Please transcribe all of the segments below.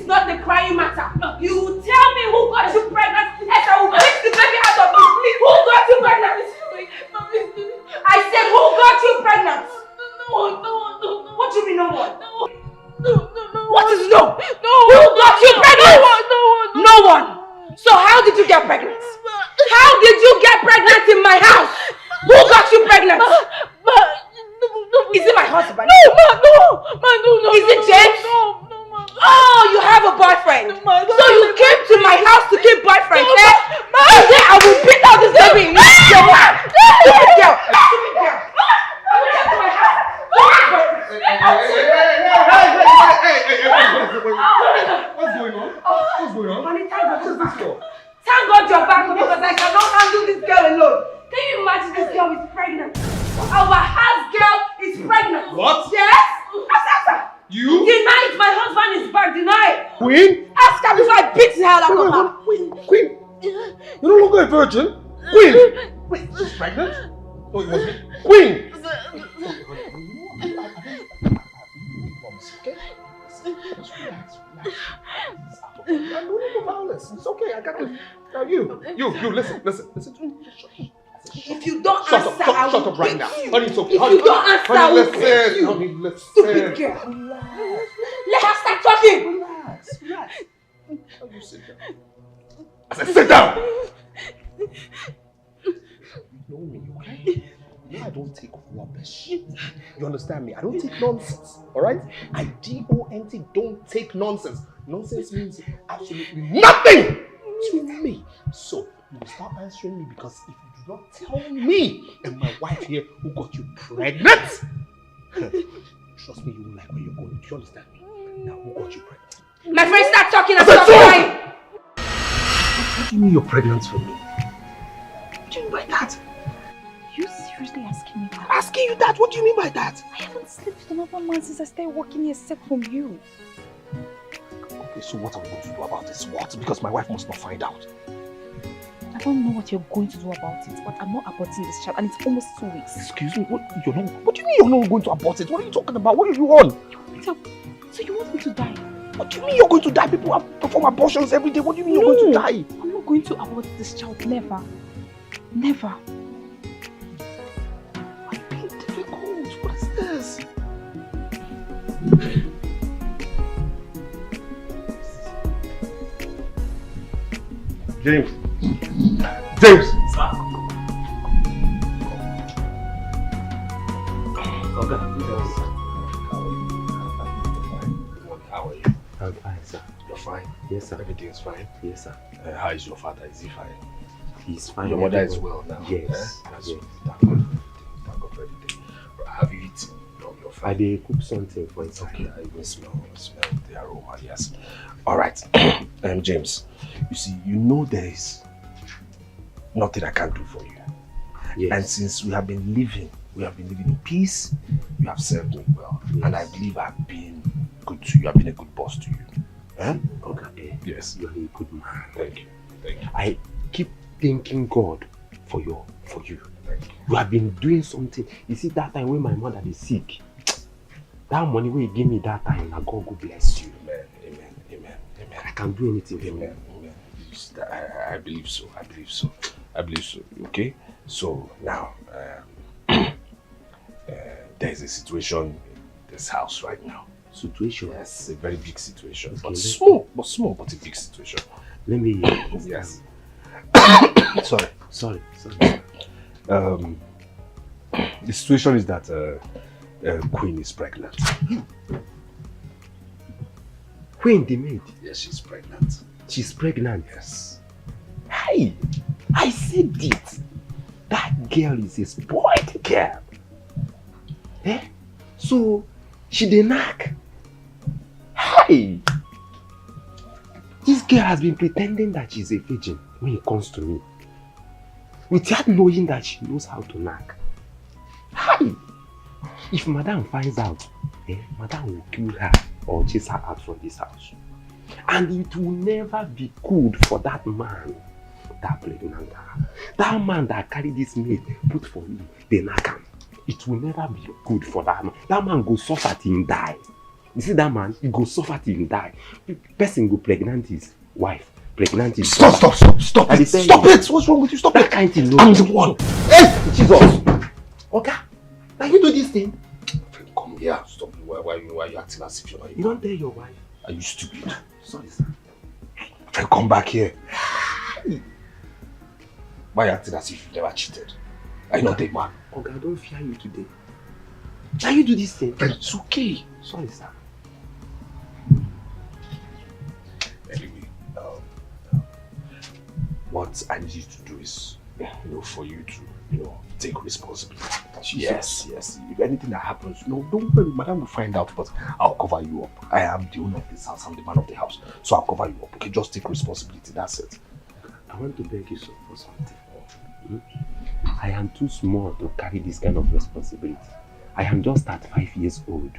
is not the crying matter. You tell me who got you pregnant and I will pick the baby out of you. Who got you pregnant? I said who got you pregnant? No. What do you mean no one? No. What is no? No. Who got you pregnant? No one. So how did you get pregnant? How did you get pregnant in my house? Who got you pregnant? Is it my husband? No. Is it James? No. Oh, you have a boyfriend. So you came to my house to keep boyfriend. I will beat out this baby. Stupid girl. I will come to my house. What's going on? Honey, thank God you're back because I cannot handle this girl alone. Can you imagine this girl is pregnant? Our house girl is pregnant. What? Yes? Ask her. You? Deny it. My husband is back. Deny it. Queen? Ask her before I beat the hell out of her. Queen? You're no longer a virgin? Queen? Wait, she's pregnant? No, it wasn't. Queen! Just relax. No violence. It's okay. I got this. Now you, listen. If you don't answer, I will shut up right now. Honey, it's okay. If you don't answer, I will beat you. Honey, listen. Stupid girl. Let her start talking. Relax. How you sit down? I said sit down! You know me, okay? You know I don't take rubbish. You understand me? I don't take nonsense, alright? I D-O-N-T, don't take nonsense. Nonsense means absolutely nothing to me. So, you will start answering me because if you do not tell me and my wife here who got you pregnant, trust me, you will like where you're going. Do you understand me? Now, who got you pregnant? My friend, start talking and stop crying. What do you mean you're pregnant for me? What do you mean by that? Are you seriously asking me that? I'm asking you that. What do you mean by that? I haven't slept with another man since I started working here except from you. Okay, so what are we going to do about this? What? Because my wife must not find out. I don't know what you're going to do about it, but I'm not aborting this child and it's almost 2 weeks. Excuse me? What do you mean you're not going to abort it? What are you talking about? What are you on? So you want me to die? What do you mean you're going to die? People perform abortions every day. What do you mean you're going to die? I'm not going to abort this child. Never. Never. I'm being difficult. What is this? James. How are you? I'm fine, sir. You're fine? Yes, sir. Everything is fine? Yes, sir. How is your father? Is he fine? He's fine. Your mother is well now? Yes. That's Yes. Thank God for everything. Have you eaten? You're fine. I did cook something for inside. Okay, I even smell the aroma, yes. Alright, James, you see, you know there is nothing I can do for you. Yes. And since we have been living in peace, you have served me well. Yes. And I believe I've been good to you. I've been a good boss to you. Eh? Okay. Yes. You're a good man. Thank you. I keep thanking God for you. Thank you. You have been doing something. You see, that time when my mother is sick, that money when you give me that time, now God will bless you. Amen. I can do anything for you. Amen. I believe so. Okay? So now, there's a situation in this house right now. Situation? Yes, a very big situation. Okay, But small, but a big situation. Let me... Yes. Sorry. The situation is that Queen is pregnant. Queen, the maid? Yes, she's pregnant. She's pregnant? Yes. Hey, I said it. That girl is a spoiled girl. Eh? So, she dey knack. Hey! This girl has been pretending that she's a virgin when it comes to me. Without knowing that she knows how to knack. Hey! If Madame finds out, Madame will kill her or chase her out from this house. And it will never be good for that man that pregnant her. That man that carried this maid put for me, the knack am. It will never be good for that man. That man go suffer till he die. You see that man, he go suffer till he die. Person go pregnant his wife. Pregnant his Stop it! Stop it! What's wrong with you? Stop that it! kind thing. No. I'm the one. Hey, Jesus. Okay. Now you do this thing. Come here. Stop. Why are you acting as if you're not? You don't tell your wife. Are you stupid? Sorry, sir. Come back here. Why are you acting as if you've never cheated? Are you not a man? Okay, I don't fear you today. Now you do this thing. It's okay. Sorry, sir. Anyway, what I need you to do is, for you to, take responsibility. Yes. If anything that happens, don't worry, madam will find out, but I'll cover you up. I am the owner of this house, I'm the man of the house, so I'll cover you up. Okay, just take responsibility, that's it. I want to beg you for something. I am too small to carry this kind of responsibility. I am just 35 years old.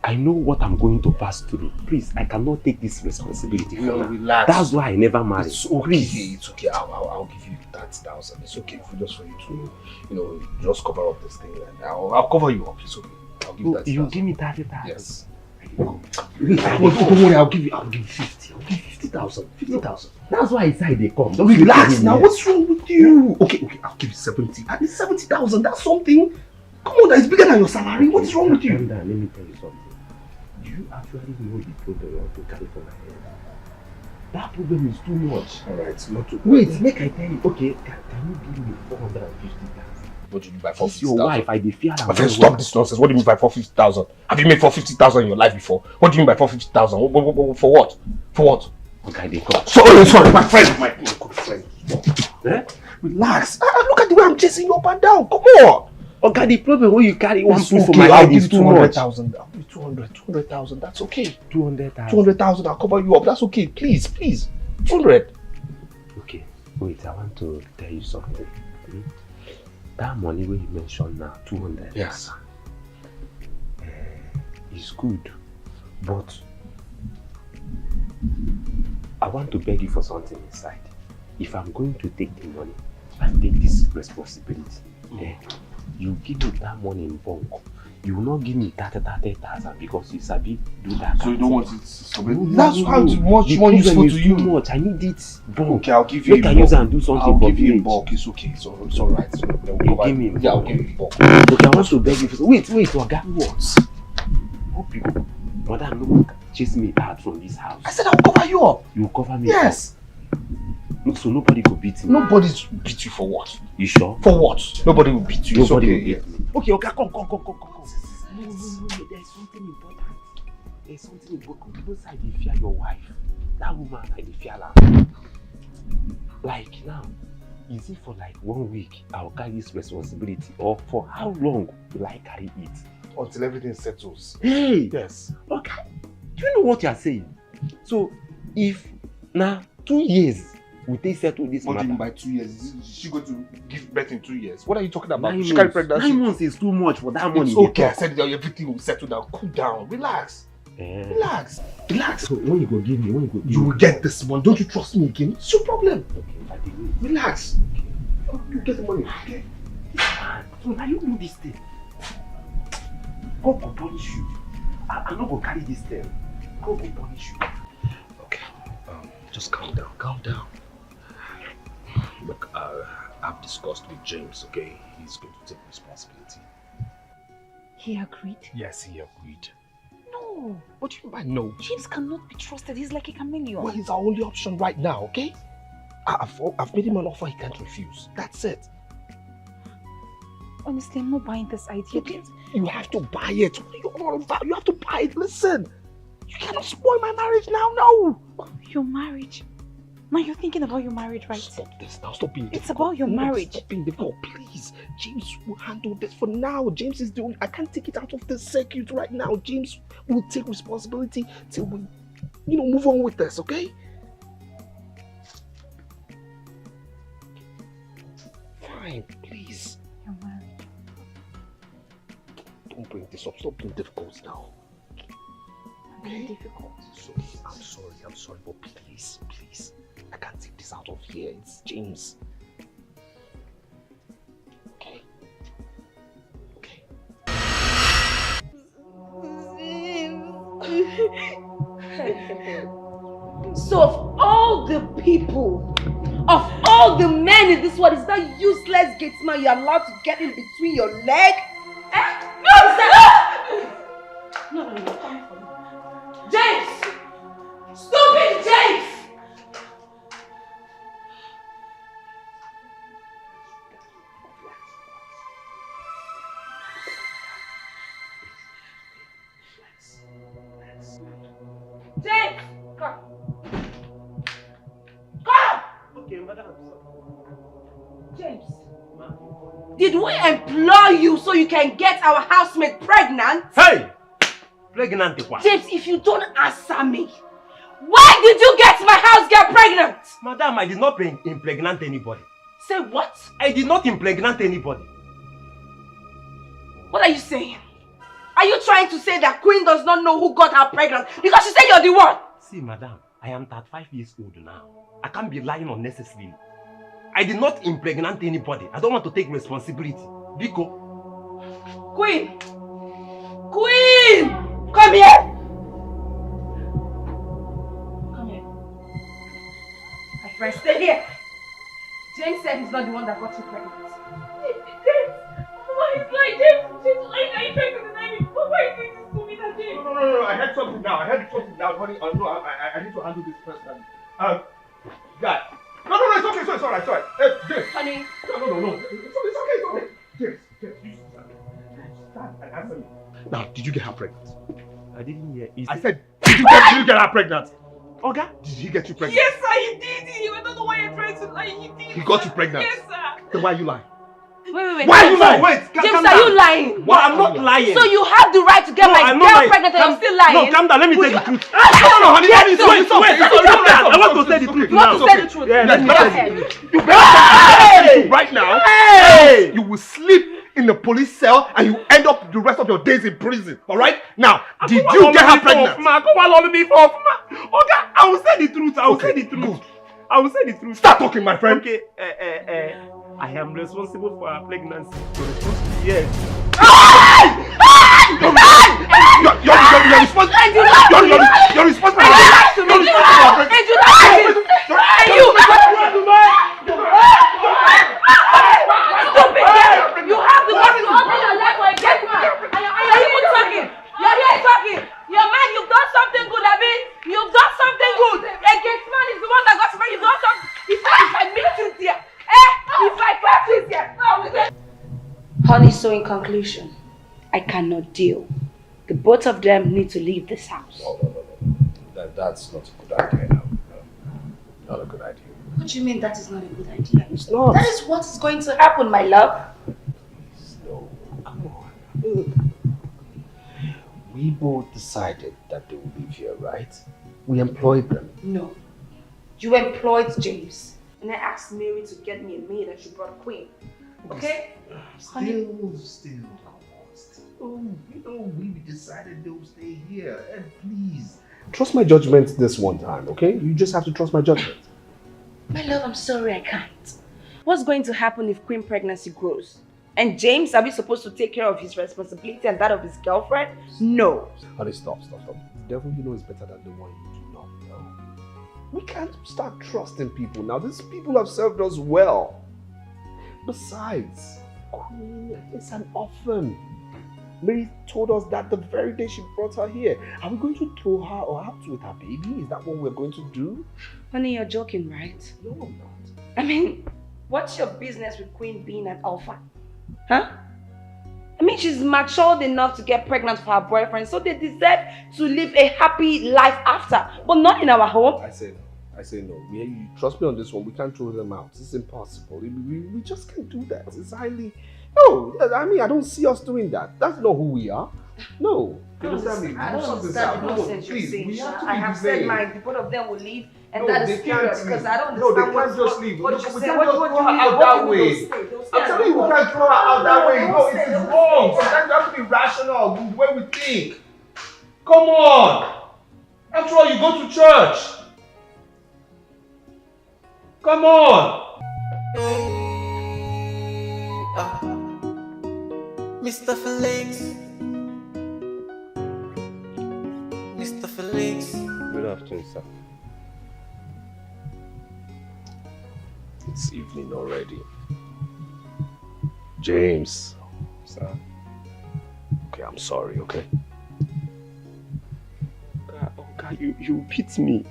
I know what I'm going to pass through. Please, I cannot take this responsibility. Relax. That's why I never married. It's okay. Please. It's okay. I'll give you 30,000. It's okay just for you to, just cover up this thing. And I'll cover you up. It's okay. I'll give you 30,000. You give me 30,000? Yes. Don't worry. I'll give you 50. I'll give you 50,000. 50,000. That's why I said they come. Don't relax now. What's wrong with you? Okay. I'll give you 70. At least 70,000. That's something. Come on, that's bigger than your salary. What's wrong with you? Calm down. Let me tell you something. Do you actually know the problem you want to carry for my head? That problem is too much. Alright, not too. Wait, make I tell you. Okay, can you give me 450,000? What do you mean by 450,000? Your wife, I fear. My friend, stop this nonsense. What do you mean by 450,000? Have you made 450,000 in your life before? What do you mean by 450,000? For what? For what? Okay, they come. Sorry, my friend, my good friend. Eh? Relax. Look at the way I'm chasing you up and down. Come on. Okay, the problem when you carry one foot for okay, my I'll head is give you too much. 200,000. I'll give you 200,000. That's okay. 200,000. 200,000. I'll cover you up. That's okay. Please. 200. Okay, wait. I want to tell you something. That money when you mentioned now, 200. Yes. Is good, but I want to beg you for something inside. If I'm going to take the money and take this responsibility, you give me that money in bulk. You will not give me 30,000 because you sabi do that. So you don't want it to be. No, That's how much more useful to you. Too much. I need it bulk. Okay, I'll give you. Make I use and do something for I'll give you in village. bulk. It's okay. It's alright. So You give me in yeah, I'll bulk. give you in bulk. Okay, I want to beg you for wait, Oga. What? Hope you madam no chase me out from this house. I said I'll cover you up. You cover me. Yes. Look, so nobody will beat me. Nobody's beat you for what? You sure? For what? Nobody will beat you. Nobody will okay. beat me. Okay, come. No, there's something important. There's something important. Both sides they fear your wife. That woman, they fear her. Like now, is it for like 1 week I'll carry this responsibility, or for how long will I carry it? Until everything settles. Hey! Yes. Okay. Do you know what you're saying? So, if now 2 years will they settle this What do you mean matter? by 2 years? Is she going to give birth in 2 years? What are you talking about? 9 She carry months. pregnancy. 9 months is too much for that money. It's they okay. I talk. said that everything will settle down. Cool down. Relax. Relax. So when you go give me, You will get this one. Don't you trust me again? What's your problem? Okay, I dey wait. Relax. You get the money. Okay. So now you do this thing. God will punish you. I'm not gonna carry this thing. God will punish you. Okay. Just calm down. Calm down. Look, I've discussed with James, okay? He's going to take responsibility. He agreed? Yes, he agreed. No. What do you mean by no? James cannot be trusted. He's like a chameleon. Well, he's our only option right now, okay? I've made him an offer he can't refuse. That's it. Honestly, I'm not buying this idea. You have to buy it. What are you all about? You have to buy it. Listen. You cannot spoil my marriage now. No. Your marriage? Now you're thinking about your marriage, right? Stop this now. Stop being difficult. It's about your marriage. Stop being difficult, please. James will handle this for now. James is the only... I can't take it out of the circuit right now. James will take responsibility till we, move on with this, okay? Fine, please. Your marriage. Don't bring this up. Stop being difficult now. I'm being difficult. I'm sorry, but please. I can't take this out of here. It's James. Okay. So of all the people, of all the men in this world, is that useless gate man you're allowed to get in between your leg? Eh? No, no, come for me. James! Stupid James! James! Come. Come! Okay, madam. James, did we employ you so you can get our housemaid pregnant? Hey! Pregnant what? James, if you don't answer me, why did you get my house girl pregnant? Madam, I did not impregnate anybody. Say what? I did not impregnate anybody. What are you saying? Are you trying to say that Queen does not know who got her pregnant because she said you're the one? See, madam, I am 35 years old now. I can't be lying unnecessarily. I did not impregnate anybody. I don't want to take responsibility. Biko. Queen! Queen! Come here! Come here. My friend, stay here. James said he's not the one that got you pregnant. James! Mama, he's like James! James, are you trying to deny me? Mama, is doing this to me that James? No. I heard something now. Honey. No, I need to handle this personally. Guy. No, it's okay. It's alright. James. Honey. No. It's okay. James, you stand and answer me. Now, did you get her pregnant? I didn't hear. I said, did you get her pregnant? Okay. Did he get you pregnant? Yes, sir, he did. I don't know why you're trying to lie. He did. He got you pregnant? Yes, sir. Then why are you lying? Wait. Why are you lying? Wait, James, are you lying? Well, I'm not lying. So you have the right to get my girl pregnant and you're still lying? No, calm down. Let me tell you the truth. No, honey. Wait. I want to say the truth You want now. to say the truth? Yeah, let me Go tell ahead. You better right now. Hey! You will sleep in the police cell and you end up the rest of your days in prison. Alright? Now, did you get her pregnant? Okay, I will say the truth. I will say the truth. Start talking, my friend. Okay, I am responsible for her pregnancy. Yes. You're responsible. You're responsible. You have the right to open your life for a gay man. And you're even talking. You're here talking. Your man, you've done something good, Abby. You've done something good. A gay man is the one that got you married. You've done something. If I meet you there, if I catch you there. Honey, so in conclusion, I cannot deal. The both of them need to leave this house. No. That's not a good idea. No. Not a good idea. What do you mean that is not a good idea? It's not. That is what is going to happen, my love. No, come on. We both decided that they will live here, right? We employed them. No. You employed James. And I asked Mary to get me a maid and she brought a queen. Okay? Still. We decided they will stay here. And please. Trust my judgment this one time, okay? You just have to trust my judgment. My love, I'm sorry, I can't. What's going to happen if Queen pregnancy grows? And James, are we supposed to take care of his responsibility and that of his girlfriend? No. Honey, stop. The devil you know is better than the one you do not know. We can't start trusting people now. These people have served us well. Besides, Queen is an orphan. Mary told us that the very day she brought her here. Are we going to throw her out with her baby? Is that what we're going to do? Honey, you're joking, right? No, I'm not. I mean, what's your business with Queen being an alpha? Huh? I mean, she's matured enough to get pregnant for her boyfriend, so they deserve to live a happy life after, but not in our home. I say no. You trust me on this one. We can't throw them out. It's impossible. We just can't do that. It's highly... No, I mean, I don't see us doing that. That's not who we are. No. I don't understand the nonsense you're saying. I have said mine. The both of them will leave, and that is period. Because I don't understand. No, they can't just leave. What We you can't say? just What throw you her out that way. I'm telling you, we can't throw her out that way. No, it is wrong. Sometimes you have to be rational the way we think. Come on. After all, you go to church. Come on. Mr. Felix. Good Good afternoon, sir. It's evening already. James. Sir. Okay, I'm sorry, okay? God, you beat me.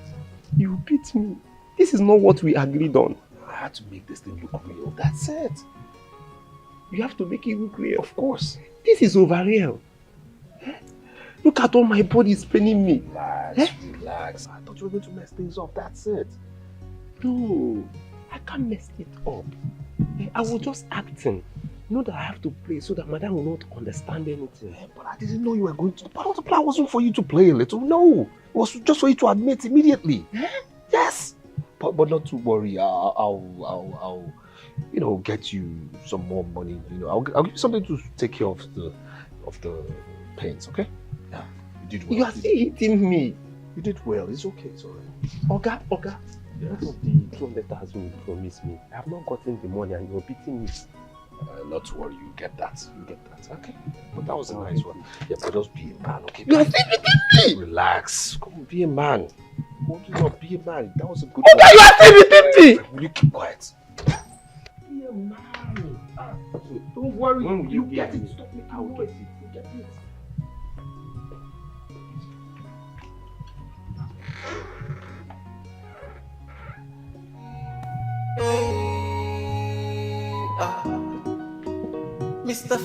You beat me. This is not what we agreed on. I had to make this thing look real. That's it. You have to make it look real, of course. This is over real. Look at all my body is paining me. Relax, relax. I thought you were going to mess things up. That's it. No, I can't mess it up. I was just acting. You know that I have to play so that madam will not understand anything. But I didn't know you were going to. Part of the plan wasn't for you to play a little. No, it was just for you to admit immediately. Yes. But not to worry. I'll get you some more money. I'll give you something to take care of the pains. Okay? Yeah. You did well. You are still hitting me. You did well. It's okay. It's alright. Oga. What of the 200,000 you promised me? I have not gotten the money and you're beating me. Not to worry, you get that. Okay. But that was a nice one. Yeah, but just be a man, okay? You are still beating me! Relax. Come on, be a man. Hold it up, be a man. That was a good one. You are still beating me! Will you keep quiet? Be a man. Don't worry. When will you you get be it. a Stop making noise. You get it. Mr.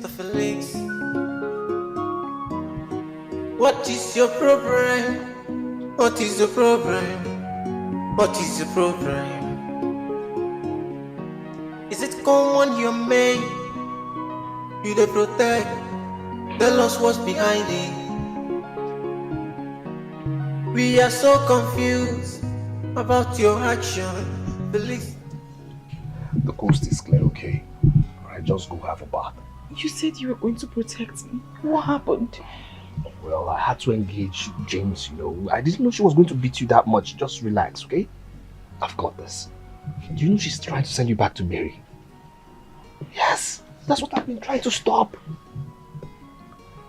Felix, what is your problem? What is the problem? What is the problem? Is it common you're made? You dey protect, tell us what's behind it. We are so confused about your action, Felix. The coast is clear, okay? Alright, just go have a bath. You said you were going to protect me. What happened? Well, I had to engage James, I didn't know she was going to beat you that much. Just relax, okay? I've got this. Do you know she's trying to send you back to Mary? Yes, that's what I've been trying to stop.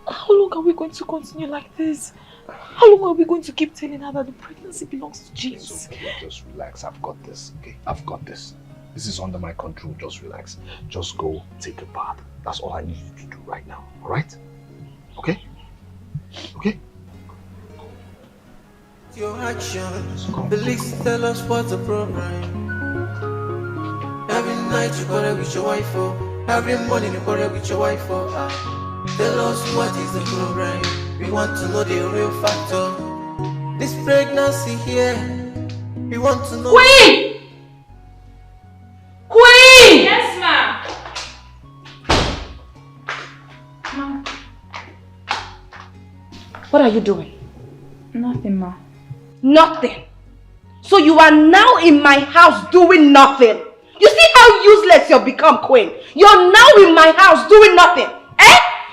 How long are we going to continue like this? How long are we going to keep telling her that the pregnancy belongs to James? It's okay, just relax. I've got this, okay? I've got this. This is under my control. Just relax. Just go take a bath. That's all I need you to do right now, alright? Okay? Okay? Your actions, Felix, tell us what's the problem. Every night you quarrel with your wife, every morning you quarrel with your wife, tell us what is the problem. We want to know the real factor. This pregnancy here, we want to know. Queen! Queen! Yes, ma'am. Ma. What are you doing? Nothing, Ma. Nothing. So you are now in my house doing nothing. You see how useless you've become, Queen? You're now in my house doing nothing.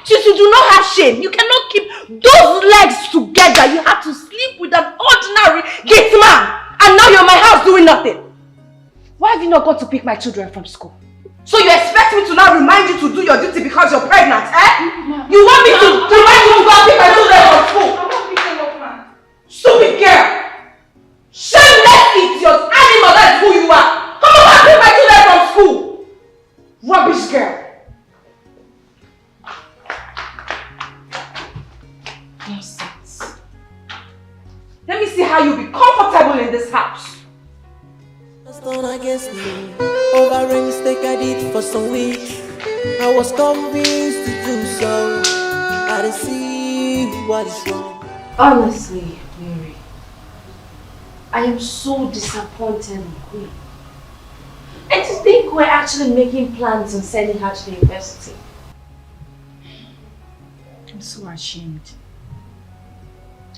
Since you do not have shame, you cannot keep those legs together. You have to sleep with an ordinary gate man. And now you're in my house doing nothing. Why have you not gone to pick my children from school? So you expect me to now remind you to do your duty because you're pregnant, You want me to remind you to go and pick my children from school? I'm not picking up, Ma. Stupid girl! Shameless idiot! Animal, that's who you are! Come on and pick my children from school! Rubbish girl! Nonsense. Let me see how you'll be comfortable in this house. Turn against me over a mistake I did for some weeks. I was convinced to do so. I didn't see what is wrong. Honestly, Mary, I am so disappointed in Queen. And to think we're actually making plans on sending her to the university. I'm so ashamed.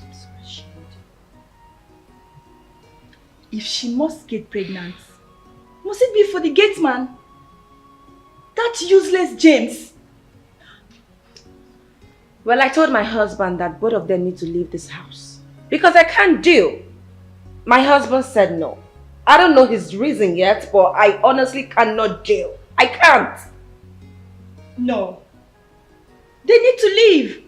I'm so ashamed. If she must get pregnant, must it be for the gate man? That useless James. Well, I told my husband that both of them need to leave this house. Because I can't deal. My husband said no. I don't know his reason yet, but I honestly cannot deal. I can't. No. They need to leave.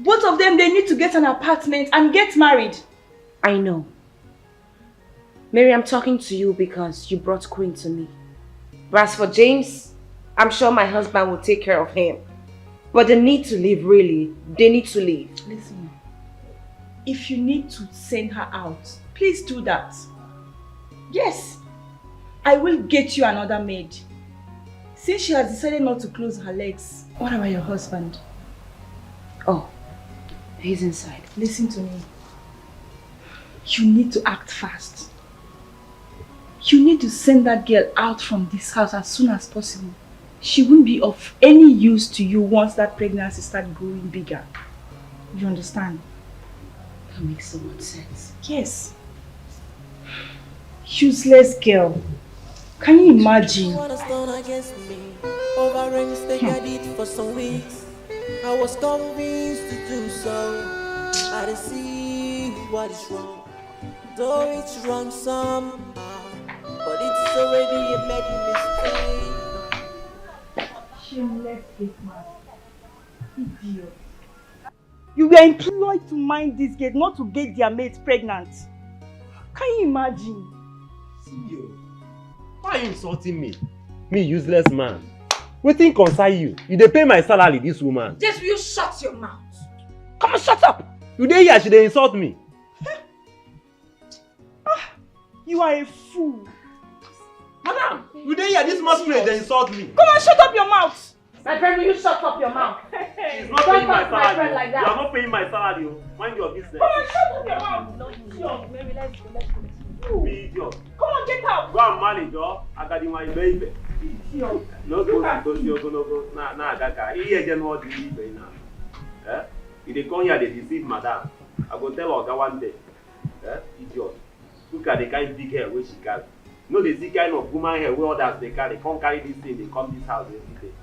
Both of them, they need to get an apartment and get married. I know. Mary, I'm talking to you because you brought Queen to me. But as for James, I'm sure my husband will take care of him. But they need to leave, really. They need to leave. Listen, if you need to send her out, please do that. Yes, I will get you another maid. Since she has decided not to close her legs, what about your husband? Oh, he's inside. Listen to me. You need to act fast. You need to send that girl out from this house as soon as possible. She won't be of any use to you once that pregnancy starts growing bigger. You understand? That makes so much sense. Yes. Useless girl. Can you imagine? For some weeks, I was convinced to do so. I didn't see what is wrong, though it's wrong somehow, but it's already a made mistake. Shameless gate man. Idiot. You were employed to mind this gate, not to get their mates pregnant. Can you imagine? See you. Why are you insulting me? Me, useless man. Wetin concern you? You dey pay my salary, this woman. Just will you shut your mouth? Come on, shut up! You dey here, she dey insult me. You are a fool. Madam, you dey here, this masquerade dey insult me. Come on, shut up your mouth. My friend, will you shut up your mouth? She's not paying my Don't talk to my friend salary. like that. You are not paying my salary. Mind your business. Come on, shut up your mouth. Idiot. Maybe let's go. You be idiot. Come on, get out. Go and manage, oh. Agadiwa ibe. Idiot. No go to your go. Na agaka. Iye je no di ibe na. Eh? If they come here, they deceive madam. I go tell Oga one day. Idiot. Look at the kind big hair where she carry. No, they see kind of woman hair where others they carry. Come carry this thing, they come this house every day.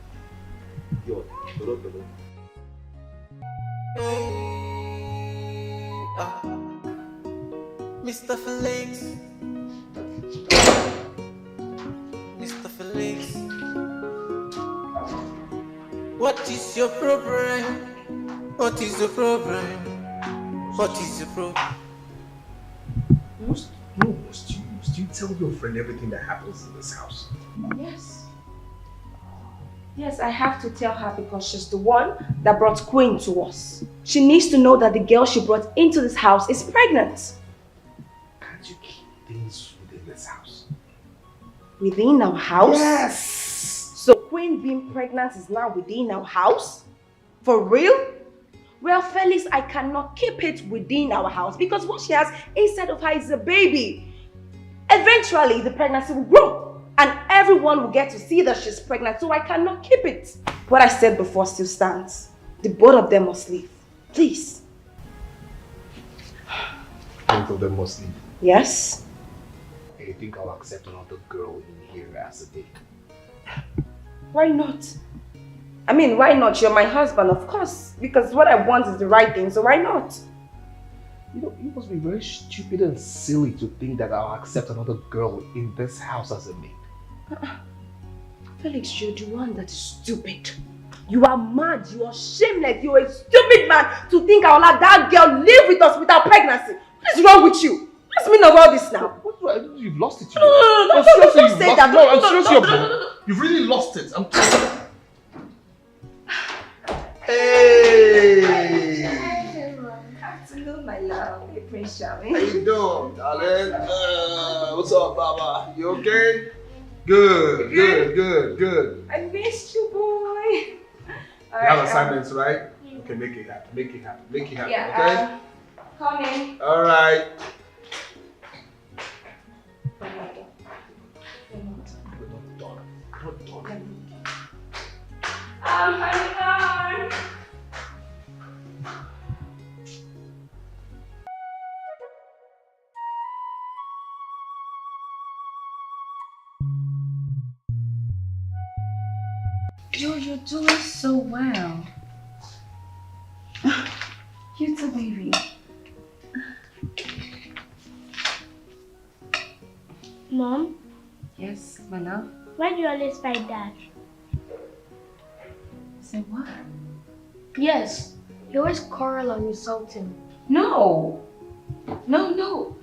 Idiot. Tolo. Mr. Felix, what is your problem? What is the problem? What is the problem? Must you tell your friend everything that happens in this house? Yes, I have to tell her because she's the one that brought Queen to us. She needs to know that the girl she brought into this house is pregnant. Can't you keep things within this house? Within our house? Yes! So Queen being pregnant is now within our house? For real? Well, Felix, I cannot keep it within our house because what she has inside of her is a baby. Eventually, the pregnancy will grow and everyone will get to see that she's pregnant, so I cannot keep it. What I said before still stands. The both of them must leave. Please. Both of them must leave. Yes? I think I'll accept another girl in here as a date. Why not? I mean, why not? You're my husband, of course. Because what I want is the right thing, so why not? You know, it must be very stupid and silly to think that I'll accept another girl in this house as a maid. Felix, you're the one that is stupid. You are mad, you are shameless, you are a stupid man to think I'll let that girl live with us without pregnancy. What is wrong with you? What's the meaning of all this now? You've lost it. No, I'm don't seriously, say that. No, I'm seriously. You've really lost it. Hey! Afternoon, my love. Hey, Prince Charming. How you doing, darling? What's up, Baba? You okay? Good. I missed you, boy. You have assignments, right? Okay, make it happen. Yeah, okay? Come in. All right. Not done. Honey. You're doing so well. You too, baby. Mom, Yes, my love. why do you always fight Dad? Say what? Yes, You always quarrel and insult him. No. No.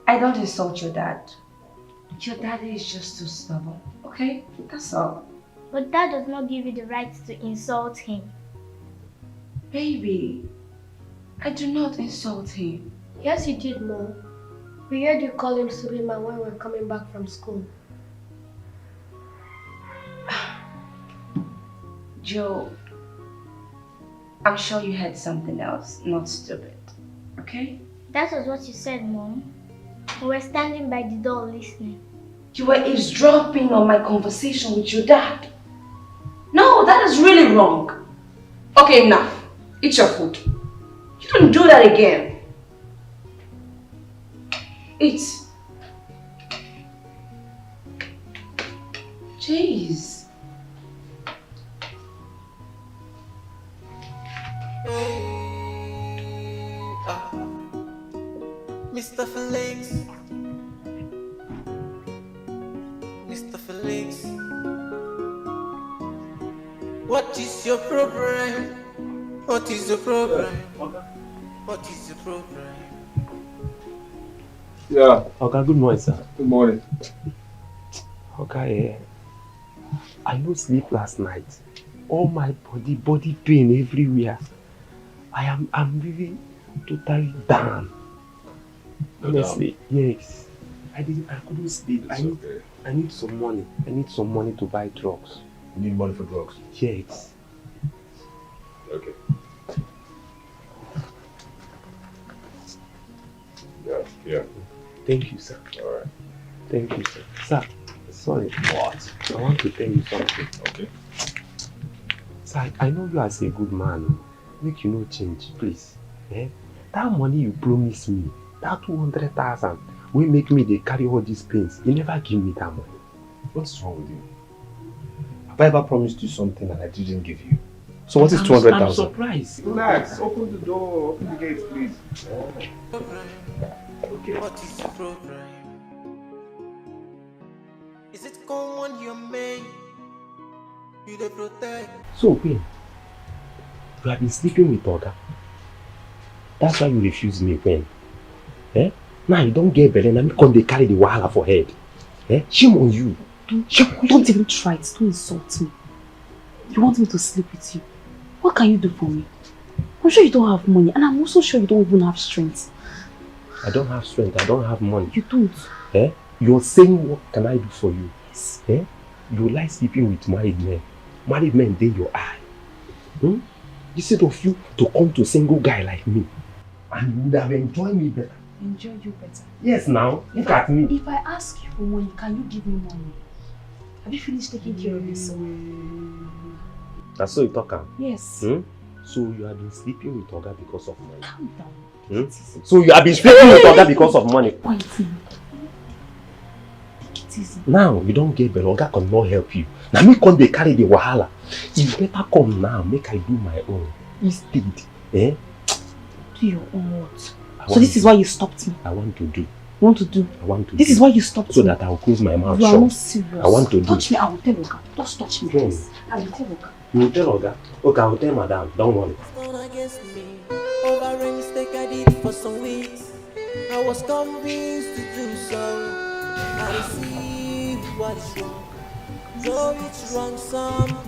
I don't insult your dad. Your daddy is just too stubborn, okay? That's all. But that does not give you the right to insult him. Baby, I do not insult him. Yes, you did, Mom. We heard you call him Suleiman when we were coming back from school. Joe, I'm sure you heard something else, not stupid, okay? That was what you said, Mom. We were standing by the door listening. You were eavesdropping on my conversation with your dad. No, that is really wrong. Okay, enough. Eat your food. You don't do that again. Eat. Jeez. Mr. Felix. Mr. Felix. What is your problem? What is the problem? What is the problem? Yeah. Okay, good morning, sir. Good morning. Okay, I no sleep last night. All my body pain everywhere. I'm really totally down. Honestly, yes. I couldn't sleep. I need some money. I need some money to buy drugs. You need money for drugs? Yes. Okay. Yeah. Thank you, sir. Alright. Thank you, sir. Sir, sorry. What? I want to tell you something. Okay. Sir, I know you as a good man. Make you no change, please. Eh? That money you promised me, that 200,000, will make me they carry all these pains. You never give me that money. What's wrong with you? Have I ever promised you something and I didn't give you? So what is 200,000? I'm surprised. Relax. Open the door. Open the gates, please. Okay. What is the problem? Is it common your maid? You dey protect? So, Queen, you have been sleeping with Oga. That's why you refuse me, Queen. Eh? Now you don't get better, now because they carry the wahala for head. Eh? Shame on you. Don't even try it. Don't insult me. You want me to sleep with you? What can you do for me? I'm sure you don't have money, and I'm also sure you don't even have strength. I don't have strength, I don't have money. You don't. Eh? You're saying what can I do for you? Yes. Eh? You like sleeping with married men. Married men, they your eye. Instead of you to come to a single guy like me, and you would have enjoyed me better. Enjoy you better. Yes, now, look at me. If I ask you for money, can you give me money? Have you finished taking care of yourself? That's so you talk. Yes. So you have been sleeping with Oga because of money. Calm down. So you have been sleeping with Oga because of money. Pointing. Take it easy. Now you don't get better. Oga cannot help you. Now me come they carry the wahala. You better come now. Make I do my own. Instead, eh? Do your own what? So this is why you stopped me. I want to do. You want to do? I want to. This is why you stopped me. So that I will close my mouth shut. You are not serious. I want to do. Touch me, I will tell Oga. Just touch me, please. I will tell Oga. You will tell Oga? Okay, I will tell Madam. Don't worry. Against me. Over a mistake I did for some weeks. I was convinced to do so. I see what is wrong. Though it's wrong somehow,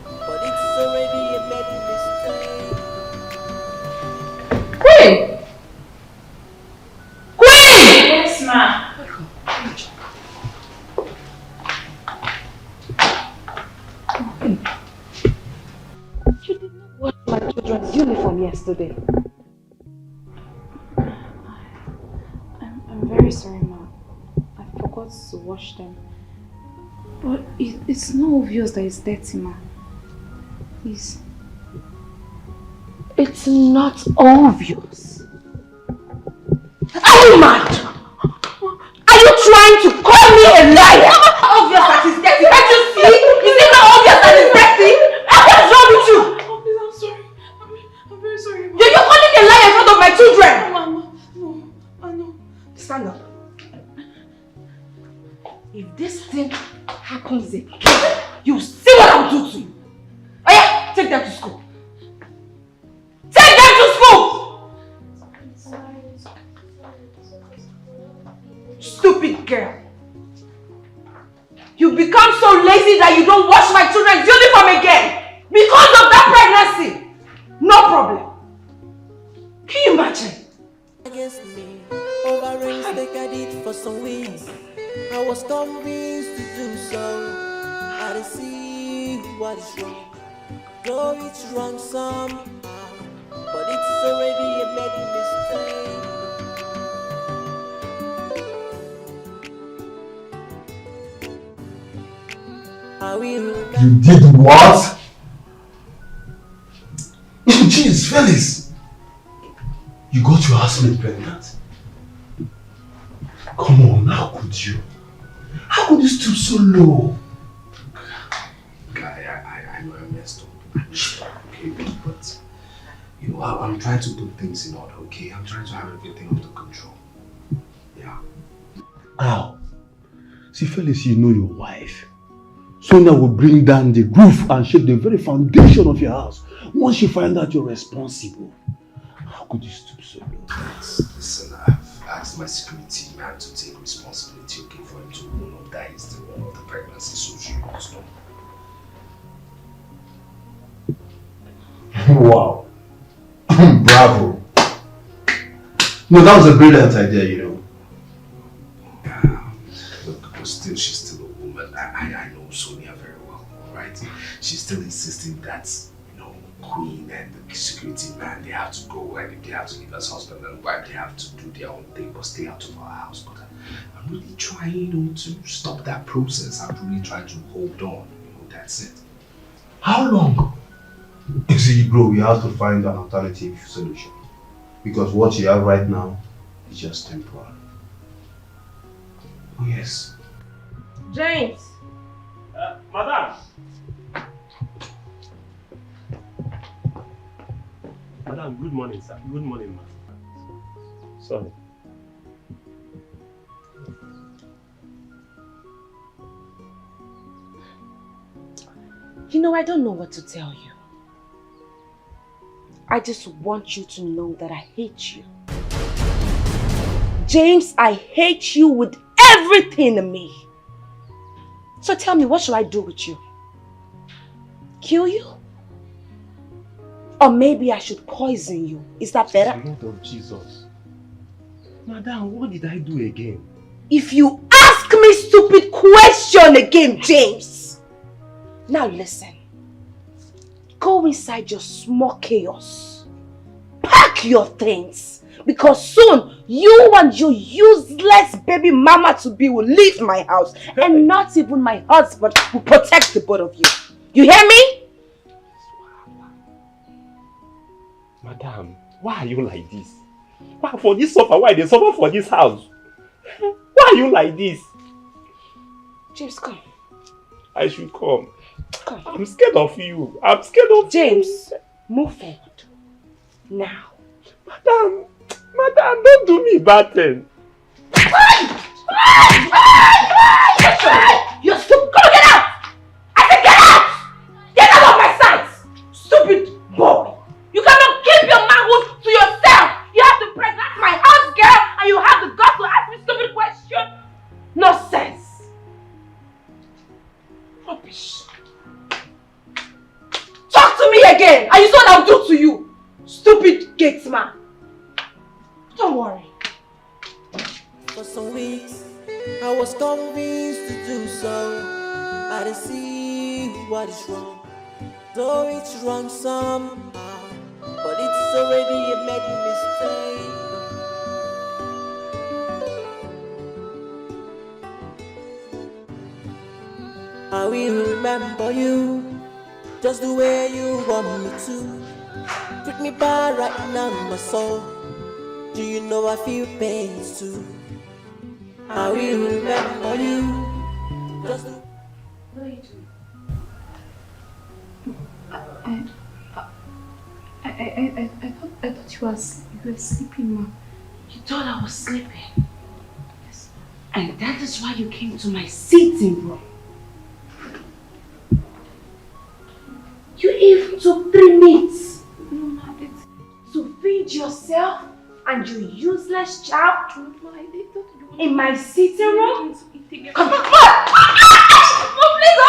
but it's already a bad mistake. Queen! Queen! Yes, ma. You did not wash my children's uniform yesterday. I'm very sorry, ma. I forgot to wash them. But it's not obvious that it's dirty, ma. Please. It's not obvious. Are you mad? Are you trying to call me a liar? It's not obvious that it's dirty. Can't you see? Is it not obvious that it's dirty? What is wrong with you? Oh, please, I'm sorry. I'm very sorry, ma. You're calling me a liar in front of my children. No, I know. Stand up. If this thing happens again, you see what I'll do to you. Oh yeah, take them to school. Stupid girl. You become so lazy that you don't wash my children's uniform again. Because of that pregnancy. No problem. Can you imagine? Against me, over rings like I did for some weeks. I was convinced to do so. I didn't see what is wrong. Though it's wrong some, but it's already a bad mistake. I will. You did what? Jeez, Phyllis! You got your housemate pregnant? Come on, how could you? How could you stoop so low? Guy, I know I messed up. Okay, but you know, I'm trying to put things in order, okay? I'm trying to have everything under control. Yeah. How? See, Phyllis, you know your wife. Sonia will bring down the roof and shake the very foundation of your house once she finds out you're responsible. How could you stoop so low? Listen, I've asked my security man to take responsibility, okay, for him to own up that is the one of the pregnancy, so she must know. Wow. Bravo. No, that was a brilliant idea, you know. Look, but still, she's still a woman. I know Sonia very well, alright? She's still insisting that, you know, Queen and the security man, they have to go, and if they have to leave as husband and wife, they have to do their own thing, but stay out of our house. But I'm really trying, you know, to stop that process. I'm really trying to hold on, you know, that's it. How long? You see, bro, we have to find an alternative solution. Because what you have right now is just temporary. Oh, yes. James. Madam. Madam, good morning, sir. Good morning, ma'am. Sorry. You know, I don't know what to tell you. I just want you to know that I hate you. James, I hate you with everything in me. So tell me, what should I do with you? Kill you? Or maybe I should poison you. Is that better? Lord of Jesus. Madam, what did I do again? If you ask me stupid question again, James. Now listen. Go inside your small chaos. Pack your things. Because soon, you and your useless baby mama to be will leave my house. And not even my husband will protect the both of you. You hear me? Madam, why are you like this? Why for this suffer? Why they suffer for this house? Why are you like this? James, come. I should come. Come. I'm scared of you. I'm scared of James, move forward. Now. Madam, don't do me bad thing. You're stupid. Come get out! I said get out! Get out of my sight! Stupid boy. You cannot keep your manhood to yourself. You have to pregnant my house girl and you have the guts to ask me stupid question. Nonsense. Rubbish. Talk to me again and you saw what I'll do to you. Stupid gate man. Don't worry. For some weeks, I was convinced to do so. I didn't see what is wrong. Though it's wrong some, but it's already a made mistake. I will remember you, just the way you want me to. Treat me bad right now in my soul. Do you know I feel pains too? I will remember you, just the What are you doing? I thought you were sleeping, Ma. You thought I was sleeping? Yes. And that is why you came to my sitting room. You even took 3 minutes to feed yourself and your useless child. I thought you In my sitting room? Come on! Mom, please,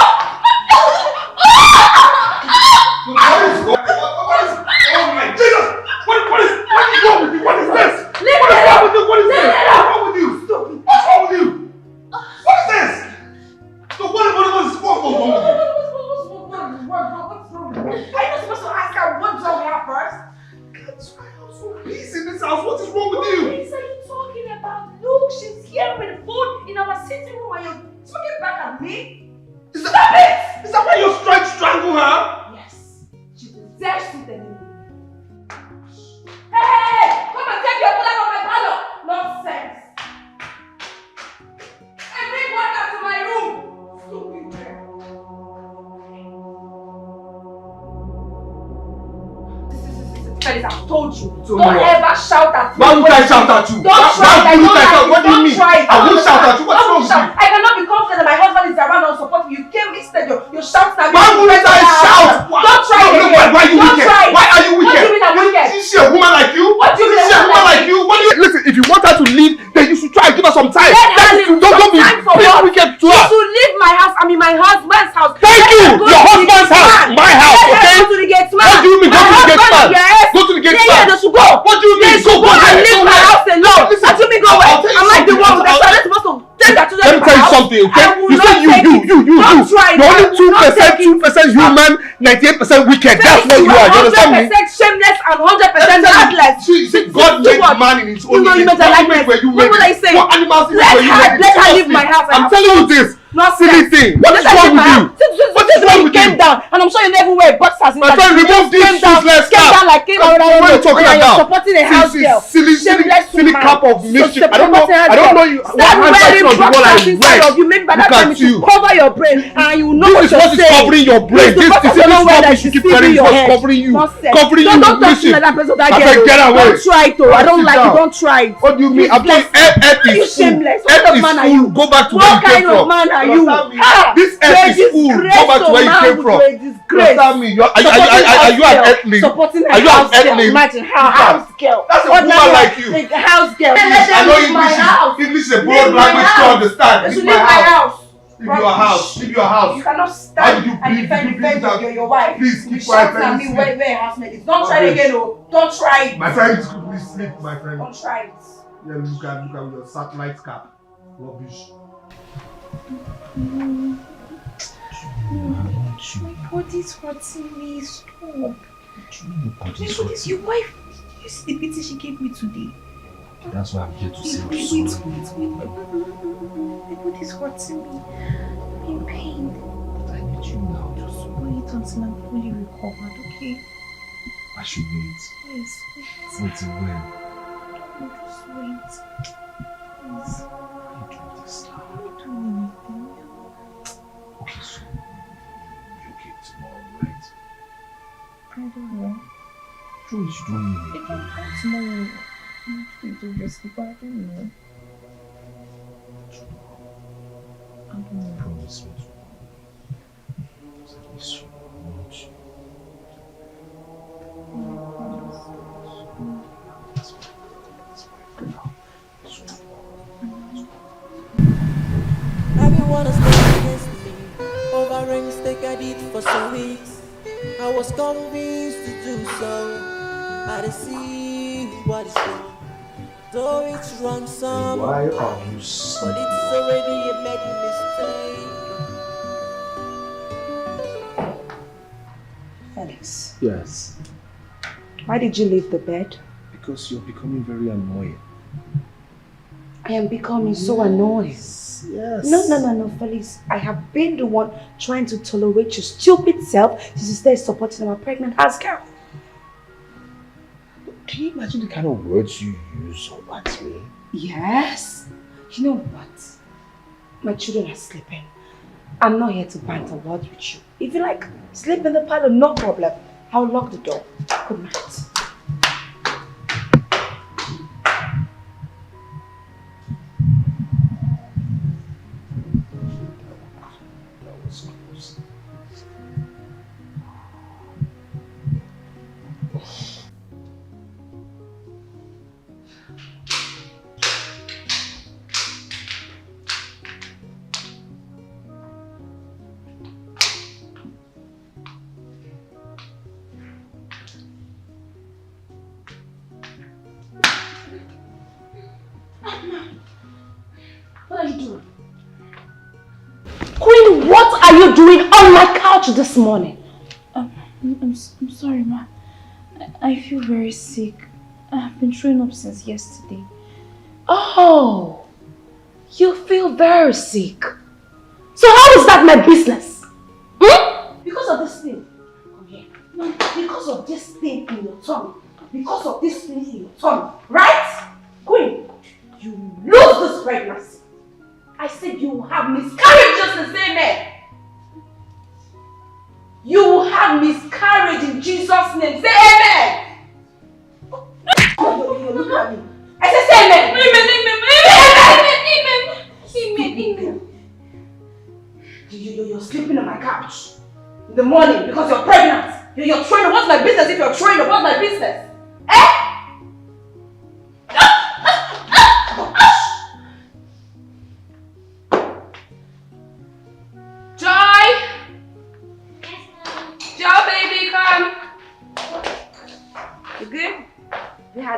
Oh my Jesus! What is wrong with you? What is this? Leave What is it wrong up. with you? What is Leave this? it up. What's wrong with you? What's wrong with you? What is this? So what's wrong with you? What's wrong? Are you not supposed to ask her what job we have first? That's why I'm so peace in this house. What is wrong with you? What are you talking about? Look, she's here with food in our sitting room and you're talking back at me? Stop it! Is that why you're trying to strangle her? Yes. She deserves to tell you. Hey! Come and take your food out of my parlor! Nonsense! And bring water to my room! Stupid girl. Fellas, I've told you. So Don't what? ever shout at me. Why would I shout at you? Don't try it. What do you mean? I won't shout at you. What's wrong with you? I cannot be confident that my husband is around and supporting you. You came instead, you're shouting at me. Why would I shout? Don't try it again. Why are you Don't wicked? try it. Why are you wicked? What do you mean I'm wicked? Is she a woman like you? What do you mean Is she a I'm woman like like you? What do you... Listen, if you want her to leave, then you should try and give her some time. Let her leave. Don't be Time for what? wicked to You her. should leave my house. I mean my husband's house. Thank Let you. her go Your to the husband's gate house. man. My house, Let her okay? go to the gate man. What do you mean? Go to the gate man. Yes. Go to the gate Yeah, man. they should go. What do you mean? They should go and leave my house alone. Listen, What do you mean go away? I'll tell you Am I the something. one with the child supposed to take that children Let me to my tell you house? something, okay? I will You say not take it. Don't try it. You're I only will not take 2% human, 98% wicked. That's what you are. You understand me? 100% shameless and 100% heartless. See, God made man in his own image. What What were you made? will I say? What animals Let were you made? let her leave my house. I'm telling you this. Silly thing. What is wrong with you? What is wrong with came you? down, and I'm sure you never wear boxers. My friend, remove this useless Came down cap. like came out. What are you talking You're about? supporting a house girl. Silly cap of mischief. I don't know you. What Start handwriting wearing on the wall I boxers inside read. of you. Maybe by that Look time at it should you. cover your brain, and you know This is what what you're is saying. covering your brain. It's the This boxers is don't wear that rubbish you keep deceiving telling your what's head. covering you. Nonsense. Covering you Don't with talk to mischief. me like that person that I girl. said get away. Don't try it, oh. I don't Sit like it. down. Don't try it. What do you mean? I'm telling you, earth You is full. shameless. What Earth kind of is man are full. you? Go back to where What you came kind of from. man are you? Understand me? Ah, This earth is full. Go back to where you came from. Understand me? Are you an earthling? Supporting Are you an house girl. earthling? Imagine her house girl. That's a woman like you. Like a house girl. I know English is a broad Leave my language to house. understand. You should Leave my house. Leave Rubbish. your house. Leave your house. You cannot How stand did you and breathe? defend Did you breathe out? your wife. Please You keep quiet. shouting at Let me me where sleep. housemate is. Don't try it again, oh. Don't try it. My friend, please sleep, my friend. Don't try it. Yeah, look at your satellite cap. Rubbish. My body's hurting me. Stop. Your wife. You see the pity she gave me today. That's why I'm here to say I'm Wait. sorry. My body's hurting me. I'm in pain. But I need you now. Just wait until I'm fully recovered, okay? I should wait. Yes, wait. Until when? Just wait. Please. Why you do this now? I'm not doing anything. Okay, so you're okay tomorrow, right? I don't know. Sure, you don't mean If it. I'm fine tomorrow, I'm not going to just sleep, but I don't know. I don't know. Promise me tomorrow. Because I miss you. I want you. That's fine. That's fine for now. So tomorrow. Everyone is standing against me. Over a mistake I did for some weeks. I was convinced to do so. I didn't see what is wrong. Though it's wrong some, Why are you but sleeping? it's already a made mistake. Felix, Yes. why did you leave the bed? Because you're becoming very annoying. I am becoming so annoyed. Yes. No, Felix. I have been the one trying to tolerate your stupid self since you started supporting our pregnant house girl. Can you imagine the kind of words you use towards me? Yes. You know what? My children are sleeping. I'm not here to banter words with you. If you like, sleep in the parlor, no problem. I'll lock the door. Good night. That was close. What are you doing? Queen, what are you doing on my couch this morning? I'm sorry, Ma. I feel very sick. I've been throwing up since yesterday. Oh, you feel very sick. So how is that my business? Because of this thing. Come here. Because of this thing in your tummy. Because of this thing in your tummy. Right? Queen, you lose this pregnancy. I said you will have miscarriage just the same man. You will have miscarriage in Jesus' name. Say amen. Look at me. I said say amen. Amen. You're sleeping on my couch in the morning because you're pregnant. You're throwing. What's my business if you're throwing? What's my business?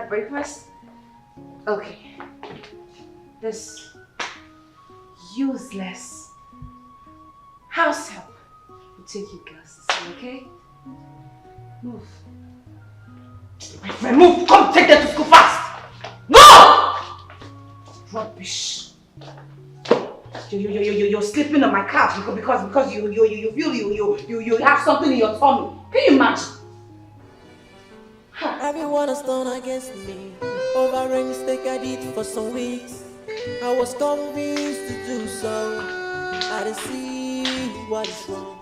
Breakfast? Okay. This useless house help will take you girls to school, okay? Move. My friend, move! Come take them to school fast! Go! Rubbish. You're sleeping on my couch because you feel you have something in your tummy. Can you imagine? Everyone has turned against me over a mistake I did for some weeks. I was convinced to do so. I didn't see what is wrong,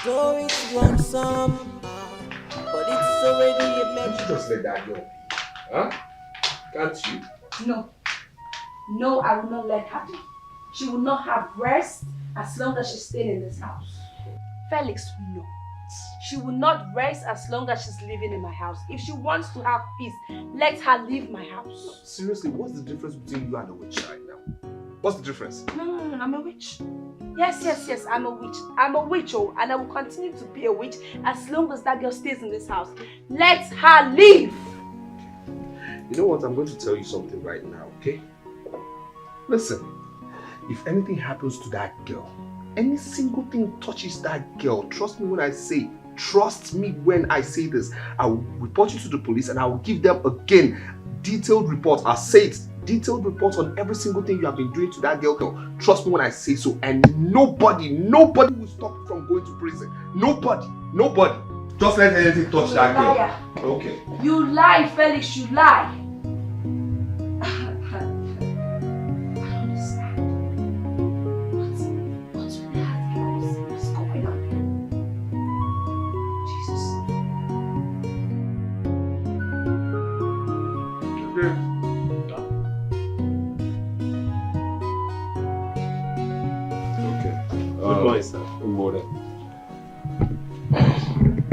though it's wrong somehow, but it's already a mess. Can't you just let that girl be? Huh? Can't you? No, I will not let her be. She will not have rest as long as she's staying in this house. Felix, no. She will not rest as long as she's living in my house. If she wants to have peace, let her leave my house. Seriously, what's the difference between you and a witch right now? What's the difference? No, I'm a witch. Yes, I'm a witch. I'm a witch, and I will continue to be a witch as long as that girl stays in this house. Let her leave. You know what? I'm going to tell you something right now, okay? Listen, if anything happens to that girl, any single thing touches that girl, trust me when I say this, I will report you to the police and I will give them again detailed reports. I'll say it, detailed reports on every single thing you have been doing to that girl. Trust me when I say so, and nobody will stop you from going to prison. Nobody. Just let anything touch that girl. Okay. You lie, Felix, you lie.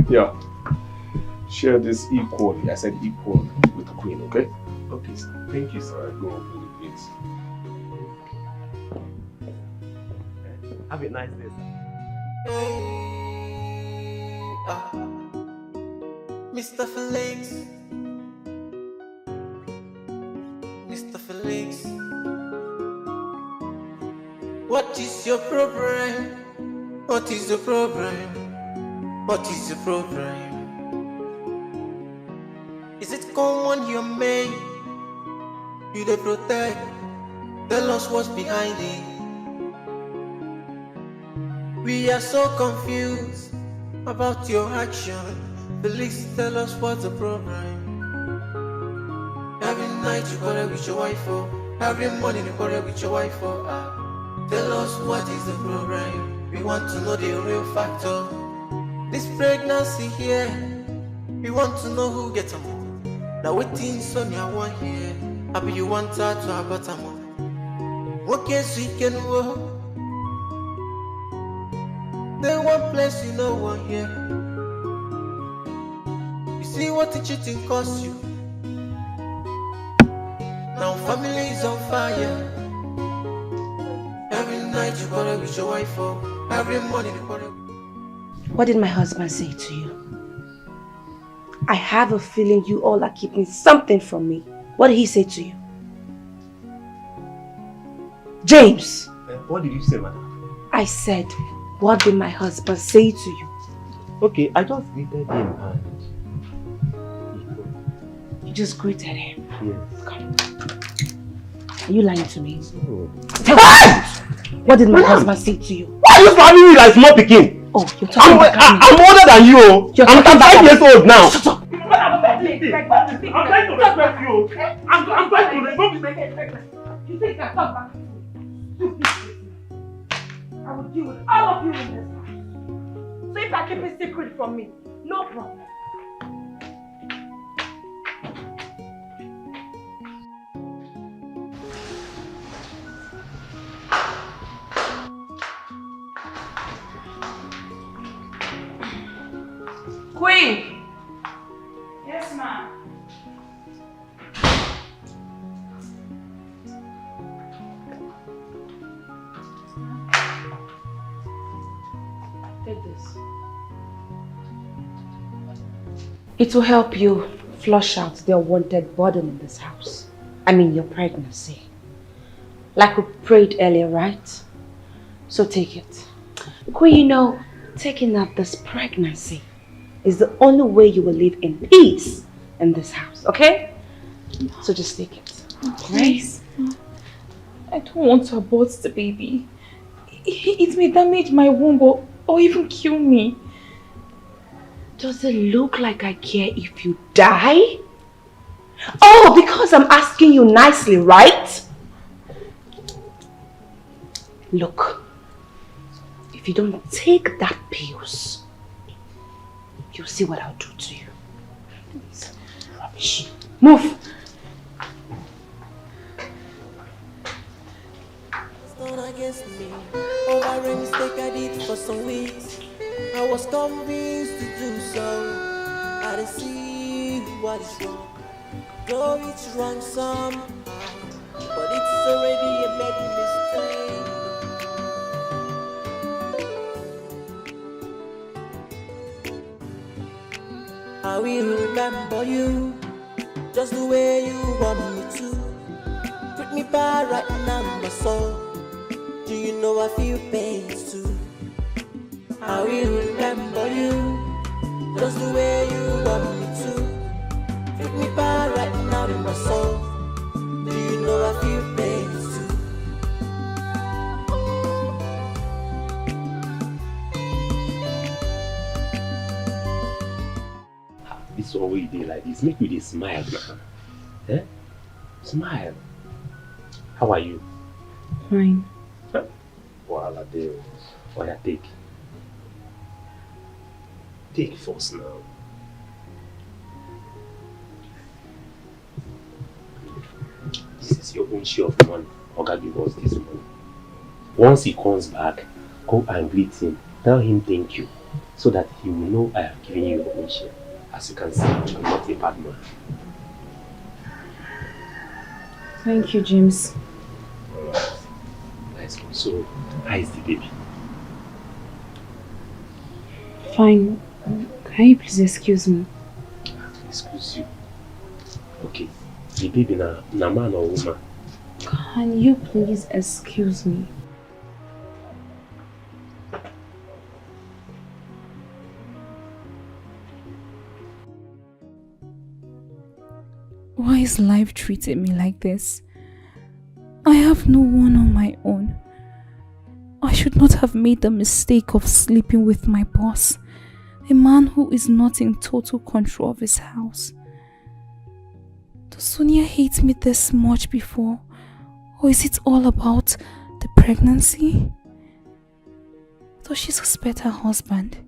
Yeah. Share this equally. I said equal with the Queen, okay? Okay, sir. Thank you, sir. Go open the please. Have a nice day, sir. Mr. Felix. Mr. Felix. What is your problem? What is the problem? What is the problem? Is it common you're made? You they protect. Tell us what's behind it. We are so confused about your action. Felix, tell us what's the problem. Every night you quarrel with your wife, every morning you quarrel with your wife. Tell us what is the problem. We want to know the real factor. This pregnancy here, we want to know who gets them. Now waiting Sonia one here, I be you want her to have a more. What case we can walk? There one place you know one here. You see what the cheating costs you. Now family is on fire. Every night you quarrel with your wife, every morning you quarrel. What did my husband say to you? I have a feeling you all are keeping something from me. What did he say to you? James! What did you say, madam? I said, what did my husband say to you? Okay, I just greeted him and... You just greeted him? Yes. Come. Are you lying to me? No. What did my husband say to you? Why are you spamming me like small picking? Oh, you're talking back at me. I'm older than you. I'm 35 years old now. Shut up. I'm trying to respect you. I'm trying to respect you. You think I talk back to you? I will deal with all of you in this house. So if I keep a secret from me, no problem. Queen! Yes, ma'am. Take this. It will help you flush out the unwanted burden in this house. I mean your pregnancy. Like we prayed earlier, right? So take it. Queen, you know, taking up this pregnancy is the only way you will live in peace in this house, okay? So just take it. Please. I don't want to abort the baby. It may damage my womb or even kill me. Does it look like I care if you die? Oh, because I'm asking you nicely, right? Look, if you don't take that pills, you'll see what I'll do to you. Rubbish. Move. Against me over a mistake I did for some weeks. I was convinced to do so. I didn't see what is wrong. Know it's wrong somehow, but it's already a made mistake. I will remember you just the way you want me to. Treat me bad right now, my soul. Do you know I feel pain too? I will remember you just the way you want me to. Treat me bad right now in my soul. Do you know I feel pain too? This one way you did like this, make me dey smile now. Eh? Smile. How are you? Fine. Voila, there. Oh, yeah, take. Take first now. This is your own share of money. Oga give us this money. Once he comes back, go and greet him. Tell him thank you. So that he will know I have given you your own share. As you can see, I'm not a bad man. Thank you, James. Alright. Nice one. So, how is the baby? Fine. Can you please excuse me? Excuse you. Okay. The baby na man or woman? Can you please excuse me? Why is life treating me like this? I have no one on my own. I should not have made the mistake of sleeping with my boss, a man who is not in total control of his house. Does Sonia hate me this much before? Or is it all about the pregnancy? Does she suspect her husband?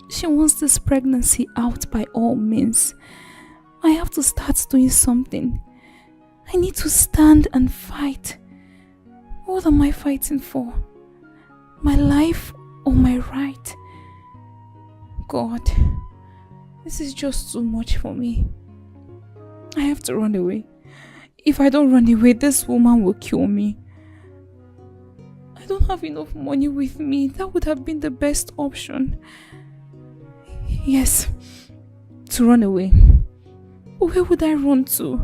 She wants this pregnancy out by all means. I have to start doing something. I need to stand and fight. What am I fighting for? My life or my right? God, this is just too much for me. I have to run away. If I don't run away, this woman will kill me. I don't have enough money with me. That would have been the best option. Yes, to run away. Where would I run to?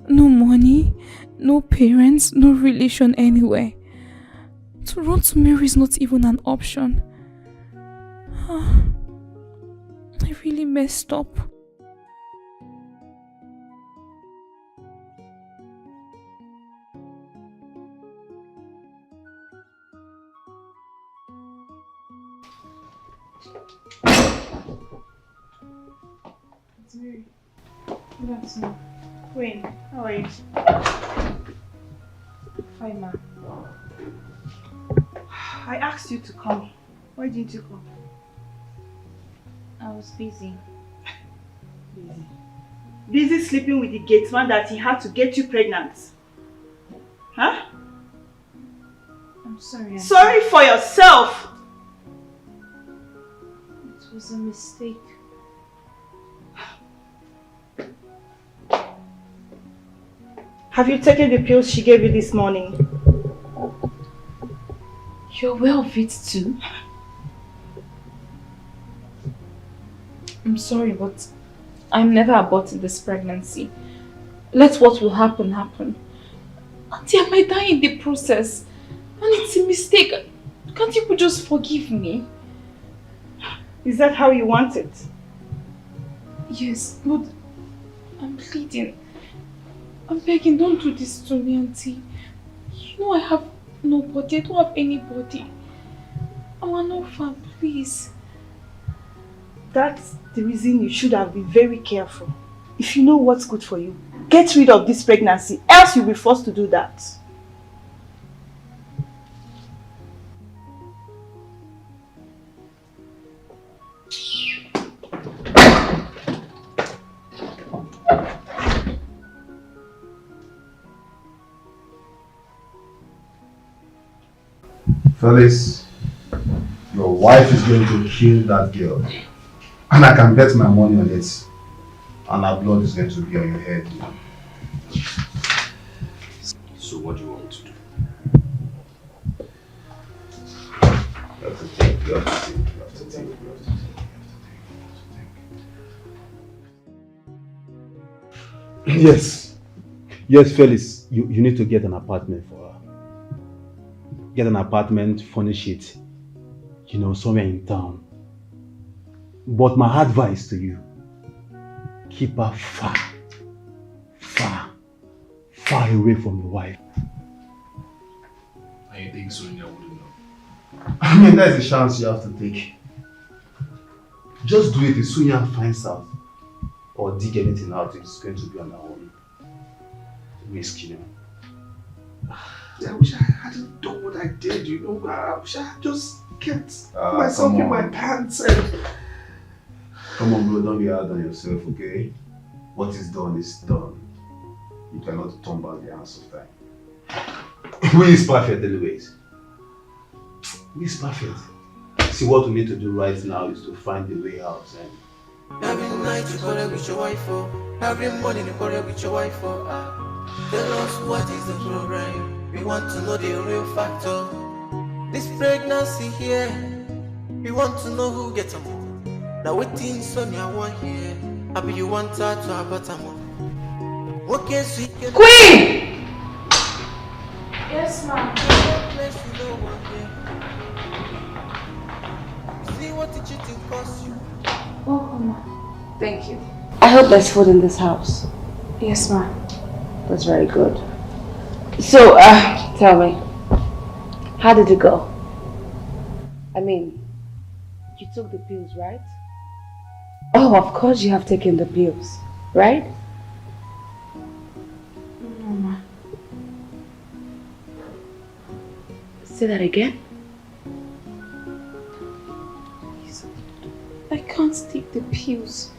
No money, No parents, no relation anywhere. To run to Mary is not even an option. I really messed up. It's Mary. Good afternoon. Queen, how are you? Fine, ma. I asked you to come. Why didn't you come? I was busy. Busy. Busy sleeping with the gateman that he had to get you pregnant. Huh? I'm sorry. Sorry for yourself! It was a mistake. Have you taken the pills she gave you this morning? You're aware of it too? I'm sorry, but I'm never aborting this pregnancy. Let what will happen, happen. Auntie, I might die in the process. And it's a mistake. Can't you just forgive me? Is that how you want it? Yes, but I'm pleading. I'm begging, don't do this to me, Auntie. You know I have nobody. I don't have anybody. I'm an orphan, please. That's the reason you should have been very careful. If you know what's good for you, get rid of this pregnancy, else you'll be forced to do that. Fellas, your wife is going to kill that girl. And I can bet my money on it. And her blood is going to be on your head. So what do you want me to do? You have to think, you have to think, you have to think, you have to think, you have to think. Yes. Yes, Felix, you need to get an apartment for her. Get an apartment, furnish it, somewhere in town. But my advice to you, keep her far away from your wife. And you think Sonia wouldn't know? I mean, that's a chance you have to take. Just do it if Sonia finds out or dig anything out, it's going to be on her own risk, I wish I hadn't done what I did, I wish I had just kept myself in my pants and... Come on, bro, don't be hard on yourself, okay? What is done is done. You cannot turn back the hands of time. Who is perfect anyways? Who is perfect? See, what we need to do right now is to find the way out. Every night you quarrel with your wife, every morning you quarrel with your wife, Tell us what is the problem. We want to know the real factor. This pregnancy here, we want to know who gets them. Now waiting Sonia one here. I be you want her to have bottom. Okay, sweet Queen! Yes, ma'am. See what the cheating costs you. Oh, ma'am. Thank you. I hope there's food in this house. Yes, ma'am. That's very good. So, tell me, how did it go? I mean, you took the pills, right? Oh, of course you have taken the pills, right? No, ma'am. Say that again. Please. I can't take the pills.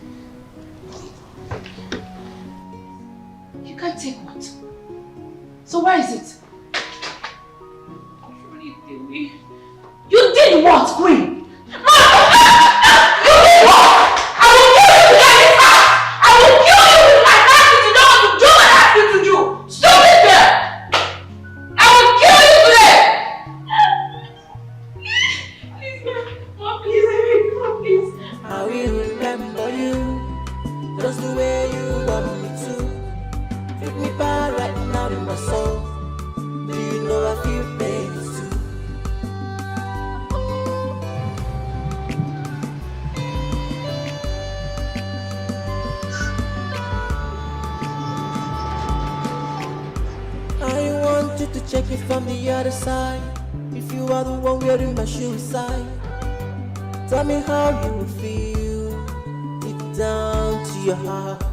You can't take what? So where is it? Throw it away. You did what, Queen? You did what? I will kill you to get this back! I will kill you with my knife if you don't want to do what I asked you to do! Stupid girl! I will kill you today! Please, ma'am, please, I beg you, ma'am, please. I will remember you, just the way you want me to. Take me back right now in my soul. need to check it from the other side. If you are the one wearing my shoe side, tell me how you feel deep down to your heart.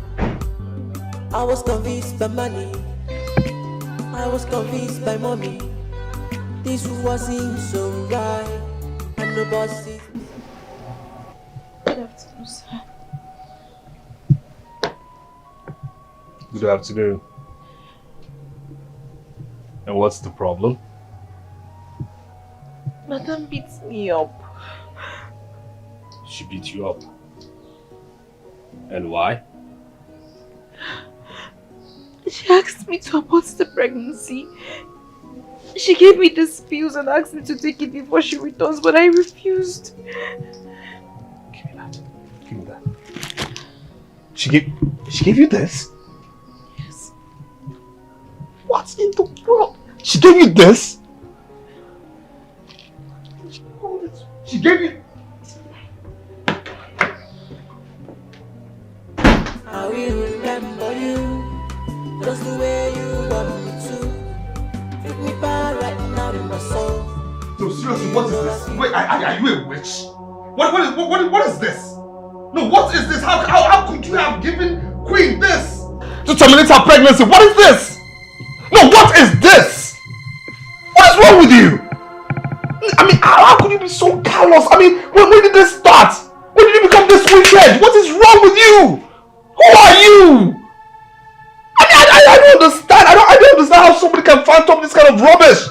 I was convinced by money, I was convinced by mommy. This wasn't so right, and nobody sees. Good afternoon, sir. Good afternoon. And what's the problem? Madam beats me up. She beat you up. And why? She asked me to abort the pregnancy. She gave me these pills and asked me to take it before she returns, but I refused. Give me that. Give me that. She gave you this? Yes. What in the world? She gave you this? She gave you... I will remember you just the way you want me to. Treat me bad right now in my soul. No, seriously, what is this? Wait, are you a witch? What is this? No, what is this? How could you have given Queen this? To terminate her pregnancy? What is this? No, what is this? What is wrong with you? I mean, how could you be so callous? I mean, when did this start? When did you become this wicked? What is wrong with you? Who are you? I don't understand. I don't understand how somebody can phantom this kind of rubbish.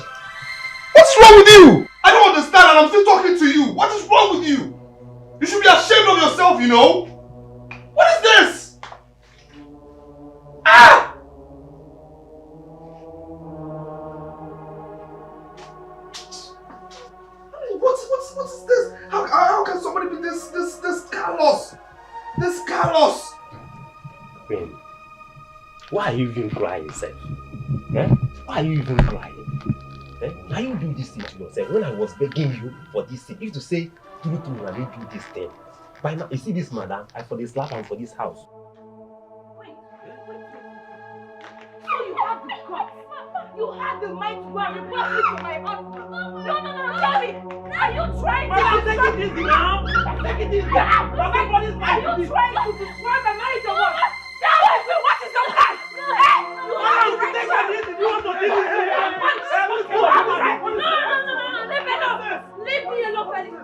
What's wrong with you? I don't understand, and I'm still talking to you. What is wrong with you? You should be ashamed of yourself, you know? What is this? Ah! What is this? How can somebody be this callous? This callous? Queen, why are you even crying, sir? Eh? Why are you even crying? Eh? Now you do this thing to yourself. When I was begging you for this thing, you used to say, true, I didn't do this thing. By now, you see this madam, I for this slap and for this house. Wait. So you have the guts. You have the mind to go and report me to my husband. No, tell me. Are you trying to destroy this now? Are you trying to destroy my marriage or what? Tell me, what is your plan? Hey, you have to take her this. You want to take it. No, leave me alone, Felix.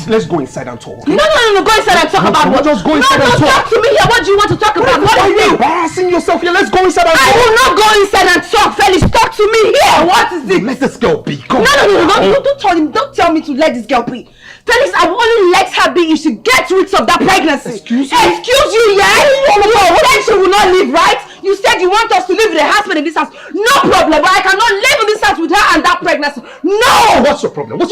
Let's go inside and talk. No, go inside and talk about what? Just go inside and talk. Talk to me here. What do you want to talk about? What are is you it? embarrassing yourself here? Let's go inside and talk. I will not go inside and talk, Felix. Talk to me here. What is it? Let this girl be. Come No. Don't tell me to let this girl be. Felix, I will only let her be if she gets rid of that pregnancy. Excuse you, yes? You said she will not leave, right? You said you want us to live with a husband in this house. No problem, but I cannot live in this house with her and that pregnancy. No! What's your problem? No,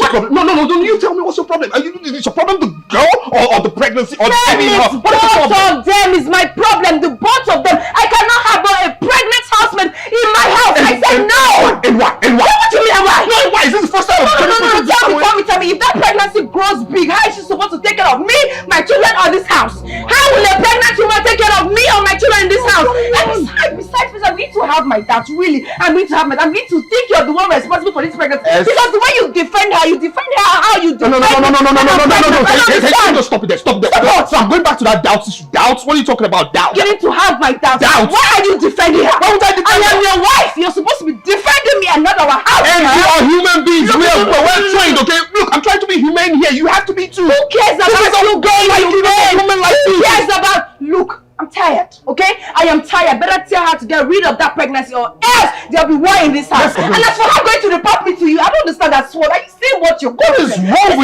don't you tell me what's your problem. Is your problem the girl or the pregnancy or any her? What is the problem? Both of them is my problem. The both of them. I cannot have a pregnant husband in my house. I said no! And why? What do you mean and why? No, why? Is this the first time? No. Tell me. If that pregnancy grows big, how is she supposed to take care of me, my children, or this house? How will a pregnant woman take care of me or my children in this house? And besides, I need to have my dad. Really, I need to think you're the one responsible for this pregnancy. Because the way you defend her how you defend No. Stop it there. So I'm going back to that doubt issue. Doubts? What are you talking about? Doubts? You need to have my doubts. Why are you defending her? Why would I defend her? I am your wife. You're supposed to be defending me and not our house. And you are human beings. We're well trained, okay? Look, I'm trying to be humane here. You have to be too. Who cares about you going humane? Who cares about... Look, I'm tired, okay? I am tired. Better tell her to get rid of that pregnancy or else there'll be war in this house. And as for her going to report me to you, I don't understand that sword. Are you saying what you're going to What is wrong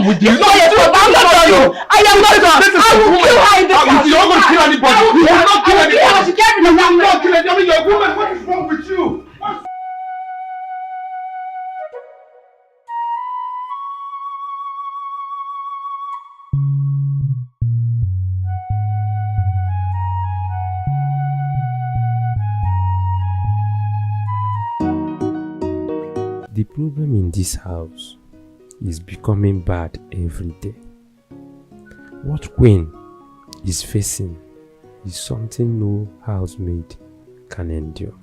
with you? I'm not you. I am not done. I will kill her in this house. You're not going to kill anybody. You will not kill anybody. You will not kill anybody. I mean, you're a woman. What is wrong with you? The problem in this house is becoming bad every day. What Queen is facing is something no housemaid can endure.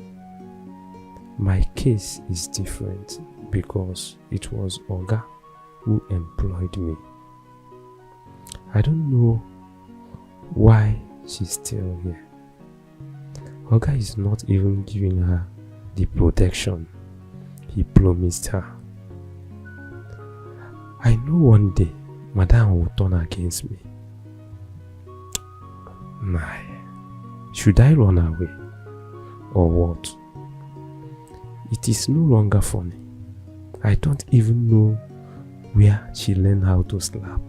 My case is different because it was Oga who employed me. I don't know why she's still here. Oga is not even giving her the protection he promised her. I know one day Madam will turn against me. Nah, should I run away or what? It is no longer funny. I don't even know where she learned how to slap.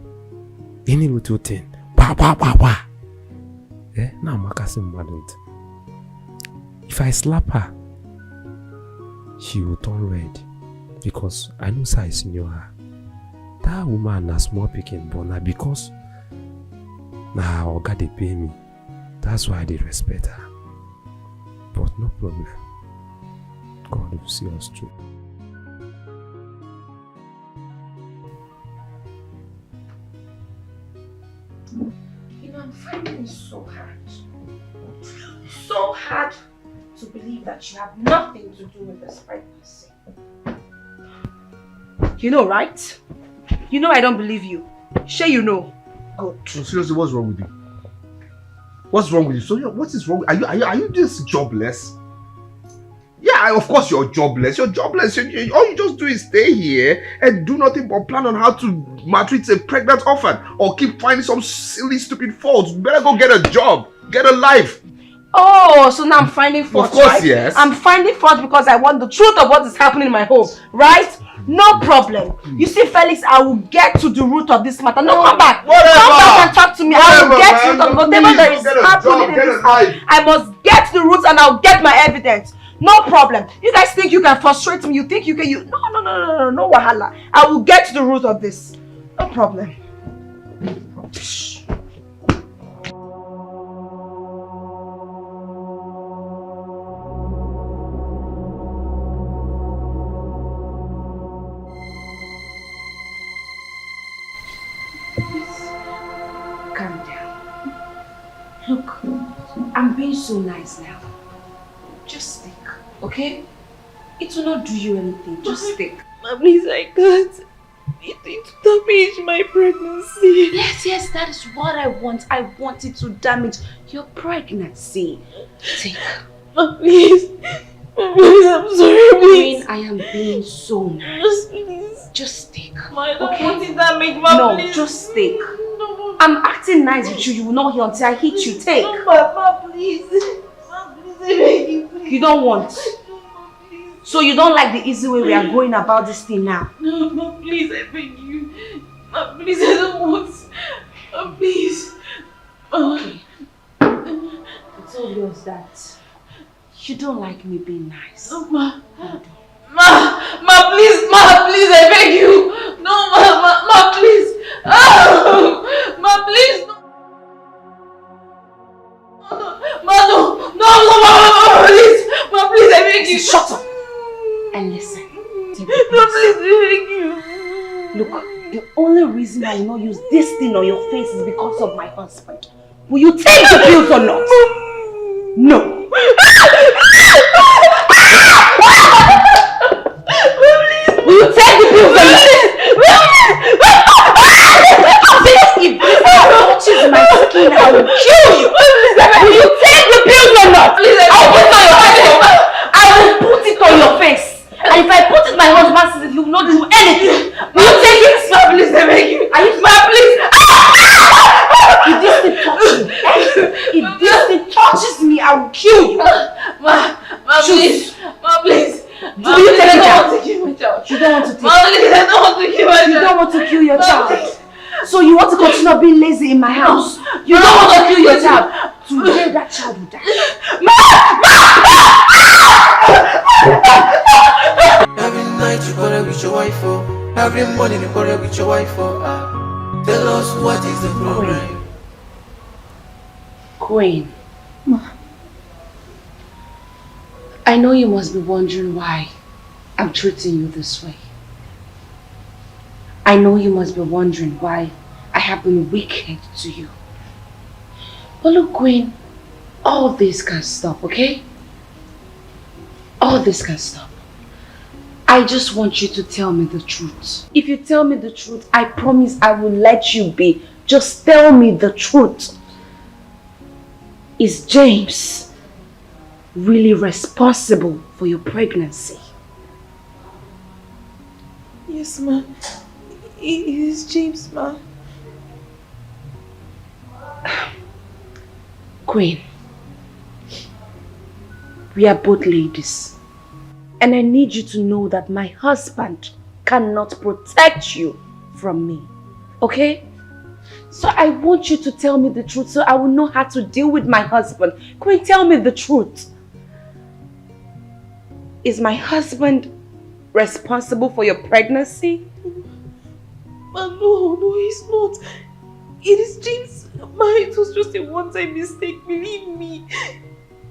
Any little thing, bah bah bah bah. Now Makasim madn't. If I slap her, she will turn red because I know size knew her. That woman has small picking, but now because now Oga they pay me, that's why they respect her. But no problem. God will see us through. You know, I'm finding it so hard to believe that you have nothing to do with this pregnancy. You know, right? You know I don't believe you. Sure you know. Good. No, seriously, what's wrong with you? What's wrong with you? So, what is wrong? Are you just jobless? Yeah, of course you're jobless. You're jobless. All you just do is stay here and do nothing but plan on how to maltreat a pregnant orphan or keep finding some silly, stupid faults. You better go get a job. Get a life. Oh, so now I'm finding fault, of course, right? Yes. I'm finding fault because I want the truth of what is happening in my home, right? No problem. You see, Felix, I will get to the root of this matter. No, come back. Whatever. Come back and talk to me. I will get to the root of whatever there is happening in this house. I must get to the roots and I'll get my evidence. No problem. You guys think you can frustrate me? You think you can? No, wahala. I will get to the root of this. No problem. Calm down. Look, I'm being so nice now. Just think, okay? It will not do you anything. Just think. Please, I can't. It damage my pregnancy. Yes, that is what I want. I want it to damage your pregnancy. Think. Please. Please, I'm sorry, please. Queen, I am being so nice. Just please. Just think. I don't Okay? want it damage, ma, No, please. just think. No, I'm acting nice with you. You will not hear until I hit you. Take. no, ma, please. Ma, please, I beg you, please. You don't want. No, ma, please. So you don't like the easy way we are going about this thing now? No, ma, please, I beg you. Ma, please, I don't want. Ma, please. Okay. It's obvious that you don't like me being nice. No, ma, please, I beg you. No, ma, please. Oh, ma, please. No, please. Ma, please, I beg you. Shut up and listen. No, please, I beg you. Look, the only reason I will not use this thing on your face is because of my husband. Will you take the pills or not? No. Will you take the pills or not? If this touches my skin, I will kill you. Will you take the pills or not? I will put it on your face. And if I put it in my husband's face, he will not do anything. Will you take it? Ma, please, I beg you. Ma, please. If this thing touches me, if this thing touches me, I will kill you. Ma, please. Ma, please. Do you take it out? You don't want to kill my child. You don't want to take Ma, please, I don't want to kill my child. You don't want to kill your child. So you want to continue being lazy in my house? You don't want to kill your child. Today that child will die. Every night you quarrel with your wife, oh. Every morning you quarrel with your wife, oh. Tell us what is the problem. Queen. I know you must be wondering why I'm treating you this way. I know you must be wondering why I have been wicked to you. But look, Queen, all this can stop, okay? All this can stop. I just want you to tell me the truth. If you tell me the truth, I promise I will let you be. Just tell me the truth. Is James really responsible for your pregnancy? Yes, ma. It is James, ma. Queen, we are both ladies. And I need you to know that my husband cannot protect you from me. Okay? So I want you to tell me the truth so I will know how to deal with my husband. Queen, tell me the truth. Is my husband responsible for your pregnancy? Ma, no, he's not. It is James. Ma, it was just a one-time mistake, believe me.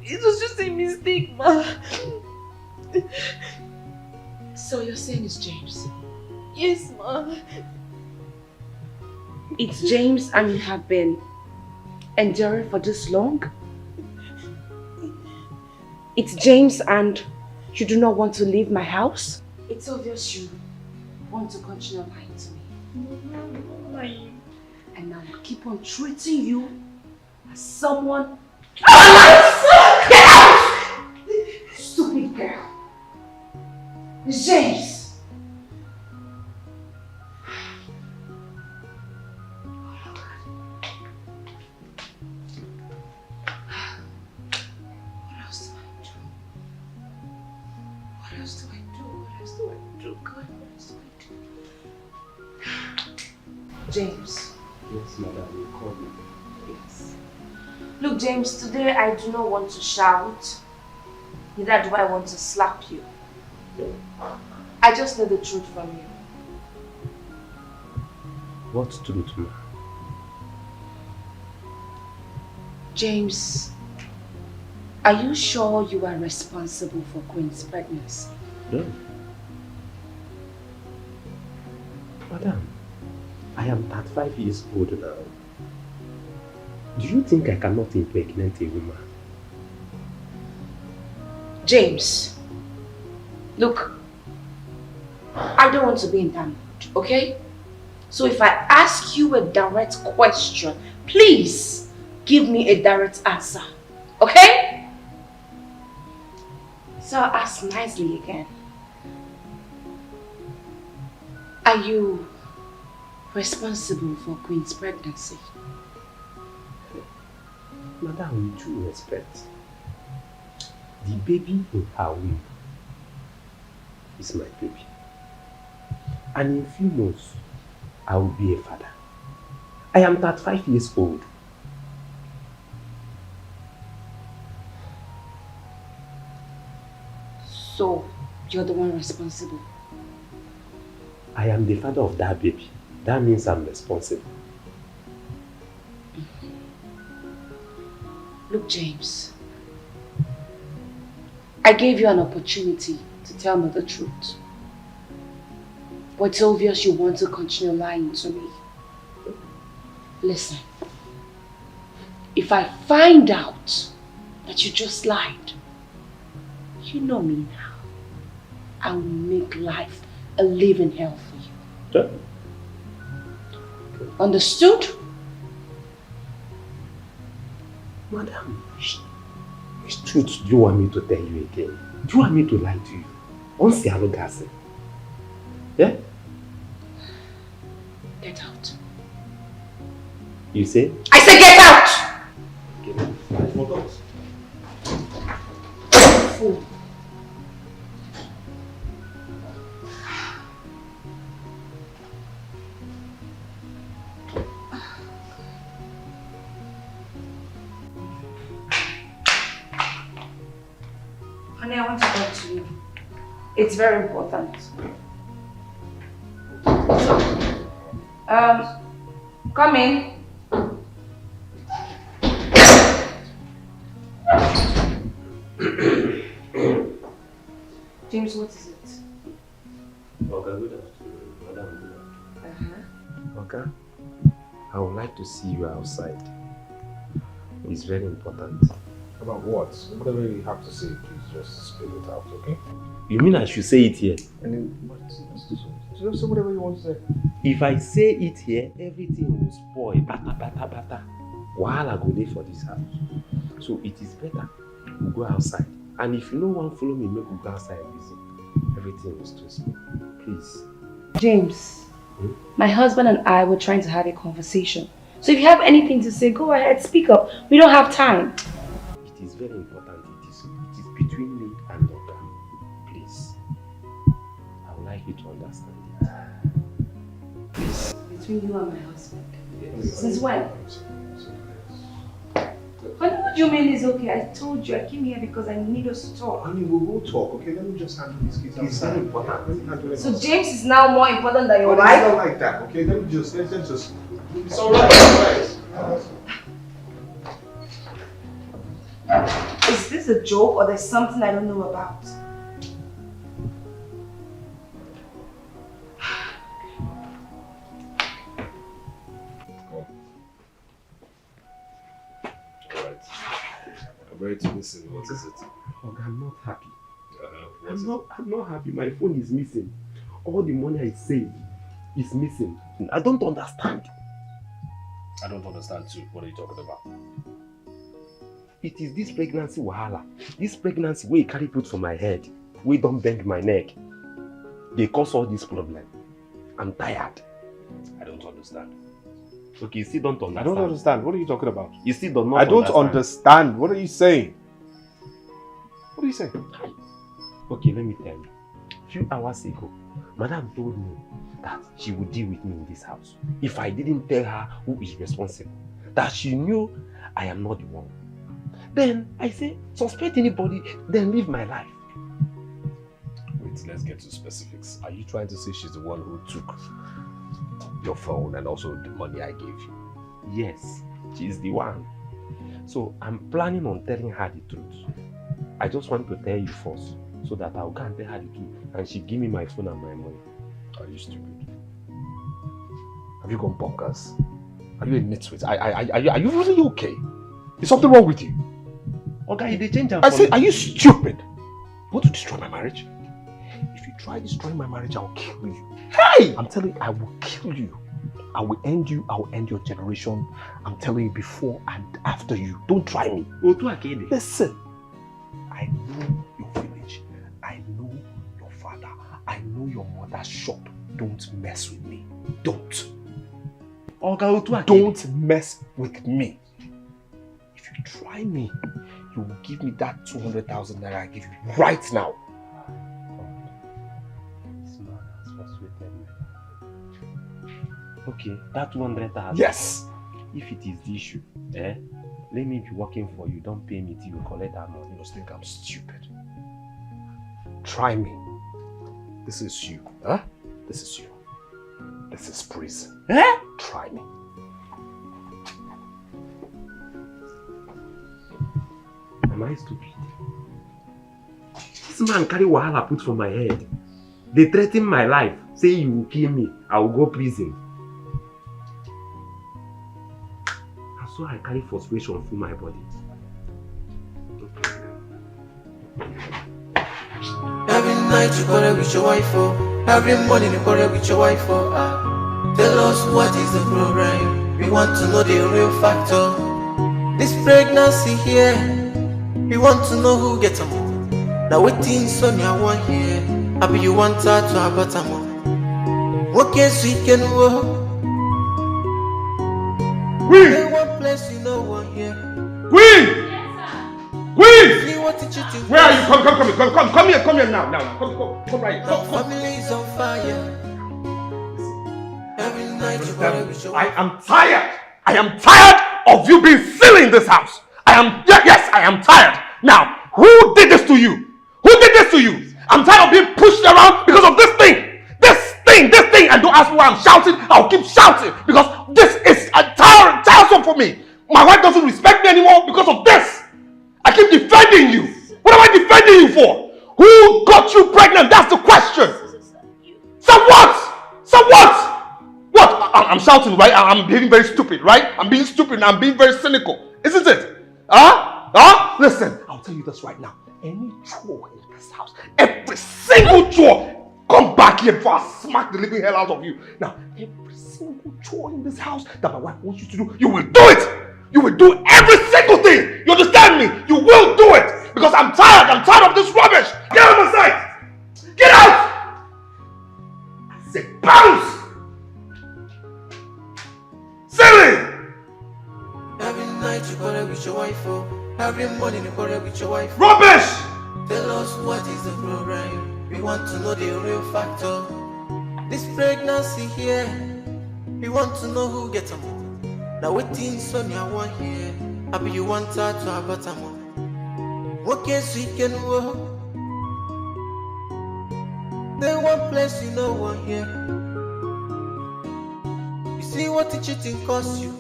It was just a mistake, ma. So you're saying it's James? Yes, ma. It's James and you have been enduring for this long? It's James and you do not want to leave my house? It's obvious you want to continue lying to me. No, I'm not lying. And I will keep on treating you as someone. Get out! Stupid girl. It's James. James. Yes, madam, you called me. Yes. Look, James, today I do not want to shout. Neither do I want to slap you. I just need the truth from you. What truth, ma? James, are you sure you are responsible for Queen's pregnancy? No. Madam, I am 35 years old now. Do you think I cannot impregnate a woman? James, look, I don't want to be in that mood, okay? So if I ask you a direct question, please give me a direct answer, okay? So I'll ask nicely again. Are you responsible for Queen's pregnancy? Madam, with due respect, the baby in her womb is my baby. And in a few months, I will be a father. I am 35 years old. So, you're the one responsible? I am the father of that baby. That means I'm responsible. Look, James, I gave you an opportunity to tell me the truth. But it's obvious you want to continue lying to me. Listen, if I find out that you just lied, you know me now. I will make life a living hell for you. Understood? Madam, which truth do you want me to tell you again? Do you want me to lie to you? Once you are gassing. Yeah? Get out. You say? I say get out! Get out. I forgot. Fool. Honey, I want to talk to you. It's very important. Come in. James, what is it? Okay, good afternoon. Madam, good afternoon. Okay. I would like to see you outside. It's very important. About what? Whatever you have to say, please just spill it out, okay? You mean I should say it here? And then, just say whatever you want to say. If I say it here, everything will spoil. Bata. Wahala go dey for this house. So it is better we go outside. And if you no one follow me, make we go outside reason. Everything will still small. Please. James, my husband and I were trying to have a conversation. So if you have anything to say, go ahead, speak up. We don't have time. It is very important. It is between me and Oga. Please. I would like you to understand it. Please. Between you and my husband? Yes. Since when? But what you mean is okay. I told you I came here because I need us to talk. Honey, we'll talk, okay? Let me just handle these kids outside. It's very important. Let me handle it. So James is now more important than your But wife? it's not like that, okay? Let's just... It's alright, Is this a joke or there's something I don't know about? Alright. I'm ready to listen. What is it? Oga, I'm not happy. I'm not happy. My phone is missing. All the money I saved is missing. I don't understand. I don't understand too. What are you talking about? It is this pregnancy wahala. This pregnancy wey carry put for my head, wey don bend my neck. They cause all this problem. I'm tired. I don't understand. Okay, you still don't understand. I don't understand. What are you talking about? You still don't I don't understand. What are you saying? What are you saying? Okay, let me tell you. A few hours ago, Madam told me that she would deal with me in this house if I didn't tell her who is responsible. That she knew I am not the one. Then I say, suspect anybody, then live my life. Wait, let's get to specifics. Are you trying to say she's the one who took your phone and also the money I gave you? Yes, she's the one. So I'm planning on telling her the truth. I just want to tell you first, so that I'll go and tell her the truth and she give me my phone and my money. Are you stupid? Have you gone bonkers? Are you a nitwit? Are you really okay? Is something wrong with you? Okay, they change her. I said, are you stupid? You want to destroy my marriage? If you try destroying my marriage, I'll kill you. Hey! I'm telling you, I will kill you. I will end you. I will end your generation. I'm telling you, before and after you. Don't try me. Listen, I know your village. I know your father. I know your mother's shop. Don't mess with me. Don't. Don't mess with me. If you try me, you will give me that 200,000 naira I give you right now. This man has frustrated me. Okay, that 200,000. Yes. If it is the issue, let me be working for you. Don't pay me till you collect that money. You must think I'm stupid. Try me. This is you. Huh? This is you. This is prison. Try me. Am I stupid? This man carry wahala put for my head. They threaten my life. Say you will kill me. I will go prison. And so I carry frustration through my body. Every night you quarrel with your wife, oh. Every morning you quarrel with your wife, oh. Tell us what is the problem. We want to know the real factor. This pregnancy here, we want to know who gets them. Now waiting Sonia one here. I be you want her to have a more. What case we can walk? Queen! One place you know one here. Queen! Queen! See what did you do? Where are you? Come here now. Come right here. Come. Family is on fire. Every night you quarrel with your I am tired. I am tired of you being silly in this house. I am tired. Now, who did this to you? Who did this to you? I'm tired of being pushed around because of this thing. This thing. And don't ask me why I'm shouting. I'll keep shouting because this is tiresome for me. My wife doesn't respect me anymore because of this. I keep defending you. What am I defending you for? Who got you pregnant? That's the question. So what? What? I'm shouting, right? I'm being very stupid, right? I'm being stupid and I'm being very cynical. Isn't it? Huh? Huh? Listen, I'll tell you this right now. Any chore in this house, every single chore, come back here before I smack the living hell out of you. Now, every single chore in this house that my wife wants you to do, you will do it. You will do every single thing. You understand me? You will do it. Because I'm tired. I'm tired of this rubbish. Get out of my sight. Get out. I said bounce. Silly. Every night you quarrel with your wife, oh. Every morning you quarrel with your wife. Rubbish! Tell us what is the problem. We want to know the real factor. This pregnancy here, we want to know who gets them. Now waiting Sonia one here. I be you want her to have bottom. What case we can work? Then one place you know one here. You see what the cheating costs you.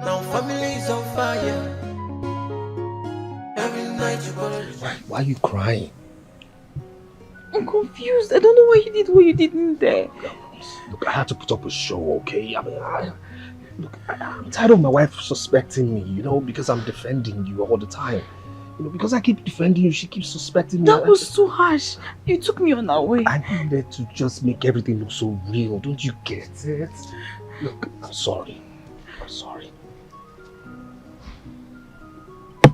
Now family is on fire. Every night you quarrel. Why are you crying? I'm confused. I don't know why you did what you did in there. Look, I had to put up a show, okay? I'm tired of my wife suspecting me, you know, because I'm defending you all the time. You know, because I keep defending you, she keeps suspecting me. That was too harsh. You took me on our way. I needed to just make everything look so real. Don't you get it? Look, I'm sorry. I'm sorry. Do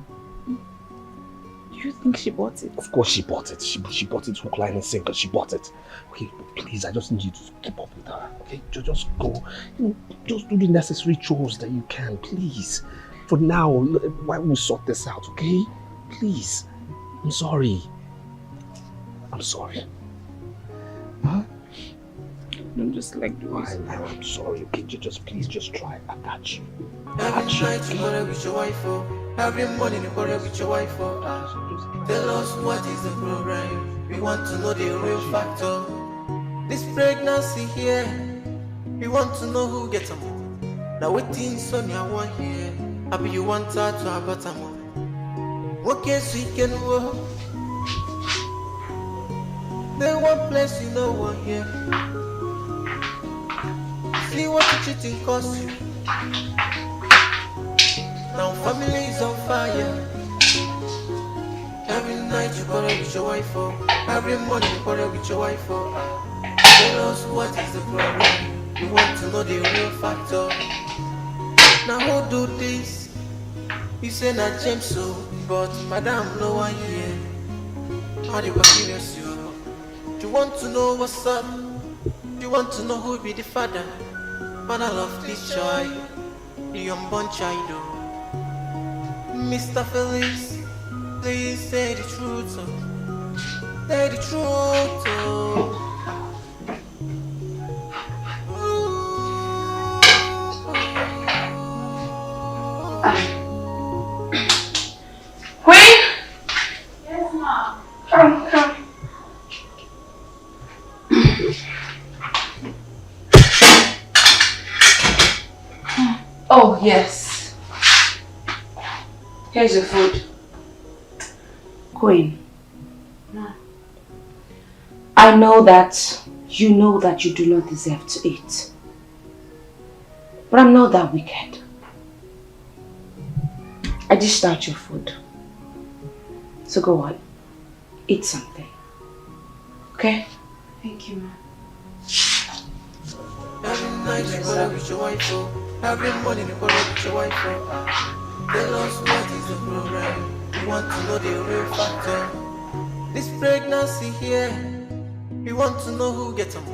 you think she bought it? Of course she bought it. She bought it hook, line and sinker. She bought it. Okay, please, I just need you to keep up with her. Okay, just go. You know, just do the necessary chores that you can, please. For now, why don't we sort this out, okay? Please. I'm sorry. I'm sorry. Huh? I'm just like doing I know, I'm sorry. Okay, please, just try. I got you. Every night you quarrel with your wife, oh. Every morning you quarrel with your wife, oh. Tell us what is the problem. We want to know the real factor. This pregnancy here, we want to know who gets them. Now waiting Sonia one here. I be you want her to have bottom. What case we can work? Then one place you know one here. See what the cheating costs you. Now family is on fire. Every night you quarrel with your wife, oh. Every morning you quarrel with your wife, oh. Tell us what is the problem. We want to know the real factor. Now who do this? You say not James so, but madam no one here. How do you curious you? You want to know what's up? You want to know who be the father? Father of this child, the unborn child. Mr. Felix, please say the truth. Say the truth. Queen? Yes, ma'am. Come. Oh, yes. Here's your food. Queen, Ma. I know that you do not deserve to eat. But I'm not that wicked. I dished out your food. So go on, eat something. Okay? Thank you, ma. Every night you quarrel with your wife, oh. Every morning you quarrel with your wife, oh. Tell us what is the problem. We want to know the real factor. This pregnancy here, we want to know who gets them.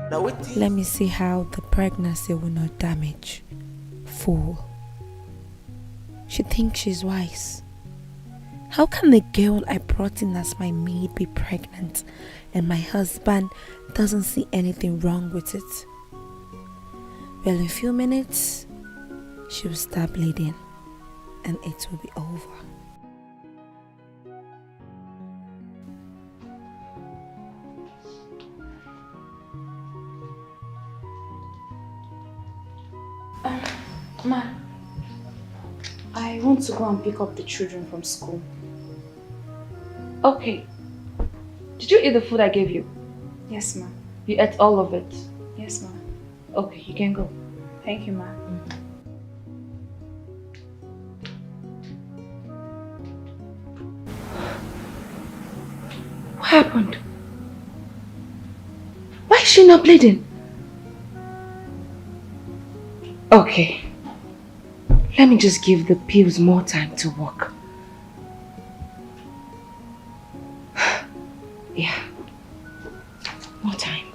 Now wait. Let me see how the pregnancy will not damage. Fool. She thinks she's wise. How can the girl I brought in as my maid be pregnant and my husband doesn't see anything wrong with it? Well, in a few minutes, she will start bleeding and it will be over. Ma, I want to go and pick up the children from school. Okay. Did you eat the food I gave you? Yes, ma. You ate all of it? Yes, ma. Okay, you can go. Thank you, ma. happened? Why is she not bleeding? Okay. Let me just give the pills more time to work. Yeah. More time.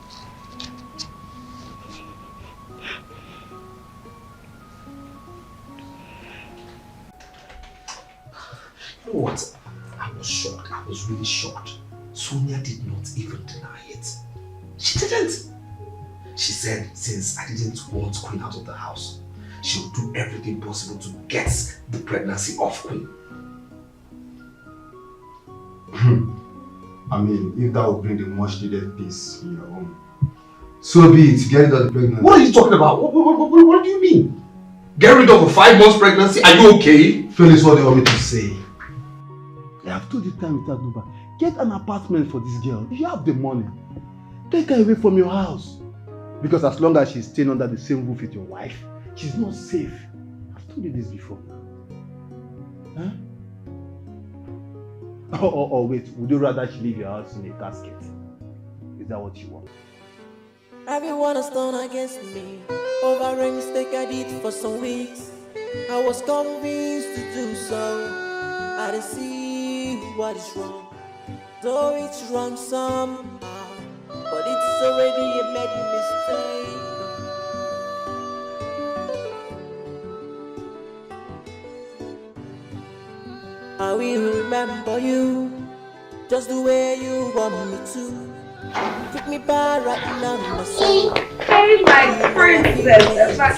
You know what? I was shocked. I was really shocked. Sonia did not even deny it. She didn't. She said since I didn't want Queen out of the house, she would do everything possible to get the pregnancy off Queen. I mean, if that would bring the much needed peace in your home, so be it. Get rid of the pregnancy. What are you talking about? What do you mean? Get rid of a 5 months pregnancy? Are you okay? Felix, what do you want me to say? I have told you time without number. Get an apartment for this girl. If you have the money, take her away from your house. Because as long as she's staying under the same roof with your wife, she's not safe. I've told you this before. Huh? Oh, wait. Would you rather she leave your house in a casket? Is that what you want? Everyone has done against me. Over a mistake I did for some weeks. I was convinced to do so. I didn't see what is wrong. Though it's wrong somehow, but it's already a made mistake. I will remember you just the way you want me to. Take me by right now, my soul. Hey, my princess. I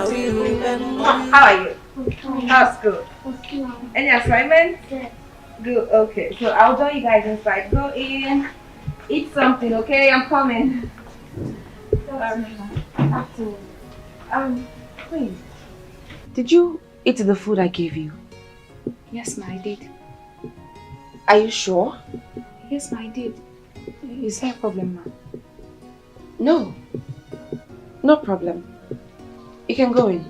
will remember. How are you? How's school? Any assignments? Good, okay. So I'll join you guys inside. Go in, eat something, okay? I'm coming. Queen, did you eat the food I gave you? Yes, ma, I did. Are you sure? Yes, ma, I did. Is there a problem, ma? No. No problem. You can go in.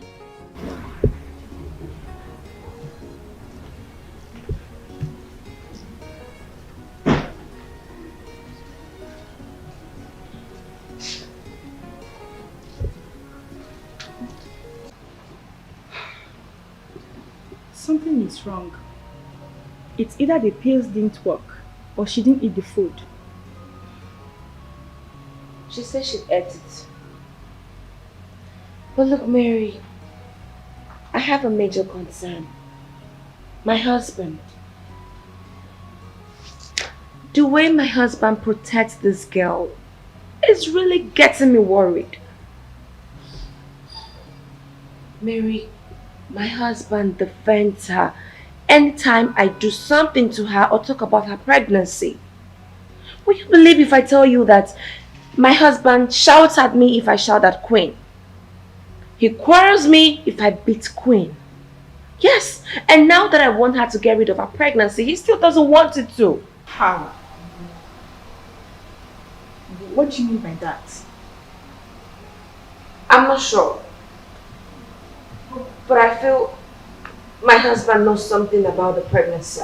Something is wrong. It's either the pills didn't work or she didn't eat the food. She said she ate it. But look, Mary, I have a major concern. My husband. The way my husband protects this girl is really getting me worried. Mary, my husband defends her anytime I do something to her or talk about her pregnancy. Will you believe if I tell you that my husband shouts at me if I shout at Queen? He quarrels me if I beat Queen. Yes, and now that I want her to get rid of her pregnancy, he still doesn't want it to. How? What do you mean by that? I'm not sure. But I feel my husband knows something about the pregnancy.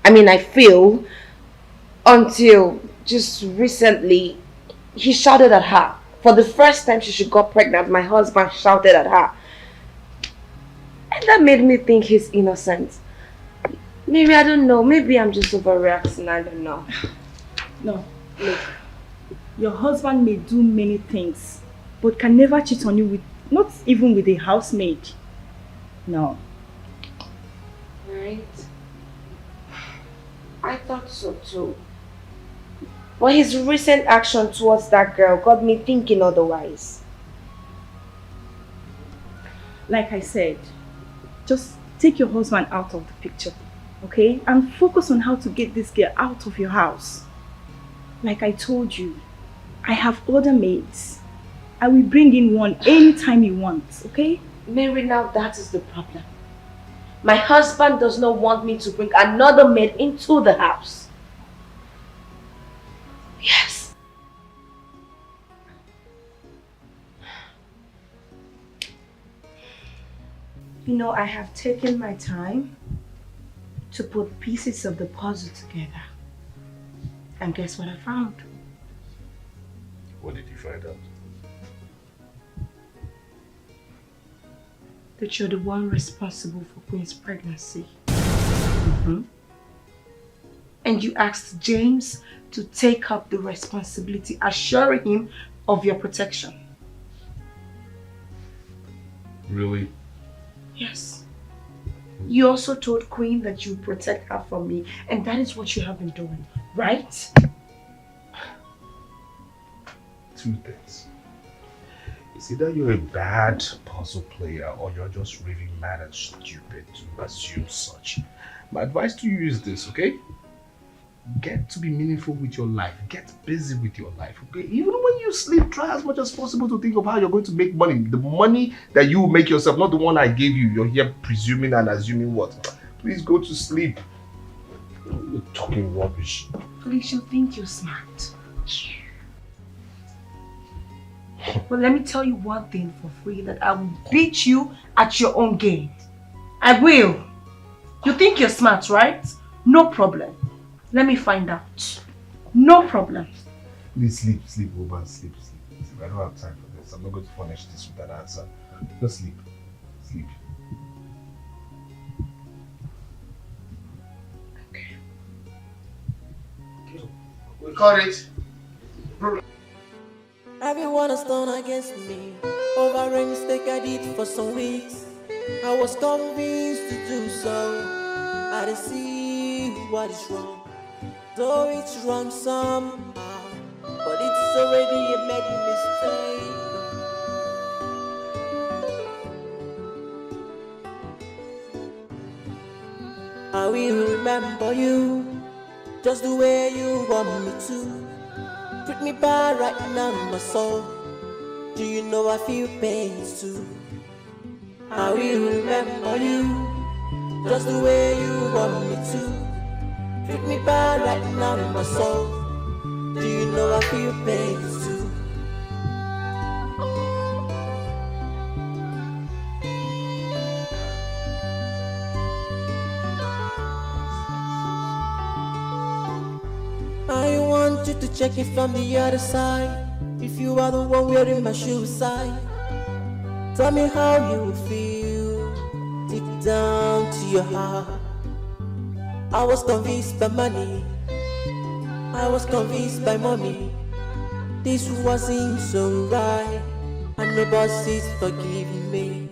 I feel until just recently he shouted at her. For the first time she got pregnant, my husband shouted at her. And that made me think he's innocent. Maybe, I don't know, maybe I'm just overreacting, I don't know. No, look. Your husband may do many things, but can never cheat on you with, not even with a housemaid. No. Right? I thought so too. But his recent action towards that girl got me thinking otherwise. Like I said, just take your husband out of the picture, okay? And focus on how to get this girl out of your house. Like I told you, I have other maids. I will bring in one anytime you want, okay? Mary, now that is the problem. My husband does not want me to bring another maid into the house. Yes. You know, I have taken my time to put pieces of the puzzle together. And guess what I found? What did you find out? That you're the one responsible for Queen's pregnancy. And you asked James to take up the responsibility, assuring him of your protection. Really? Yes. You also told Queen that you would protect her from me, and that is what you have been doing, right? Two things. It's either you're a bad puzzle player or you're just raving mad and stupid to assume such. My advice to you is this, okay? Get to be meaningful with your life. Get busy with your life, okay? Even when you sleep, try as much as possible to think of how you're going to make money. The money that you will make yourself, not the one I gave you. You're here presuming and assuming what? Please go to sleep. You're talking rubbish. Please, you think you're smart. Well, let me tell you one thing for free, that I will beat you at your own game. I will. You think you're smart, right? No problem. Let me find out. No problem. Please sleep, Oban, sleep. I don't have time for this. I'm not going to furnish this with an answer. Just sleep. Okay. We got it. Everyone has done against me over a mistake I did for some weeks. I was convinced to do so. I didn't see what is wrong, though it's wrong somehow, but it's already a made mistake. I will remember you just the way you want me to. Treat me bad right now, my soul. Do you know I feel pain too? I will remember you just the way you want me to. Treat me bad right now, my soul. Do you know I feel pain too? I want you to check it from the other side. If you are the one wearing my shoe side, tell me how you feel deep down to your heart. I was convinced by money, I was convinced by mommy, this wasn't so right. And my boss is forgiving me.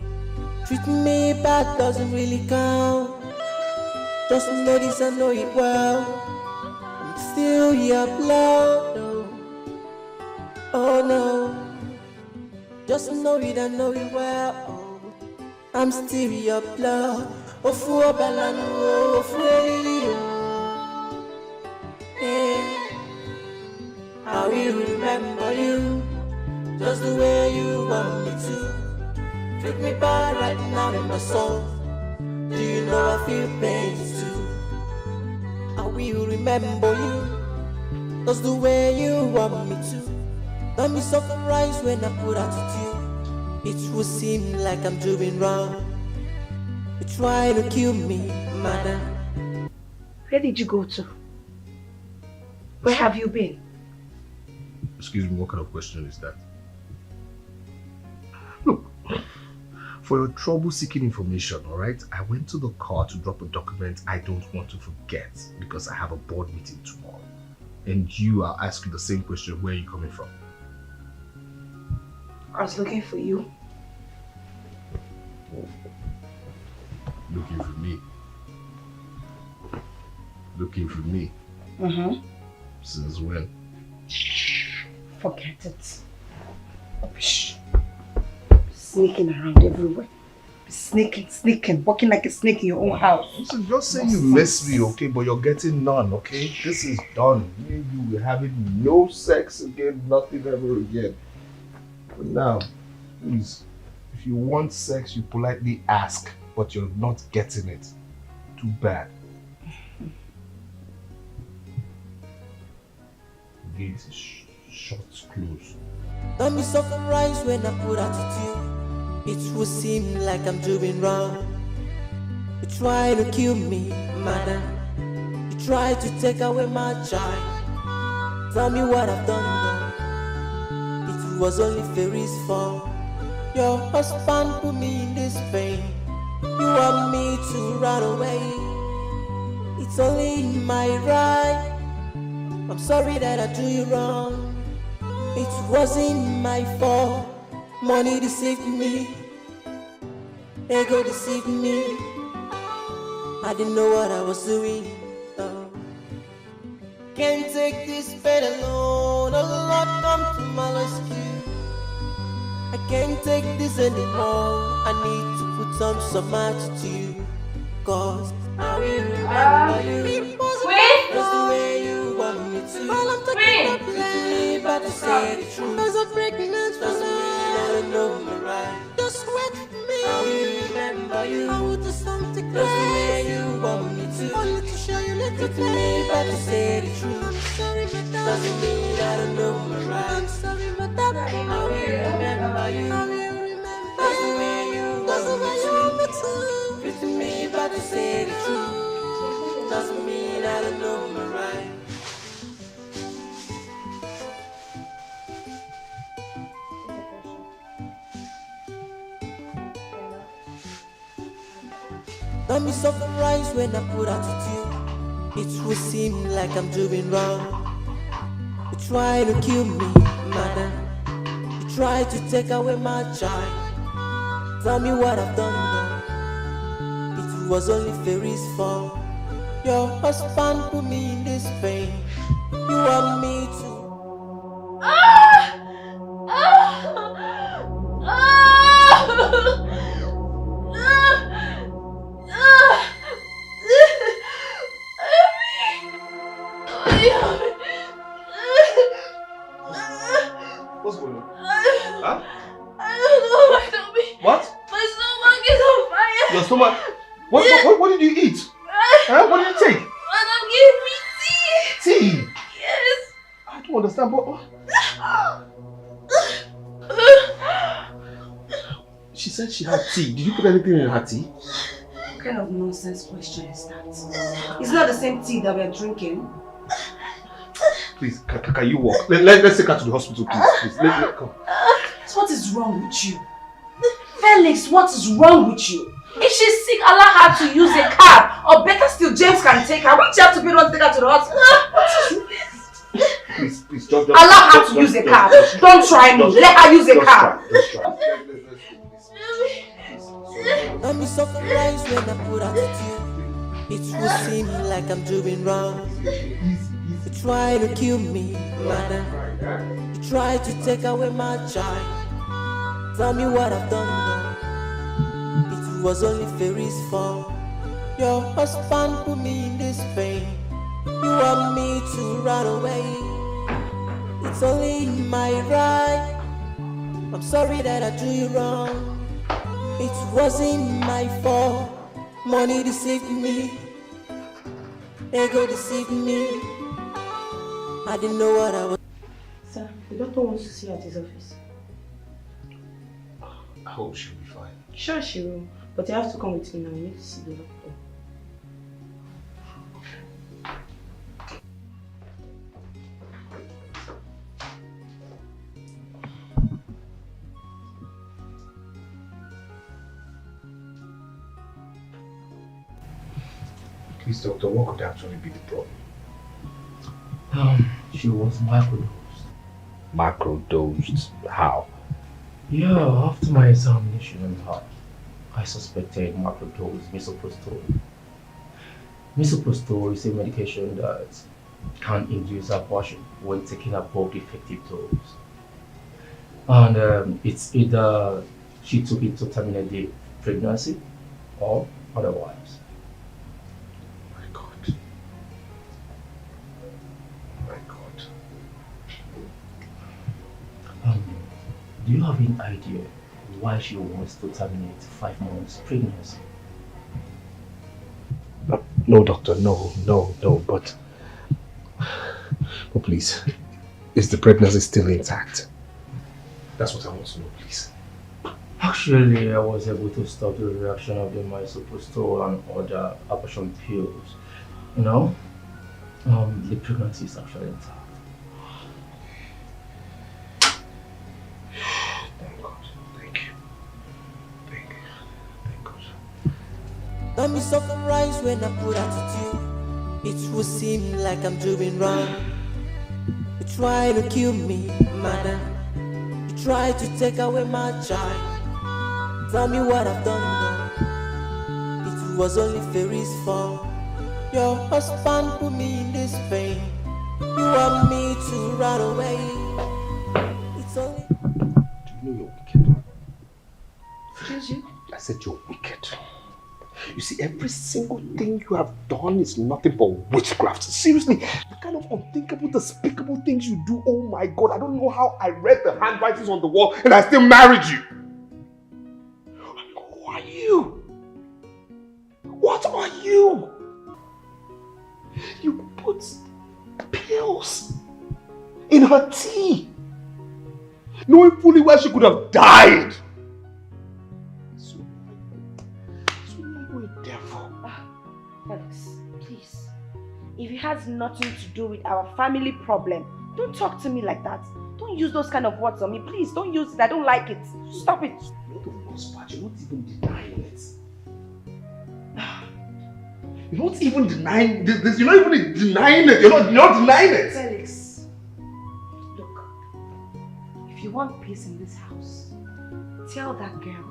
Treating me bad doesn't really count. Just know this, I know it well. Still your blood, oh no. Just know it, I know it well. Oh, I'm still your blood. Oh, for Balano, oh, for I will remember you just the way you want me to. Treat me bad right now in my soul. Do you know I feel pain too? I will remember you just the way you want me to. Don't be surprised when I put attitude. It will seem like I'm doing wrong. You try to kill me, madam. Where did you go to? Where have you been? Excuse me, what kind of question is that? Look, for your trouble-seeking information, alright? I went to the car to drop a document I don't want to forget because I have a board meeting tomorrow. And you are asking the same question, where are you coming from? I was looking for you. Looking for me? Looking for me? Since when? Forget it. Shh. Sneaking around everywhere. Sneaking, walking like a snake in your own house. Listen, just say you miss me, okay? But you're getting none, okay? This is done. Me and you will having no sex again, nothing ever again. But now, please, if you want sex, you politely ask, but you're not getting it. Too bad. Gates shut, close. Don't be surprised when I put attitude. It will seem like I'm doing wrong. You try to kill me, madam. You try to take away my child. Tell me what I've done wrong. It was only Fairy's fault. Your husband put me in this pain. You want me to run away. It's only my right. I'm sorry that I do you wrong. It wasn't my fault. Money deceived me. Ego deceived me. I didn't know what I was doing. Can't take this pain alone. Oh Lord, come to my rescue. I can't take this anymore. I need to put some attitude. Cause I will remember you. That's the way you want me to. Wait. But to say the truth. There's a pregnant doesn't mean I don't know me right. Just wait for me. I will remember you. I will do something crazy. That's the way you want me to. Only to show you little me, but to say the truth. I'm sorry, but doesn't mean I don't know me right. I'm sorry, but that I will remember you. I will remember. That's the way you want me to. Treat me, but to say the truth. Doesn't mean I don't know me right. Don't be surprised when I put attitude. It will seem like I'm doing wrong. You try to kill me, madam. You try to take away my child. Tell me what I've done wrong. It was only Fairy's fault. Your husband put me in this pain. You want me to. What's going on? Huh? I don't know, my tummy. What? My stomach is on fire. Your stomach? What did you eat? Huh? What did you take? Madam gave me tea. Tea? Yes. I don't understand, but... She said she had tea. Did you put anything in her tea? What kind of nonsense question is that? It's not the same tea that we're drinking. Please, can you walk? Let's take her to the hospital, please. Let's come. So what is wrong with you? Felix, what is wrong with you? If she's sick, allow her to use a cab. Or better still, James can take her. Why do you have to be the one to take her to the hospital? Please, just allow her to use a cab. Don't try me. Let her use a cab. Don't be surprised when I put attitude. It will seem like I'm doing wrong. You try to kill me, madam. You try to take away my child. Tell me what I've done wrong. It was only Fairy's fault. Your husband put me in this pain. You want me to run away. It's only my right. I'm sorry that I do you wrong. It wasn't my fault. Money deceived me. Ego deceived me. I didn't know what I was. Sir, the doctor wants to see you at his office. I hope she'll be fine. Sure she will. But you have to come with me now. We need to see the doctor. Please, doctor, what could actually be the problem? She was microdosed. Macrodosed? How? Yeah, after my examination on her, I suspected macrodose misoprostol. Misoprostol is a medication that can induce abortion when taken above the effective dose. And it's either she took it to terminate the pregnancy or otherwise. My God. Do you have any idea why she wants to terminate 5 months pregnancy? No, doctor, no, but please, is the pregnancy still intact? That's what I want to know, please. How Actually, I was able to stop the reaction of the misoprostol and other abortion pills. You know, the pregnancy is actually intact. Thank God. Thank you. Thank you. Thank God. Don't be surprised when I put attitude. It will seem like I'm doing wrong. You try to kill me, madam. You try to take away my child. Tell me what I've done wrong. It was only Fairy's fault. Your husband put me in this pain. You want me to run away. It's only. Do you know you're wicked? Excuse you? I said you're wicked. You see, every single thing you have done is nothing but witchcraft. Seriously, the kind of unthinkable, despicable things you do, oh my God, I don't know how I read the handwritings on the wall and I still married you. Who are you? What are you? You put pills in her tea, knowing fully well she could have died. Felix, please. If it has nothing to do with our family problem, don't talk to me like that. Don't use those kind of words on me. Please, don't use it. I don't like it. Stop it. You know the worst part, you're not even denying it. You're not even denying this. You're not even denying it. You're not denying it. Felix, look. If you want peace in this house, tell that girl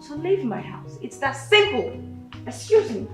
to leave my house. It's that simple. Excuse me.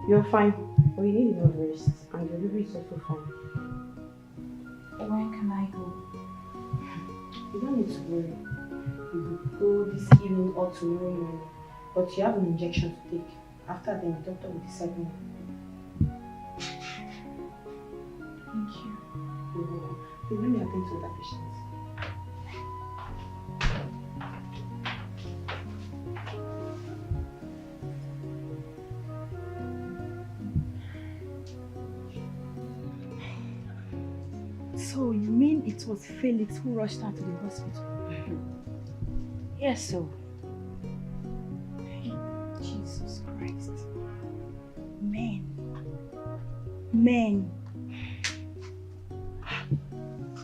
You're fine, but you need enough rest, and your baby is also fine. When can I go? You don't need to worry. You will go this evening or tomorrow morning, but you have an injection to take. After then, the doctor will decide more. Thank you. You're welcome. Please let me attend to other patients. So you mean it was Felix who rushed her to the hospital? Yes, so. Jesus Christ. Men. Men.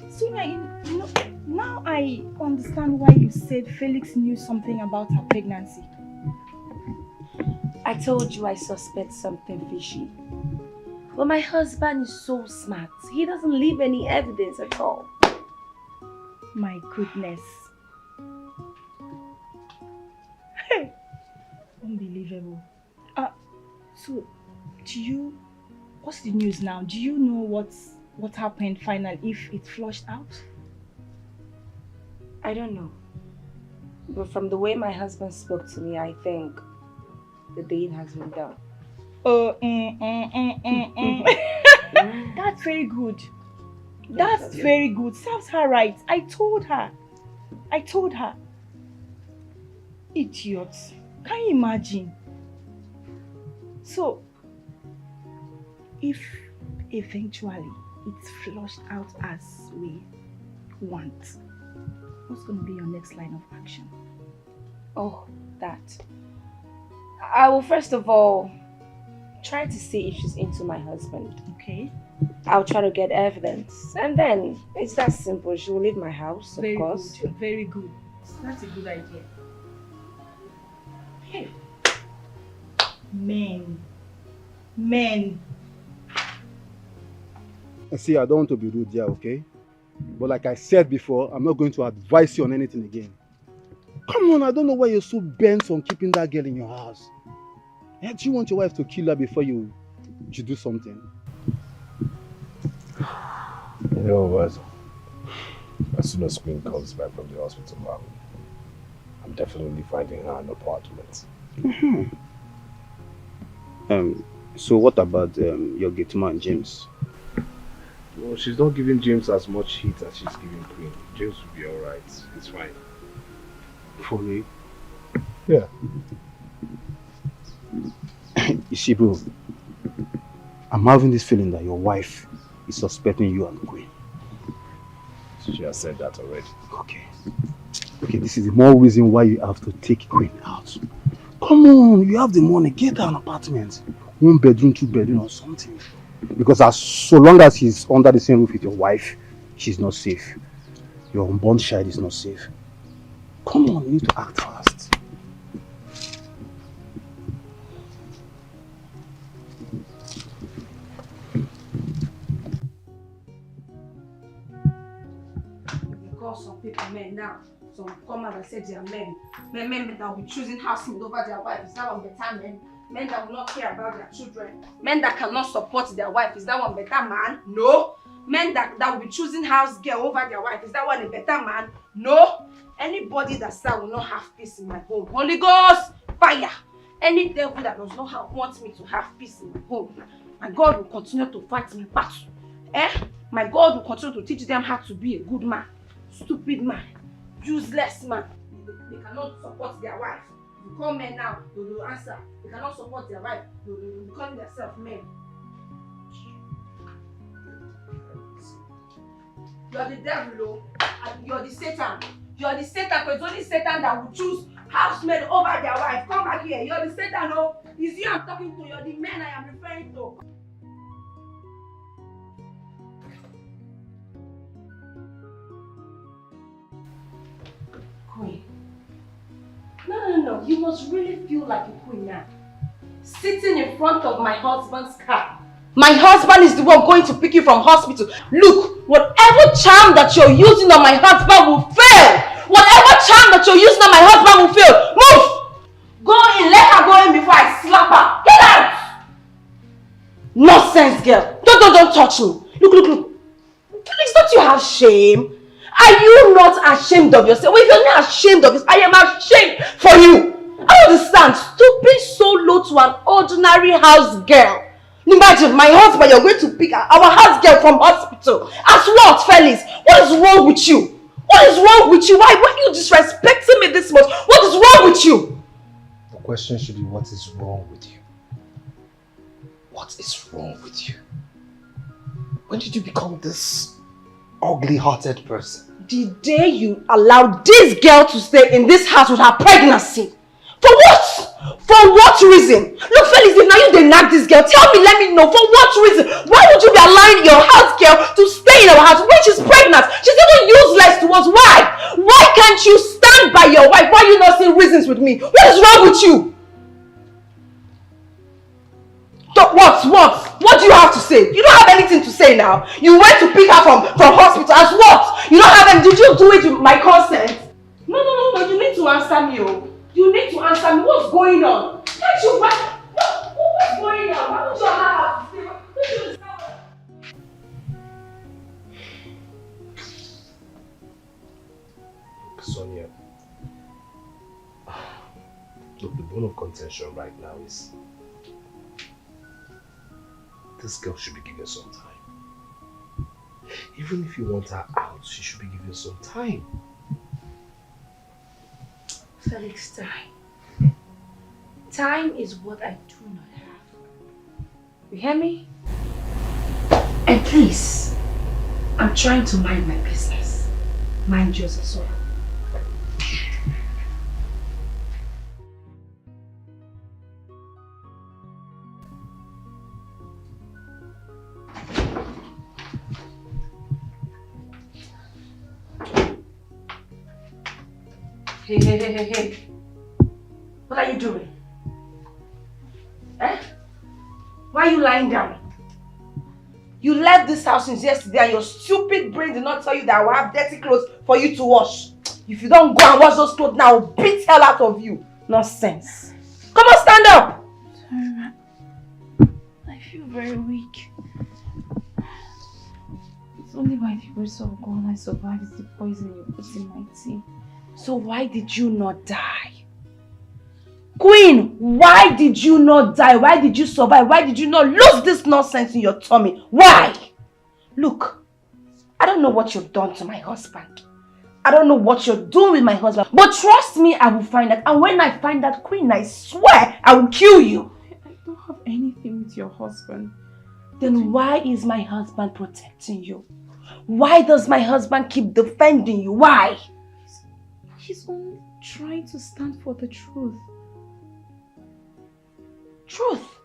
So you know, now I understand why you said Felix knew something about her pregnancy. I told you I suspect something fishy. But my husband is so smart. He doesn't leave any evidence at all. My goodness. Hey. Unbelievable. So, what's the news now? Do you know what happened finally, if it flushed out? I don't know. But from the way my husband spoke to me, I think the deed has been done. That's very good. That's very good. Serves her right. I told her. Idiots. Can you imagine? So, if eventually it's flushed out as we want, what's going to be your next line of action? Oh, that. I will first of all try to see if she's into my husband. Okay. I'll try to get evidence. And then it's that simple. She will leave my house, of course. Good. Very good. That's a good idea. Hey. Men. See, I don't want to be rude here, okay? But like I said before, I'm not going to advise you on anything again. Come on, I don't know why you're so bent on keeping that girl in your house. Do you want your wife to kill her before you do something? You know what? As soon as Queen comes back from the hospital, I'm definitely finding her an apartment. So what about your gate man, James? Well, she's not giving James as much heat as she's giving Queen. James will be alright. It's fine. For real? Yeah. You see, bro, I'm having this feeling that your wife is suspecting you and Queen. She has said that already. Okay, this is the more reason why you have to take Queen out. Come on, you have the money, get her an apartment. 1 bedroom, 2 bedroom or something. Because so long as she's under the same roof with your wife, she's not safe. Your unborn child is not safe. Come on, you need to act fast. Some people men now. Some come out and say they are men. Men that will be choosing housemaid over their wife. Is that one better men? Men that will not care about their children. Men that cannot support their wife. Is that one better man? No. Men that will be choosing house girl over their wife. Is that one a better man? No. Anybody that said will not have peace in my home. Holy Ghost, fire. Any devil that does not want me to have peace in my home, my God will continue to fight my battle. My God will continue to teach them how to be a good man. Stupid man, useless man. They cannot support their wife. You call men now, they will answer. They cannot support their wife. They will call themselves men. You are the devil, and you are the Satan. You are the Satan, because it's only Satan that will choose housemaid over their wife. Come back here. You are the Satan, no? It's you I'm talking to. You are the men I am referring to. Queen. No. You must really feel like a queen now. Sitting in front of my husband's car. My husband is the one going to pick you from hospital. Look, whatever charm that you're using on my husband will fail. Whatever charm that you're using on my husband will fail. Move! Go in, let her go in before I slap her. Get out! Nonsense, girl. Don't touch me. Look. Felix, don't you have shame? Are you not ashamed of yourself? Well, if you're not ashamed of this, I am ashamed for you. I understand. Stooping so low to an ordinary house girl. Imagine, my husband, you're going to pick our house girl from hospital. As what, Felix? What is wrong with you? What is wrong with you? Why are you disrespecting me this much? What is wrong with you? The question should be, what is wrong with you? What is wrong with you? When did you become this ugly-hearted person? The day you allowed this girl to stay in this house with her pregnancy. For what? For what reason? Look, Felix, if now you did nag this girl, tell me, let me know. For what reason? Why would you be allowing your house girl to stay in our house when she's pregnant? She's even useless to us. Why? Why can't you stand by your wife? Why are you not seeing reasons with me? What is wrong with you? What do you have to say? You don't have anything to say now. You went to pick her from hospital as what? You don't have any. Did you do it with my consent? No. You need to answer me. Oh. You need to answer me. What's going on? Can't you? What's going on? Why don't you have to say? Sonia, look, the bone of contention right now is this girl should be given some time. Even if you want her out, she should be given some time. Felix, time. Time is what I do not have. You hear me? And please, I'm trying to mind my business. Mind yours as well. Hey. What are you doing? Why are you lying down? You left this house since yesterday and your stupid brain did not tell you that I will have dirty clothes for you to wash. If you don't go and wash those clothes now, I'll beat hell out of you. Nonsense. Come on, stand up. Sorry, ma. I feel very weak. It's only by the grace of God I survived the poison you put in my tea. So why did you not die? Queen, why did you not die? Why did you survive? Why did you not lose this nonsense in your tummy? Why? Look, I don't know what you've done to my husband. I don't know what you're doing with my husband. But trust me, I will find out. And when I find that, Queen, I swear I will kill you. I don't have anything with your husband. Then why is my husband protecting you? Why does my husband keep defending you? Why? He's only trying to stand for the truth. Truth?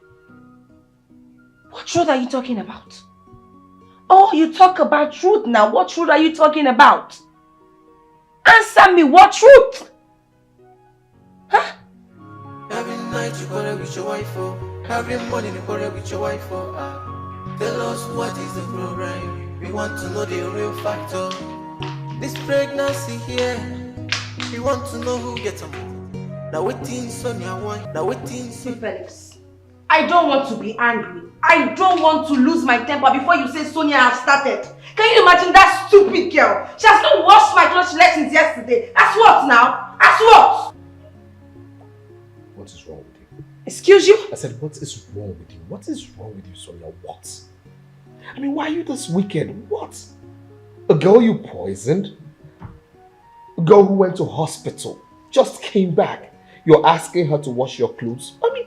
What truth are you talking about? Oh, you talk about truth now. What truth are you talking about? Answer me, what truth? Huh? Every night you quarrel with your wife, oh. Every morning you quarrel with your wife, oh. Tell us what is the problem. We want to know the real factor. This pregnancy here, we want to know who gets them. Now waiting Sonia wine. Now waiting Felix, I don't want to be angry. I don't want to lose my temper before you say Sonia has started. Can you imagine that stupid girl? She has not washed my clothes since yesterday. That's what now? That's what? What is wrong with you? Excuse you? I said, what is wrong with you? What is wrong with you, Sonia? What? I mean, why are you this wicked? What? A girl you poisoned? A girl who went to hospital, just came back. You're asking her to wash your clothes? I mean,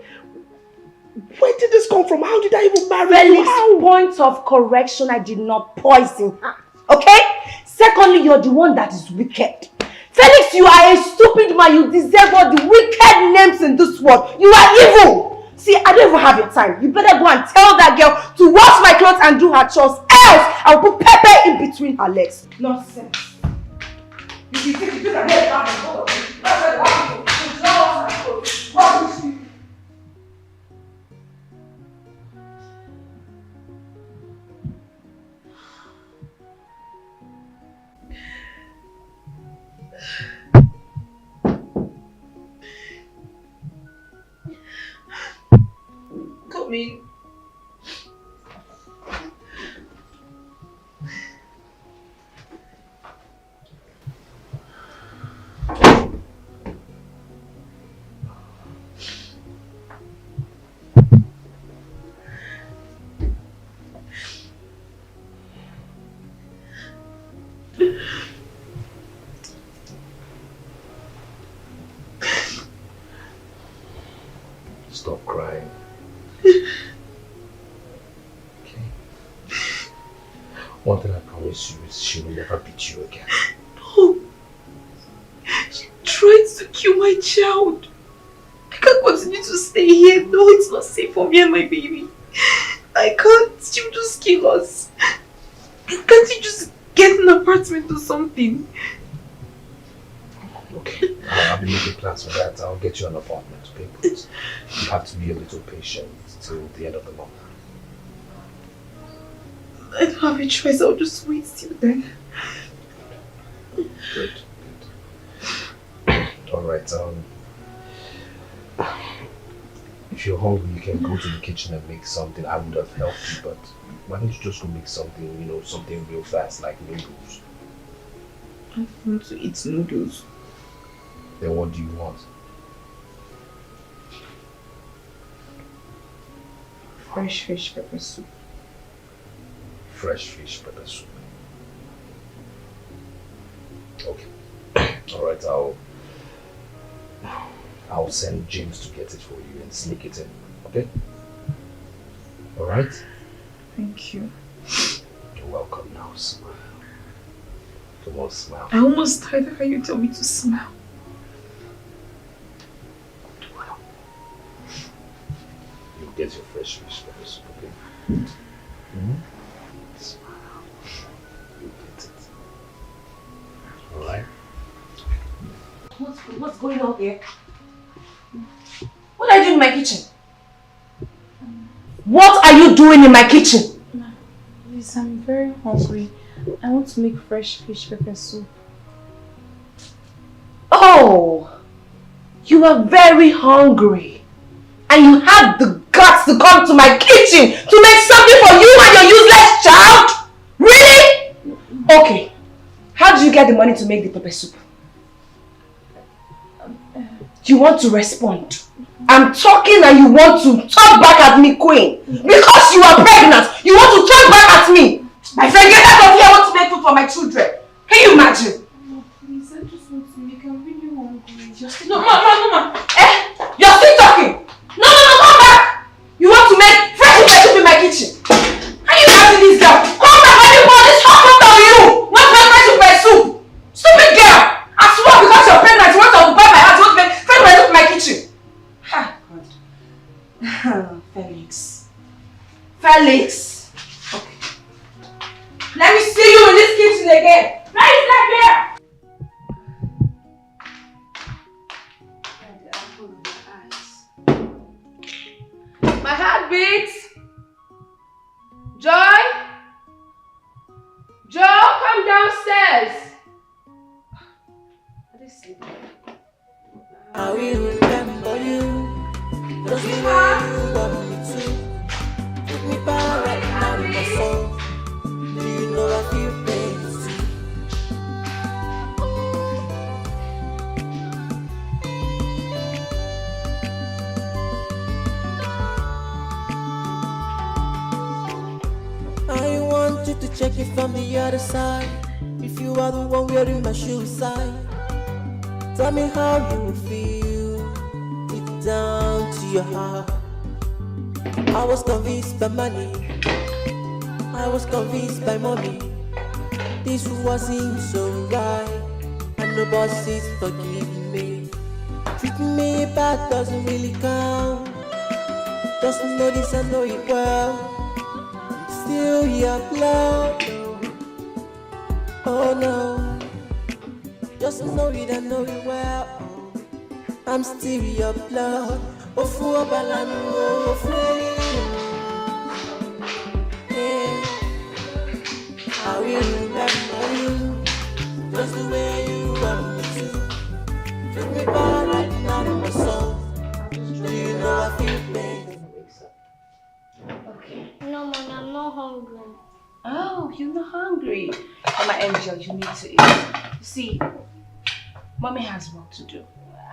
where did this come from? How did I even marry you? Felix, point of correction, I did not poison her. Okay? Secondly, you're the one that is wicked. Felix, you are a stupid man. You deserve all the wicked names in this world. You are evil. See, I don't even have your time. You better go and tell that girl to wash my clothes and do her chores. Else, I'll put pepper in between her legs. Nonsense. You think you can get down and go? That's what you do. Come in. Stop crying. One thing I promise you is she will never beat you again. No. She tried to kill my child. I can't continue to stay here. No, it's not safe for me and my baby. I can't. She'll just kill us. Can't you just get an apartment or something? Okay, I'll be making plans for that. I'll get you an apartment, okay? But you have to be a little patient till the end of the month. I don't have a choice. I'll just wait till then. Good. Alright, if you're hungry, you can go to the kitchen and make something. I would have helped you, but why don't you just go make something, you know, something real fast, like noodles? I want to eat noodles. Then what do you want? Fresh fish pepper soup. Fresh fish pepper soup. Okay. Alright, I'll send James to get it for you and sneak it in. Okay? Alright? Thank you. You're welcome now. Smile. Come on, smile. I almost died how you tell me to smile. You'll get your fresh fish pepper soup, okay? Mm-hmm. Smile. You'll get it. Alright? What's going on here? What are you doing in my kitchen? What are you doing in my kitchen? Please, I'm very hungry. I want to make fresh fish pepper soup. You are very hungry. And you have the guts to come to my kitchen to make something for you and your useless child? Really? Okay. How did you get the money to make the pepper soup? You want to respond. I'm talking and you want to talk back at me, Queen. Because you are pregnant, you want to talk back at me. My friend, get out of here. I want to make food for my children. Can you imagine? No, please, I just want to make. I'm really hungry. Just No. You're still talking. No, come back. You want to make fresh pepper soup in my kitchen. Can you imagine this girl? Come back, let me pour this hot water on you. Not make fresh pepper soup. Stupid girl. I swear because you're pregnant, you want to occupy my house, you want to make fresh pepper soup in my kitchen. Ha, God. Felix. Okay. Let me see you in this kitchen again. Where is that girl? My heart beats. Joy? Joe, come downstairs. Are they sleeping? I will remember you. Just the way you want me to. Take me back right now in my soul. Do you know I feel things too? I want you to check it from the other side. If you are the one wearing my shoe side, tell me how you feel deep down to your heart. I was convinced by money, I was convinced by money. This wasn't so right, and nobody's forgiving me. Treating me bad doesn't really count. Doesn't know this, I know it well. Still your blood. Oh no. Just know it, I know it well. I'm still your blood. Oh, for Balano, oh, yeah. I will remember you. Just the way you want me to. Take me back right now in my soul. Do you know I feel pain? Okay. No, Mom, I'm not hungry. Oh, you're not hungry. Oh, my angel, you need to eat. You see, Mommy has work to do.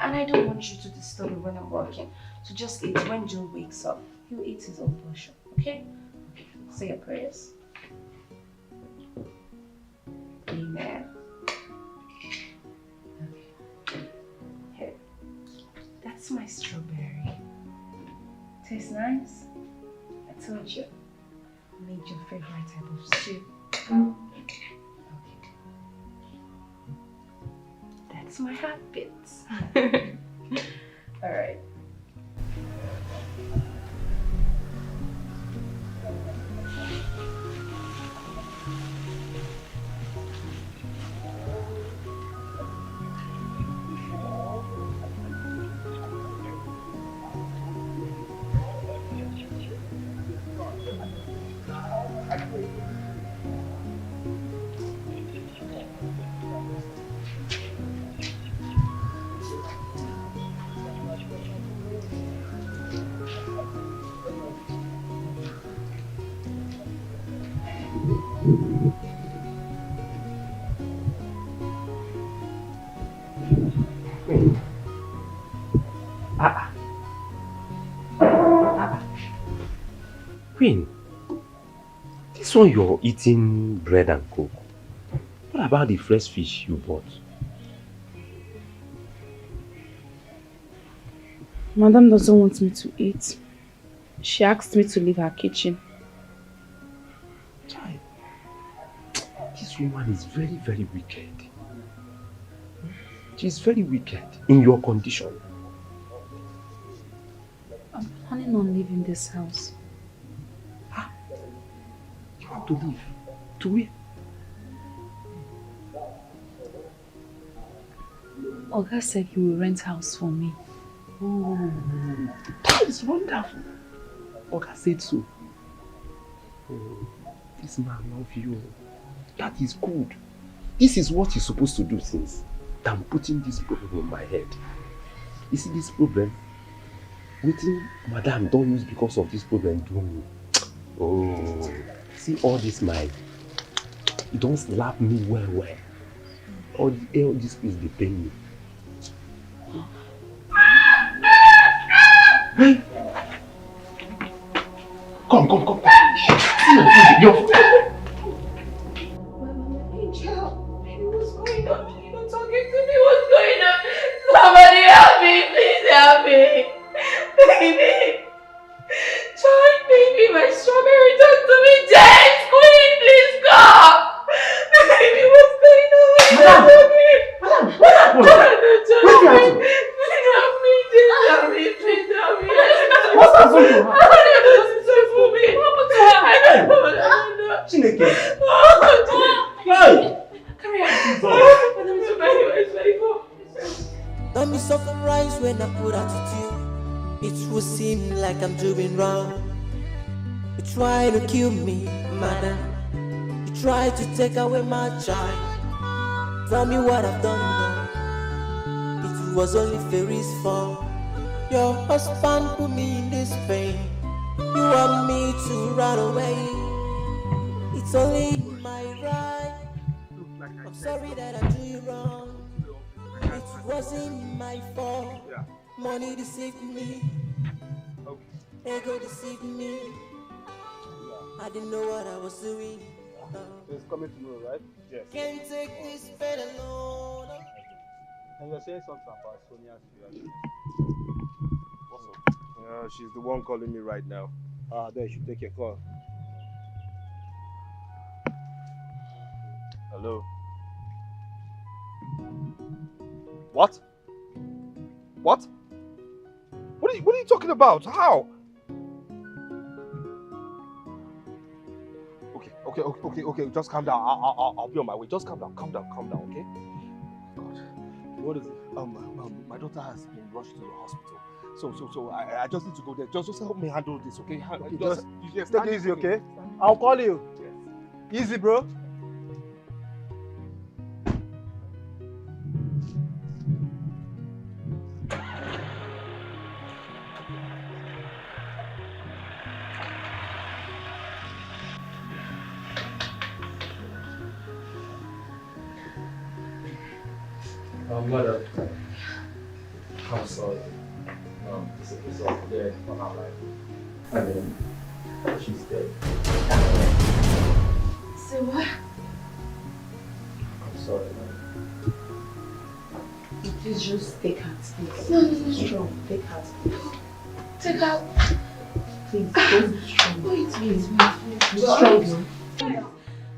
And I don't want you to disturb me when I'm working. So just eat. When Joe wakes up, he'll eat his own portion. Okay? Say your prayers. Amen. Okay. Here. That's my strawberry. Tastes nice? I told you. I made your favorite type of stew. Okay. That's my heartbeats. All right. Queen, this one you're eating bread and coke. What about the fresh fish you bought? Madam doesn't want me to eat. She asked me to leave her kitchen. Child, this woman is very, very wicked. She's very wicked in your condition. I'm planning on leaving this house. You want to leave? To where? Oga said he will rent house for me. Oh, that is wonderful. Oga said so. Oh, this man loves you. That is good. This is what you're supposed to do since than putting this problem on my head. You see this problem? Wetin madam don't use because of this problem do me. Oh, see all this my, you don't slap me well. All this is the pain me. Hey! Come. See your What's going on? You're not talking to me. What's going on? Somebody help me. Please help me. Baby. Joy, baby, my strawberry, talk to me. James, Queen, please come. Baby, what's going on? Madam, what happened? What happened? Please help me. Just help me. Please help me. What's happened to her? What happened to her? I don't know. Chineke. Hey! Come here. It's very good. Don't be surprised when I put attitude. It will seem like I'm doing wrong. You try to kill me, madam. You try to take away my child. Tell me what I've done wrong. It was only Fairy's fault. Your husband put me in this pain. You want me to run away. It's only my right. I'm sorry that I do you wrong. It wasn't my fault. Money deceived me. Ego deceived me. I didn't know what I was doing. It's coming tomorrow, right? Yes. Can't take this pain alone. And you're saying something about Sonia's reaction. What's up? She's the one calling me right now. Then you should take your call. Hello? What? What? What are you talking about? How? Okay. Just calm down. I'll be on my way. Just calm down, okay? God. What is it? My daughter has been rushed to the hospital. So I just need to go there. Just help me handle this, okay? Just take it easy, okay? I'll call you. Yes. Easy, bro. Mother, I'm sorry. This is all dead on our life. I mean, she's dead. Say what? I'm sorry, man. Please just take her, please. No. Strong, take her, please. Take out. Please, don't be strong. Wait. Be strong.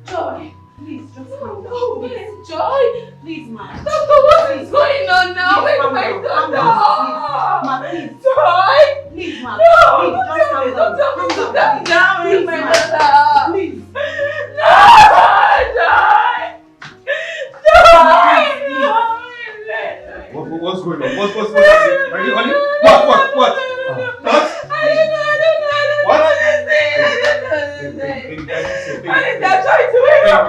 Joy. Please, just calm down. Oh, Joy. Please, ma. Doctor, what is going on now? Wait, doctor. Ma, please. Joy. Please, ma. No. Please, just calm down. Calm down. Please, My ma. daughter. Please. Joy. What's going on? What's happening? Are you honey? What? What? I don't know. What? Baby, Daddy's trying to wake up.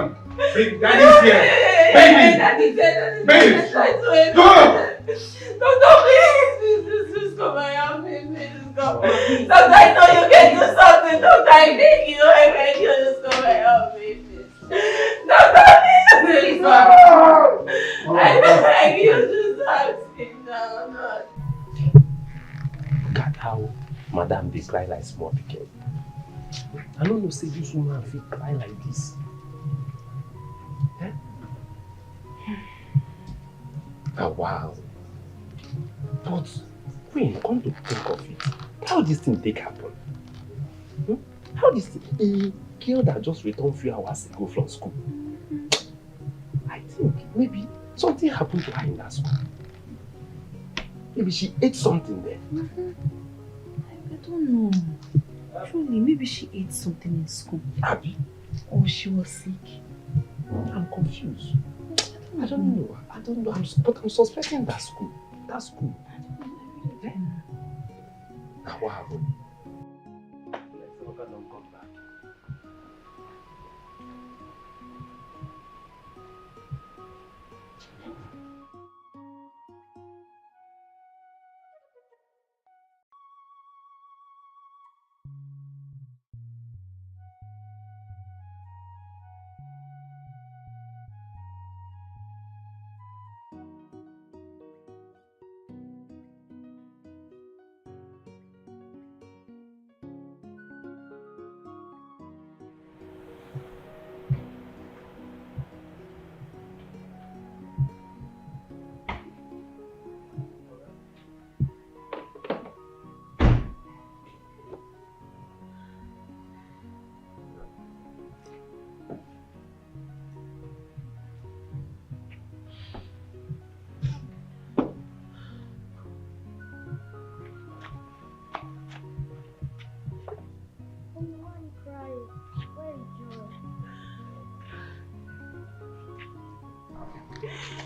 Baby, Daddy's here. Baby. Try to wake Go. up. Doctor, please come and help me. Please come. Doctor, I know you can do something. Doctor, I beg you. Just come and help me, please. Doctor, please come. I beg you, just ask him now. Look at how madam dey cry like small pikin. I don't know say this woman fit cry like this. Eh? Oh, wow. But Queen, come to think of it, how this thing take happen? How this thing, a girl that just returned a few hours ago from school, I think maybe something happened to her in that school. Maybe she ate something there. I don't know. Truly, maybe she ate something in school. Abby? Or she was sick. I'm confused. I don't know. But I'm suspecting that school. That school. Now what happened? Let's look at them come back.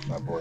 My boy,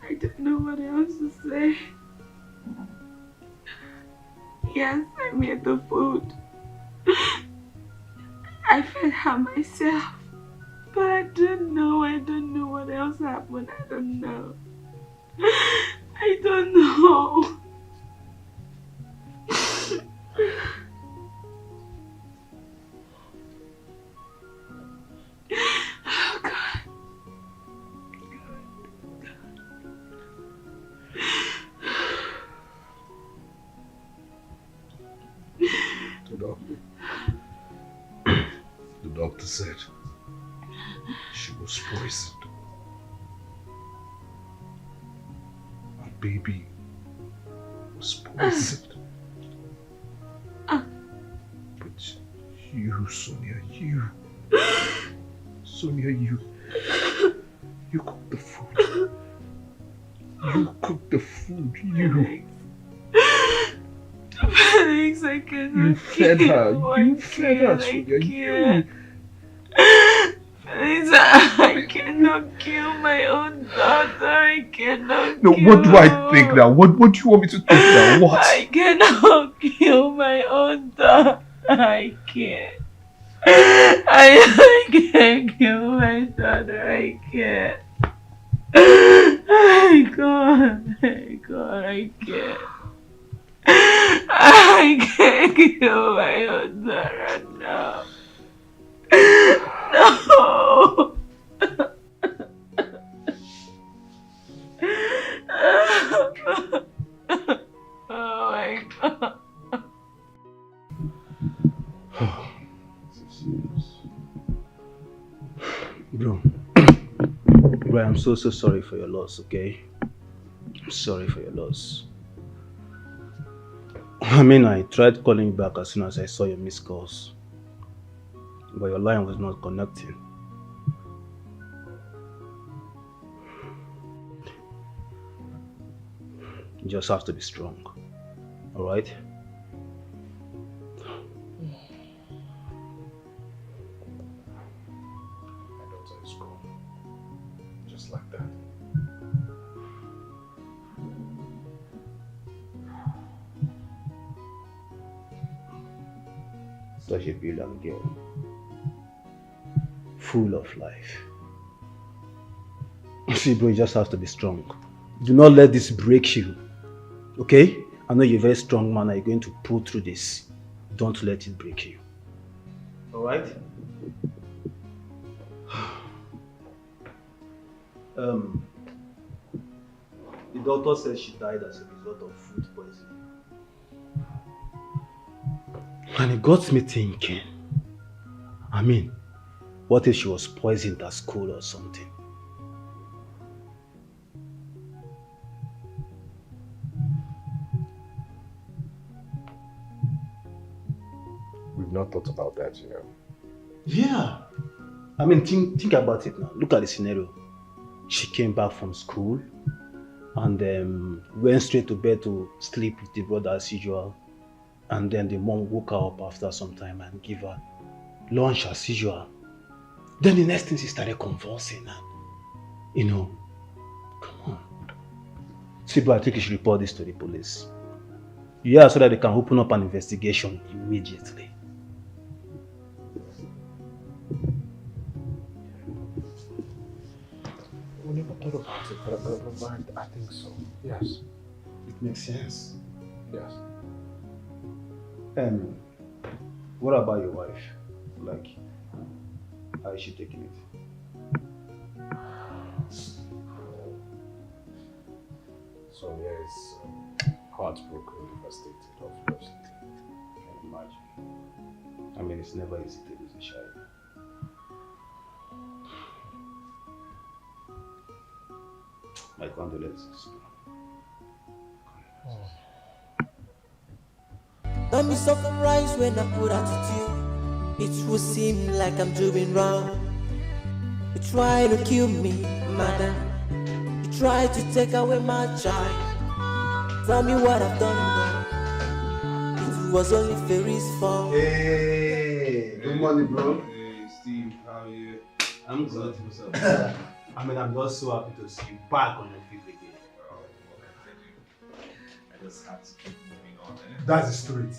I don't know what else to say. Yes, I made the food. I fed her myself. But I don't know what else happened. I don't know. I don't know. Oh God. The doctor said she was poisoned. Our baby was poisoned. But you, Sonia, you cooked the food. You cooked the food, you. Felix, I cannot. You fed her. You fed her, Sonia. You. Felix, I cannot kill my own daughter. I cannot. No, what do I think now? What do you want me to think now? What? I cannot kill my own daughter. I can't. I can't kill my daughter. I can't. I can't. I can't kill my own daughter. No. No. Oh my God. Bro, I'm so sorry for your loss, okay? I'm sorry for your loss. I mean, I tried calling you back as soon as I saw your missed calls, but your line was not connecting. You just have to be strong, alright? My daughter is gone. Just like that. Such a brilliant girl, full of life. See, bro, you just have to be strong. Do not let this break you, okay? I know you're a very strong man and you're going to pull through this. Don't let it break you. Alright? The doctor says she died as a result of food poisoning. And it got me thinking, I mean, what if she was poisoned at school or something? We've not thought about that, you know. Yeah. I mean, think about it now. Look at the scenario. She came back from school and went straight to bed to sleep with the brother as usual. And then the mom woke her up after some time and gave her lunch as usual. Then the next thing she started convulsing and, you know, come on. See, bro, I think you should report this to the police. Yeah, so that they can open up an investigation immediately. We never thought about it, but I think so. Yes. It makes sense. Yes. What about your wife? Like, how is she taking it? son here is heartbroken, devastated, obviously. Can you imagine? I mean, it's never easy to lose a child. My condolences. Don't be surprised when I put attitude. It will seem like I'm doing wrong. You try to kill me, madam. You try to take away my child. Tell me what I've done wrong. It was only Fairy's fault. Hey, good morning, bro. Hey, Steve, how are you? I'm good. What's up? I mean, I'm just so happy to see you back on your feet again. Oh, what can I do? I just had to keep moving on, eh? That's the spirit.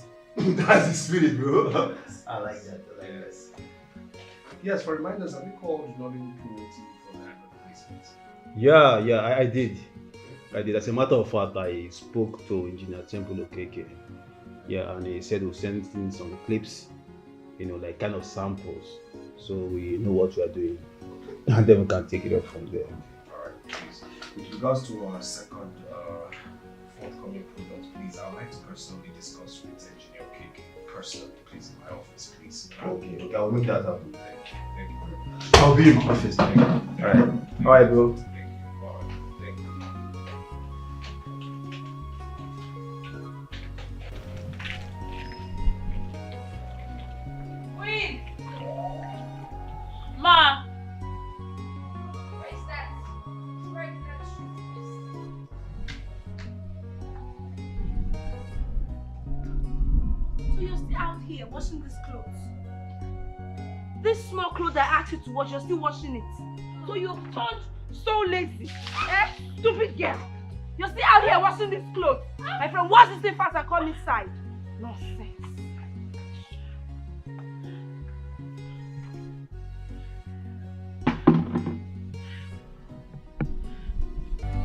That's the spirit, bro. I like that. I like that. Yes, for reminders, have you called Nollywood Community for that replacement? Yeah, I did. I did. As a matter of fact, I spoke to Engineer Temple Okeke. Yeah, and he said we'll send in some clips, like kind of samples, so we know what we are doing. And then we can take it up from there. Alright, please. With regards to our second forthcoming product, please, I would like to personally discuss with Engineer Okeke personally, please, in my office, please. Okay, I'll make that happen. Thank you very much. I'll be in my office. Thank you. Alright, bro. Thank you. Bye. Thank you. Queen! Ma! What is that? So you're still out here washing these clothes? This small clothes I asked you to wash, you're still washing it. So you've turned so lazy. Stupid girl. You're still out here washing these clothes. My friend, wash this thing fast and come inside. Nonsense.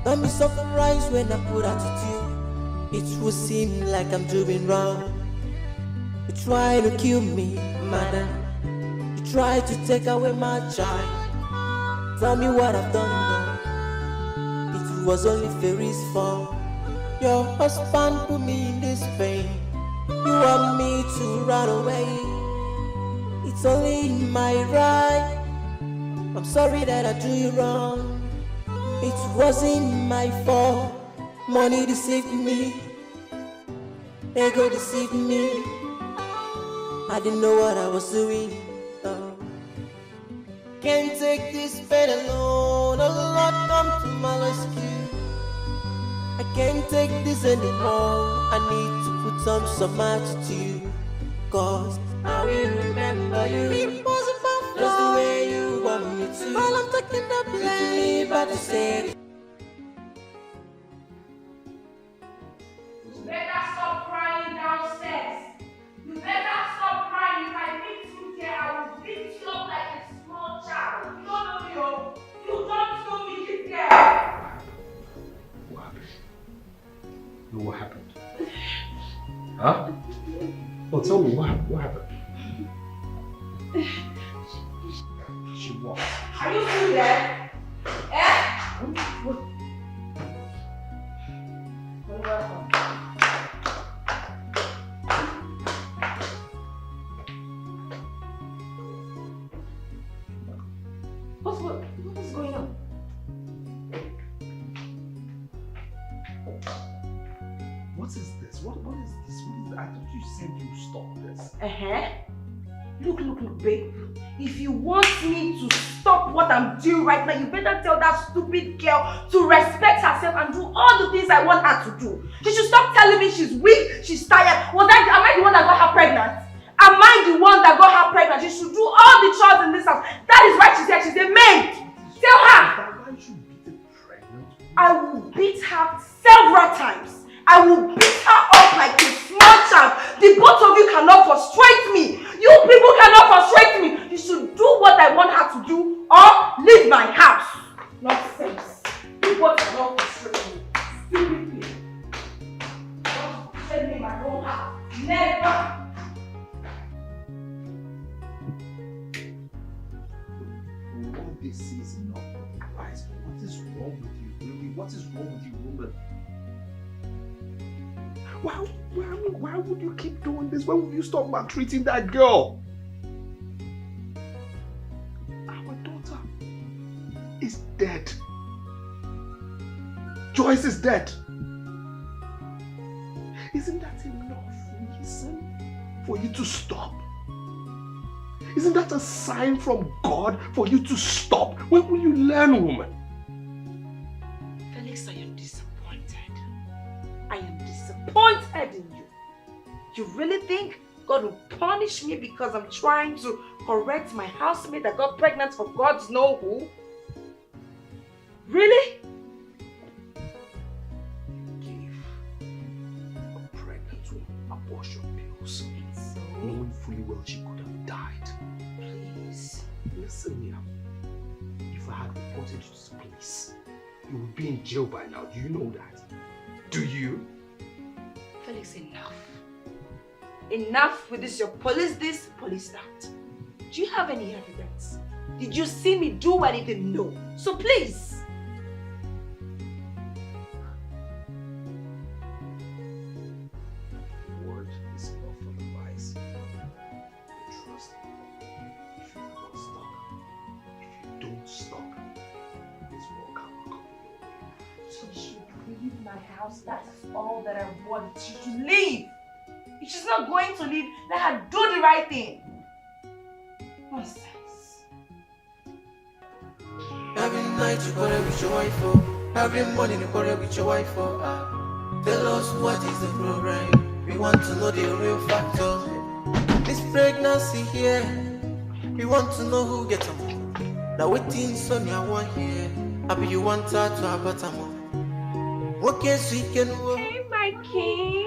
Don't be surprised when I put attitude. It will seem like I'm doing wrong. You try to kill me, madam. You try to take away my child. Tell me what I've done wrong. It was only Fairy's fault. Your husband put me in this pain. You want me to run away. It's only my right. I'm sorry that I do you wrong. It wasn't my fault. Money deceived me. Ego deceived me. I didn't know what I was doing. Can't take this pain alone. Oh Lord, come to my rescue. I can't take this anymore. I need to put on some attitude. Cause I will remember you. Just the way you want me to. While I'm taking the blame, but to say. You better stop crying downstairs. You better stop crying. If I meet you there, I will beat you up like a small child. You don't know me, oh. You don't know me, this girl. What happened? No, what happened? Huh? Oh, tell me, what happened? She what? Are you still there? What? What is going on? What is this? What is this? I thought you said you stop this. Look, babe. If you want me to stop what I'm doing right now, you better tell that stupid girl to respect herself and do all the things I want her to do. She should stop telling me she's weak, she's tired. Am I the one that got her pregnant? Am I the one that got her pregnant? She should do all the chores in this house. That is why she said she's a maid. Tell her. Why should you beat a pregnant? I will beat her several times. I will beat her up like a small child. The both of you cannot frustrate me. You people cannot frustrate me. You should do what I want her to do or leave my house. Nonsense. You both cannot frustrate me. Stupid people. Don't frustrate me in my own house. Never. What this season of advice? What is wrong with you? Really? What is wrong with you, woman? Why would you keep doing this? When will you stop maltreating that girl? Our daughter is dead. Joyce is dead. Isn't that enough reason for you to stop? Isn't that a sign from God for you to stop? When will you learn, woman? Felix, I am disappointed. I am disappointed in you. You really think God will punish me because I'm trying to correct my housemate that got pregnant for God's know who? Really? Abortion pills, knowing fully well she could have died. Please. Listen here. If I had reported you to the police, you would be in jail by now. Do you know that? Do you? Felix, enough. Enough with this, your police this, police that. Do you have any evidence? Did you see me do anything? No. So please. That's all that I want. She should leave. If she's not going to leave, let her do the right thing. Nonsense. Every night you quarrel with your wife for. Every morning you quarrel with your wife for. Tell us what is the problem. We want to know the real factor. This pregnancy here. We want to know who gets them. Now waiting Sonia one here. Happy you want her to abort them. Okay, so you can work. Hey, my king.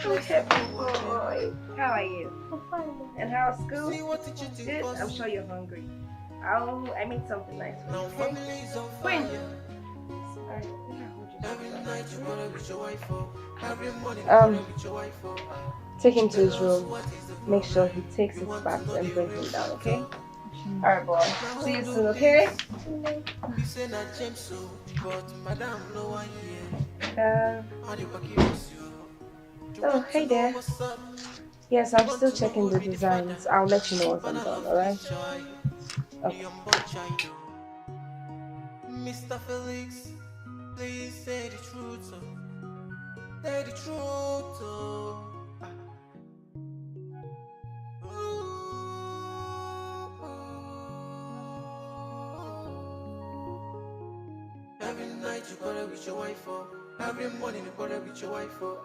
Okay, boy. How are you? I'm fine. And how's school? Good. I'm sure you're hungry. I made something nice for you. Okay? Queen. Take him to his room. Make sure he takes his bath and bring him down, okay? Alright, boy. See you soon, okay? Oh, hey there. Yes, I'm still checking the designs. I'll let you know once I'm done, alright? Okay. Mr. Felix, please say the truth. Say the truth. Every night you quarrel with your wife for. Every morning you quarrel with your wife for.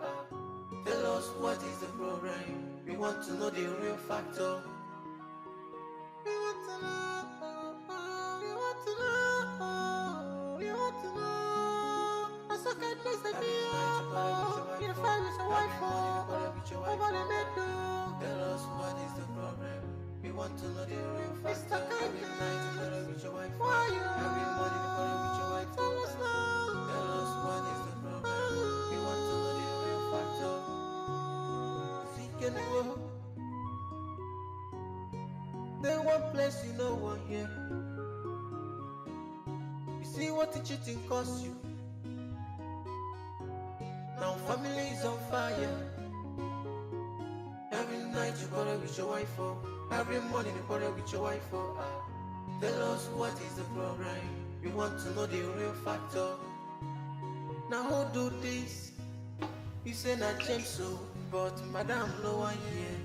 Tell us what is the problem. We want to know the real factor. We want to know. We want to know. We want to know. I suck at this idea. You fight with your wife for. Nobody made do. Tell us what is the problem. We want to know the real factor. Every night you quarrel with your wife for. Every morning you quarrel with your wife for. Tell us what is the problem. We want to know the real factor. Seek and go. There one place you know one here. You see what the cheating costs you. Now family is on fire. Every night you quarrel with your wife for. Every morning you quarrel with your wife for. Tell us what is the problem. We want to know the real factor. Now who do this? You say not James so, but Madam no one here.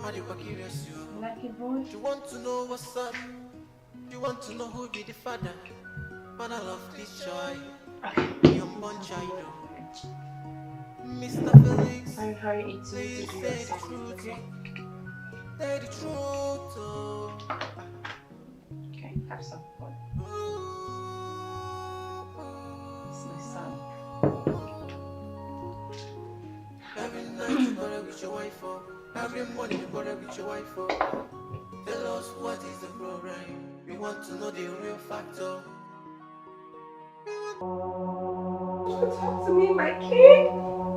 How do you curious you? Lucky boy. You want to know what's up? You want to know who be the father? Father of this child, your born child. Mr. Felix, I'm very eating please to do say the yourself, truth. okay? Say the truth. Okay, have some fun. It's my son. Every night you quarrel with your wife for. Every morning you quarrel with your wife for. Tell us what is the problem. We want to know the real factor. Talk to me, my king.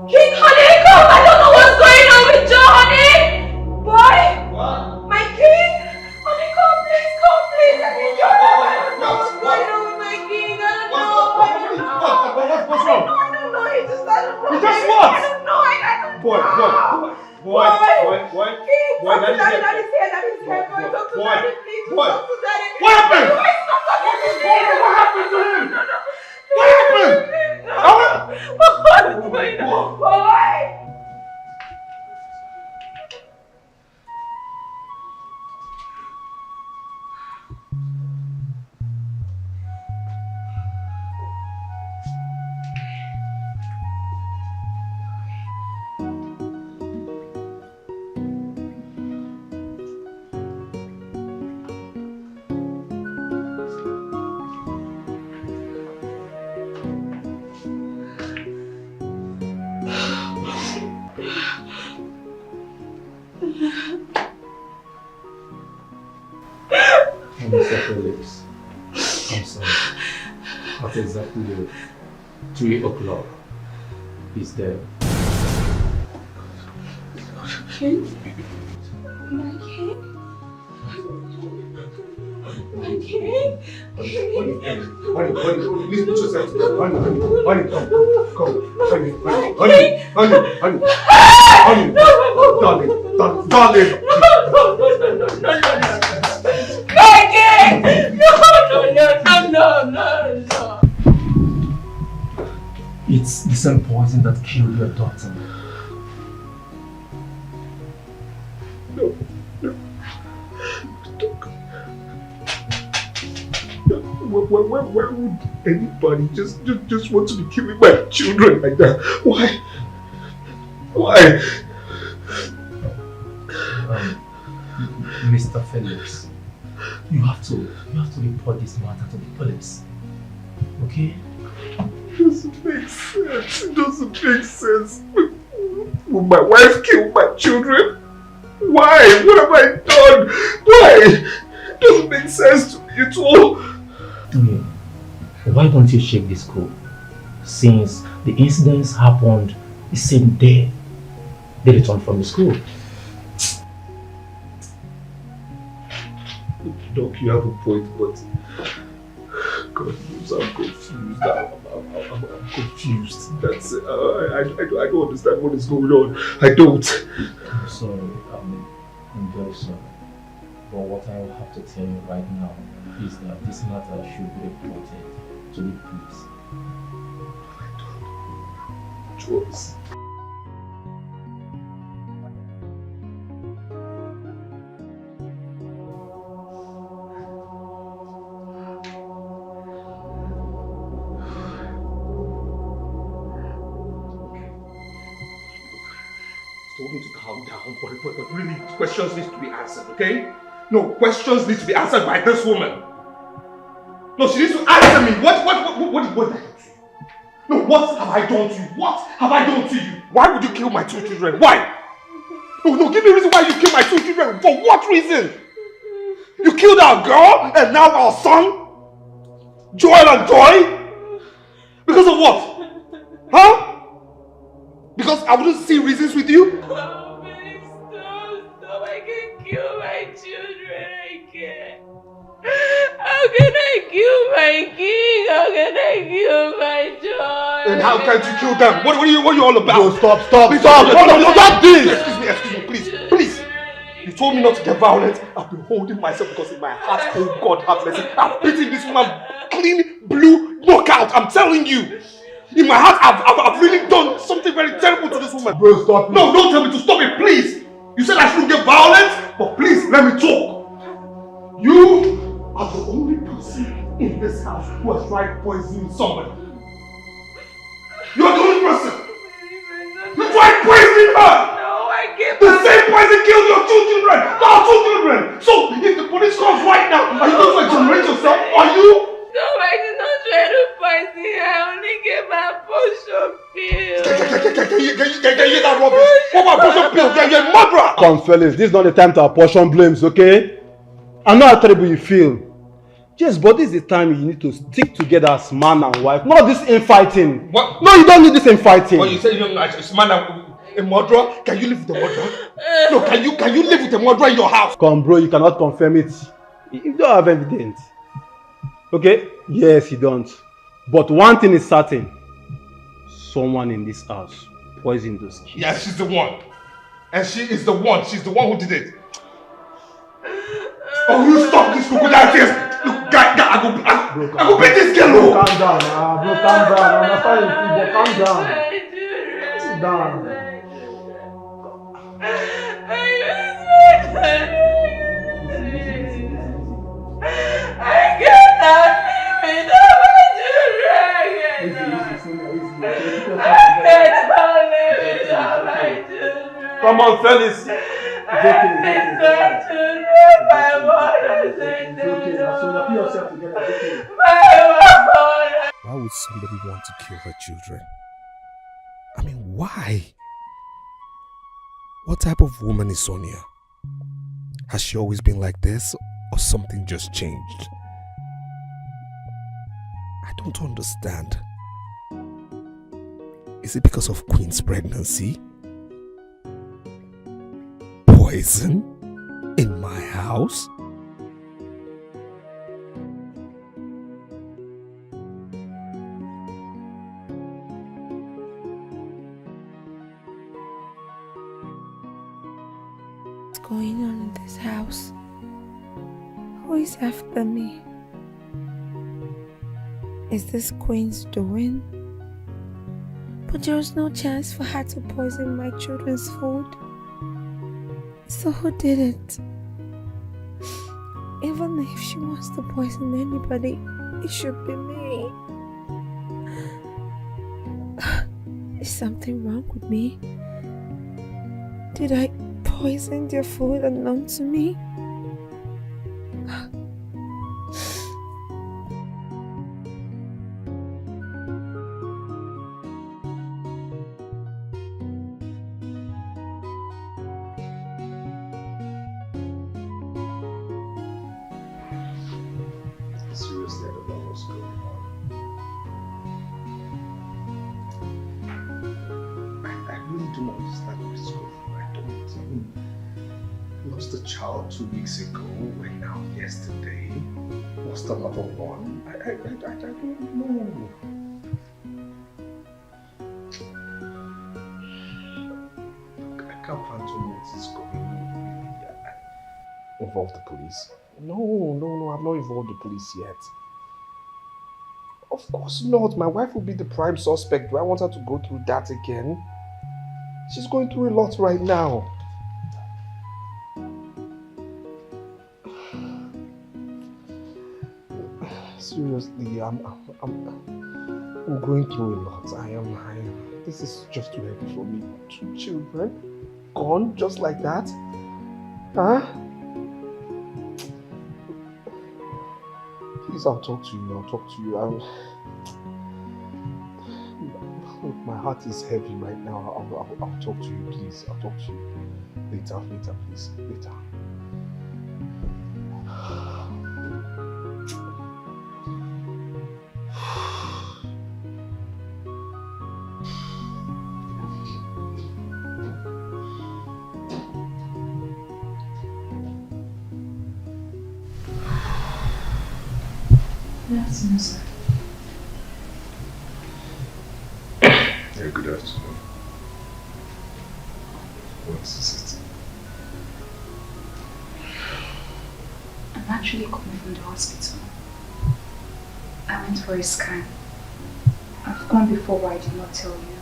King, honey, come! I don't know what's going on with Joe, honey! Boy! What? My king! Honey, come, please! I need your help. I don't know what's going on with my king. I don't know. What's wrong? I don't know. He just You just what? I don't know. Boy, Daddy's here. Boy, talk to Daddy, please. Talk to Daddy. What happened? What happened to him? What happened? What's going on? Boy! Mr. Felix, I'm sorry. At exactly 3 o'clock, he's dead. King? My king? My king? Honey, please put yourself together. Honey, come. Honey, darling. My king! No. It's the same poison that killed your daughter. Why would anybody just want to be killing my children like that? Why? Mr. Felix, you have to report this matter to the police. Okay? It doesn't make sense. Will my wife kill my children? Why? What have I done? Why? It doesn't make sense to me at all. Why don't you check the school? Since the incidents happened the same day they returned from the school. Doc, you have a point, but God knows I'm confused. I'm confused. That's I don't understand what is going on. I don't. I'm sorry. I'm very sorry. But what I will have to tell you right now is that this matter should be reported to the police. Choice. Told me to calm down, but really, questions need to be answered, okay? No, questions need to be answered by this woman. No, she needs to answer me. What did I do to you? No, what have I done to you? What have I done to you? Why would you kill my 2 children? Why? No, give me a reason why you killed my 2 children. For what reason? You killed our girl and now our son? Joel and Joy? Because of what? Huh? Because I wouldn't see reasons with you? Oh, please, stop. I can kill my children. I can't. How can I kill my king? How can I kill my joy? And how can't you kill them? What are you all about? No, stop. Stop this! Excuse me, please. You told me not to get violent. I've been holding myself because in my heart, oh God, have mercy, I've beaten this woman clean, blue, knockout. I'm telling you. In my heart, I've really done something very terrible to this woman. Bro, stop. No, don't tell me to stop it, please. You said I shouldn't get violent, but please, let me talk. You are the only person in this house who has tried poisoning somebody. You are the only person. You tried poisoning her. No, I can't. The same poison killed your 2 children. Our 2 children. So if the police comes right now, are you going to exonerate yourself? Are you? No, I did not try to poison her. I only gave my potion pill. Can you hear that rubbish? What about potion pills? You're a murderer. Come, fellas, this is not the time to apportion blames, okay? I know how terrible you feel. Yes, but this is the time you need to stick together as man and wife. Not this infighting. What? No, you don't need this infighting. What you say, it's man and a murderer? Can you live with a murderer? No, can you live with a murderer in your house? Come, bro, you cannot confirm it. You don't have evidence. Okay? Yes, you don't. But one thing is certain. someone in this house poisoned those kids. Yes, she's the one. And she is the one. She's the one who did it. Oh, you stop this crocodile tears. Look, guy, I go beat this girl. Bro, calm down. Bro, calm down. I'm not fighting football. Calm down. Calm down. I cannot live Come on, fellas. It's okay. Why would somebody want to kill her children? I mean, why? What type of woman is Sonia? Has she always been like this, or something just changed? I don't understand. Is it because of Queen's pregnancy? Poison? In my house? What's going on in this house? Who is after me? Is this Queen's doing? But there was no chance for her to poison my children's food. So who did it? Even if she wants to poison anybody, it should be me. Is something wrong with me? Did I poison their food unknown to me? Seriously, I don't know what's going on. I really don't understand what is going on. I don't. I lost a child 2 weeks ago, and now yesterday lost another one. I don't know. I can't fathom what is going on. Involve the police? No, I've not involved the police yet. Of course not. My wife will be the prime suspect. Do I want her to go through that again? She's going through a lot right now. Seriously, I'm going through a lot. I am. This is just too heavy for me. 2 children gone just like that? Huh? Please, I'll talk to you. Look, my heart is heavy right now. I'll talk to you, please. I'll talk to you later, please. Later. Good afternoon, sir. Yeah, good afternoon. What is it? I'm actually coming from the hospital. I went for a scan. I've gone before, but I did not tell you.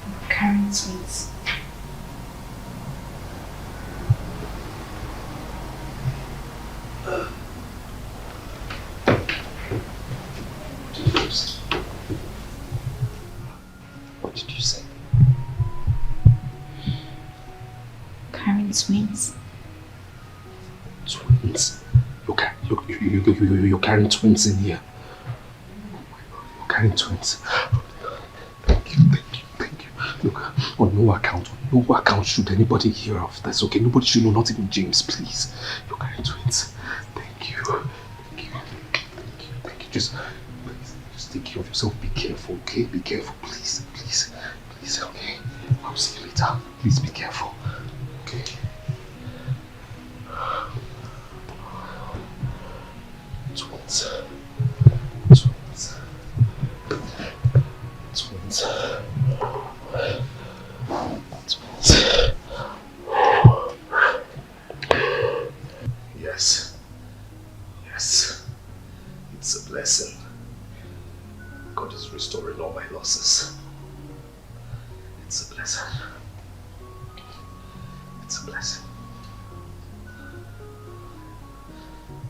I'm carrying twins. What did you say? Carrying twins. Twins? You're carrying twins in here. You're carrying twins. Thank you. Look, on no account should anybody hear of this, okay? Nobody should know, not even James, please. You're carrying twins. Thank you. Just take care of yourself. Be careful, okay? Be careful, please, okay? I'll see you later. Please be careful, okay? Twins. God is restoring all my losses. It's a blessing. It's a blessing.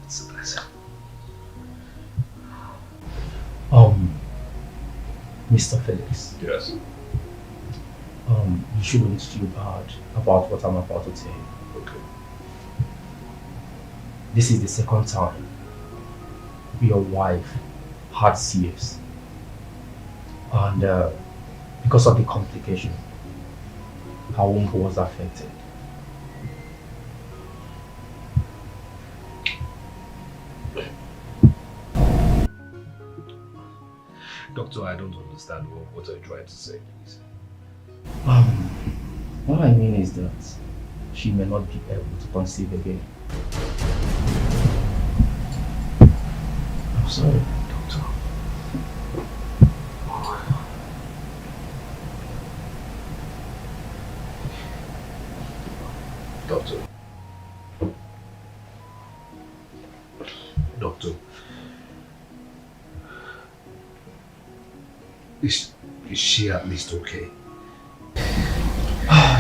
It's a blessing. Mr. Felix. Yes. You shouldn't feel bad about what I'm about to tell you. Okay. This is the second time your wife had CS. And because of the complication, her womb was affected. Doctor, I don't understand. What are you trying to say, please? What I mean is that she may not be able to conceive again. I'm sorry, Doctor. Doctor. Is she at least okay?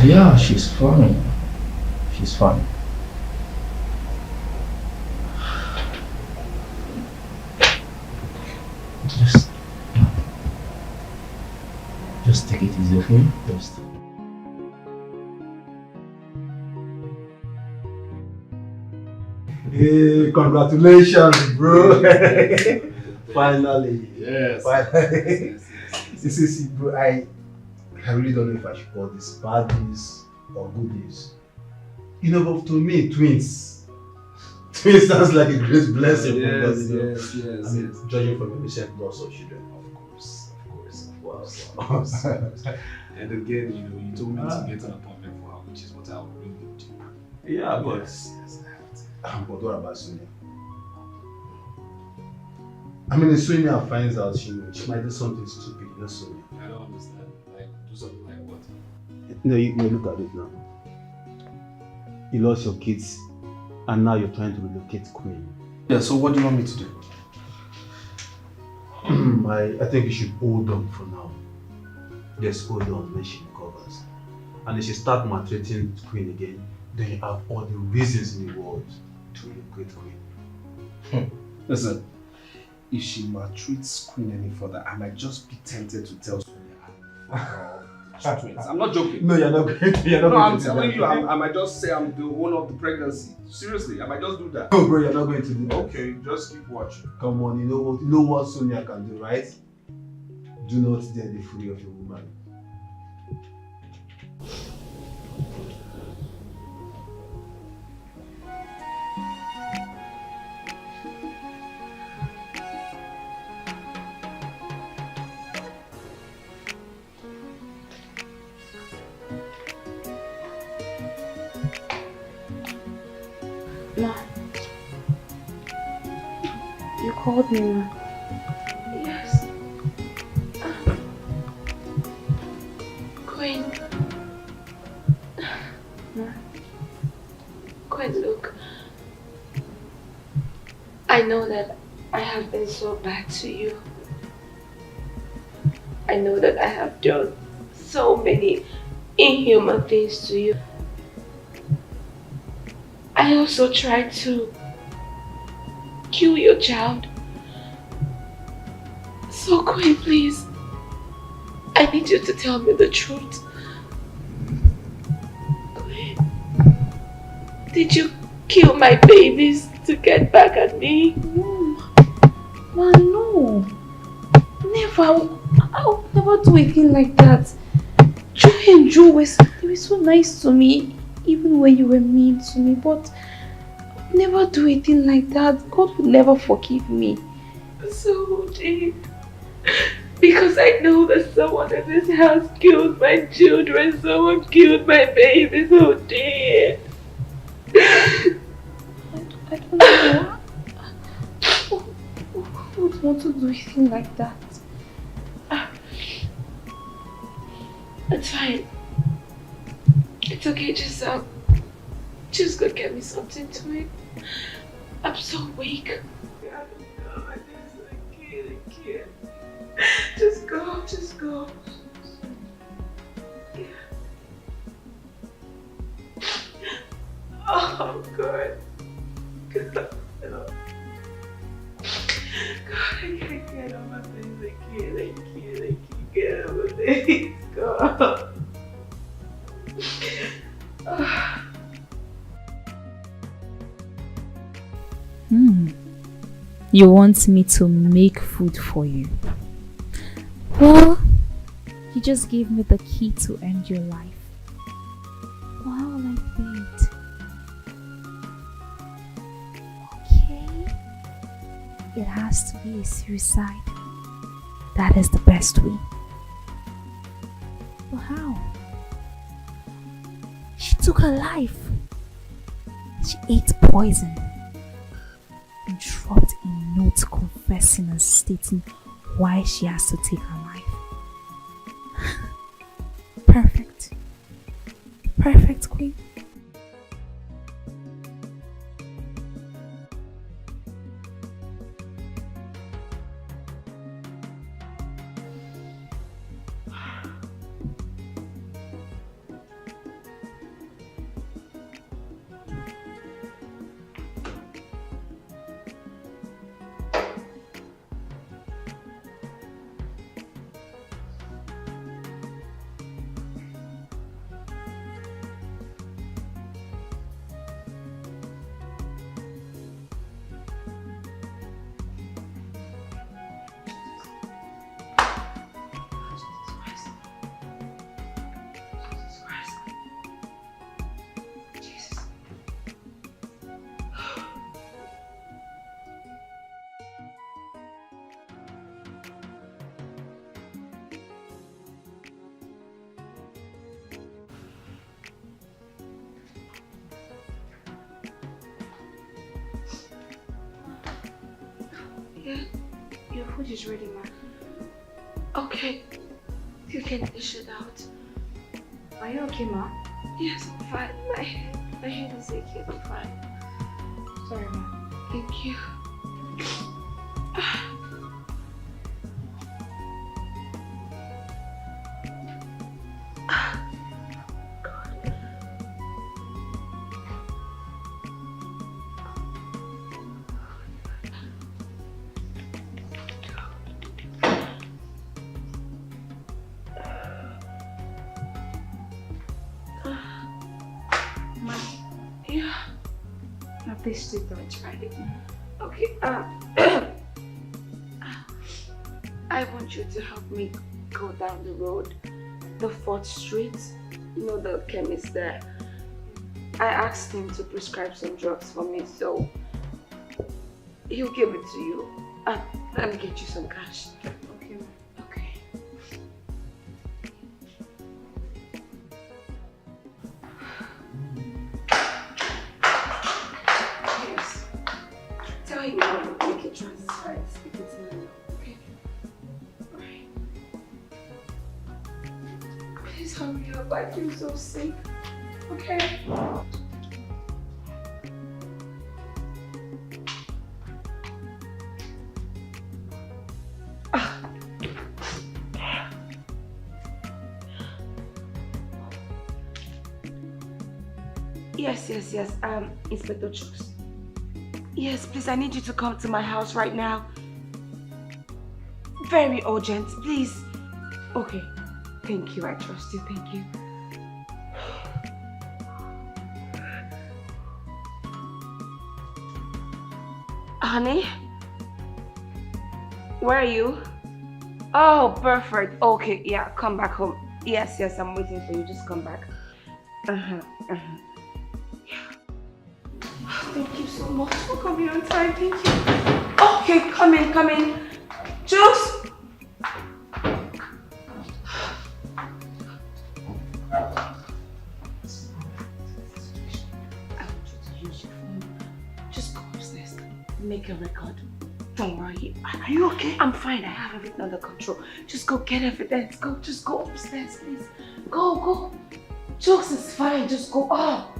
Yeah, she's fine. She's fine. Just take it easy, okay? Just. Hey, congratulations, bro. Finally. Yes. Finally. See, bro, I really don't know if I should call this bad news or good news. You know, but to me, twins sounds like a great blessing from God. Yes. I mean, judging from the recent loss of children. Of course. And again, you told me to get an appointment for her, which is what I would really do. Yeah, but yes, I have to. But what about Sonia? I mean, if Sonia finds out she might do something stupid, you know, Sonia. I don't understand. Like, do something like what? No, you look at it now. You lost your kids, and now you're trying to relocate Queen. Yeah, so what do you want me to do? I think you should hold on for now. Just hold on when she recovers. And if she starts maltreating Queen again, then you have all the reasons in the world to relocate Queen. Listen, if she maltreats Queen any further, I might just be tempted to tell Sonia twins. I'm not joking. No, you're not going to. I'm telling you, I might just say I'm the owner of the pregnancy. Seriously, I might just do that. No, bro, you're not going to do that. Okay, just keep watching. Come on, you know what Sonia can do, right? Do not dare the fury of a woman. Ma, you called me, Ma. Yes. Queen. Ma. Queen, look. I know that I have been so bad to you. I know that I have done so many inhuman things to you. I also tried to kill your child. So Queen, please, I need you to tell me the truth. Queen, did you kill my babies to get back at me? No. Ma, no. Never. I would never do a thing like that. Joy and Joe were so nice to me, even when you were mean to me, but I would never do a thing like that. God would never forgive me. So deep. Because I know that someone in this house killed my children, someone killed my babies, oh dear. I don't know. Who would want to do a thing like that? It's fine. It's okay, just go get me something to eat. I'm so weak. I don't know, I just can't. just go. Yeah. Oh, God. God, I can't get on my face. I can't get on my face. God. You want me to make food for you? Well, you just gave me the key to end your life. Wow, like that. Okay. It has to be a suicide. That is the best way. But how? She took her life. She ate poison and dropped a note confessing and stating why she has to take her life. Perfect. Perfect, Queen. Yeah, your food is ready, ma. Okay, you can dish it out. Are you okay, ma? Yes, I'm fine. My head is aching. I'm fine. Sorry, ma. Thank you. This is not right. Okay, I want you to help me go down the road, the 4th Street, you know the chemist there. I asked him to prescribe some drugs for me, so he'll give it to you. Let me get you some cash. Okay, okay. Tell him I'll make it transfer. Speak it to me. Okay? Alright. Please hurry up. I feel so sick. Okay? Yes. Inspector Chooks. Yes, please, I need you to come to my house right now. Very urgent, please. Okay. Thank you, I trust you. Thank you. Honey? Where are you? Oh, perfect. Okay, yeah, come back home. Yes, I'm waiting for you. Just come back. Thank you so much for coming on time. Thank you. Okay, come in. Juice! Just go upstairs. Make a record. Don't worry. Are you okay? I'm fine. I have everything under control. Just go get evidence. Just go upstairs, please. Go. Juice is fine. Just go. Oh.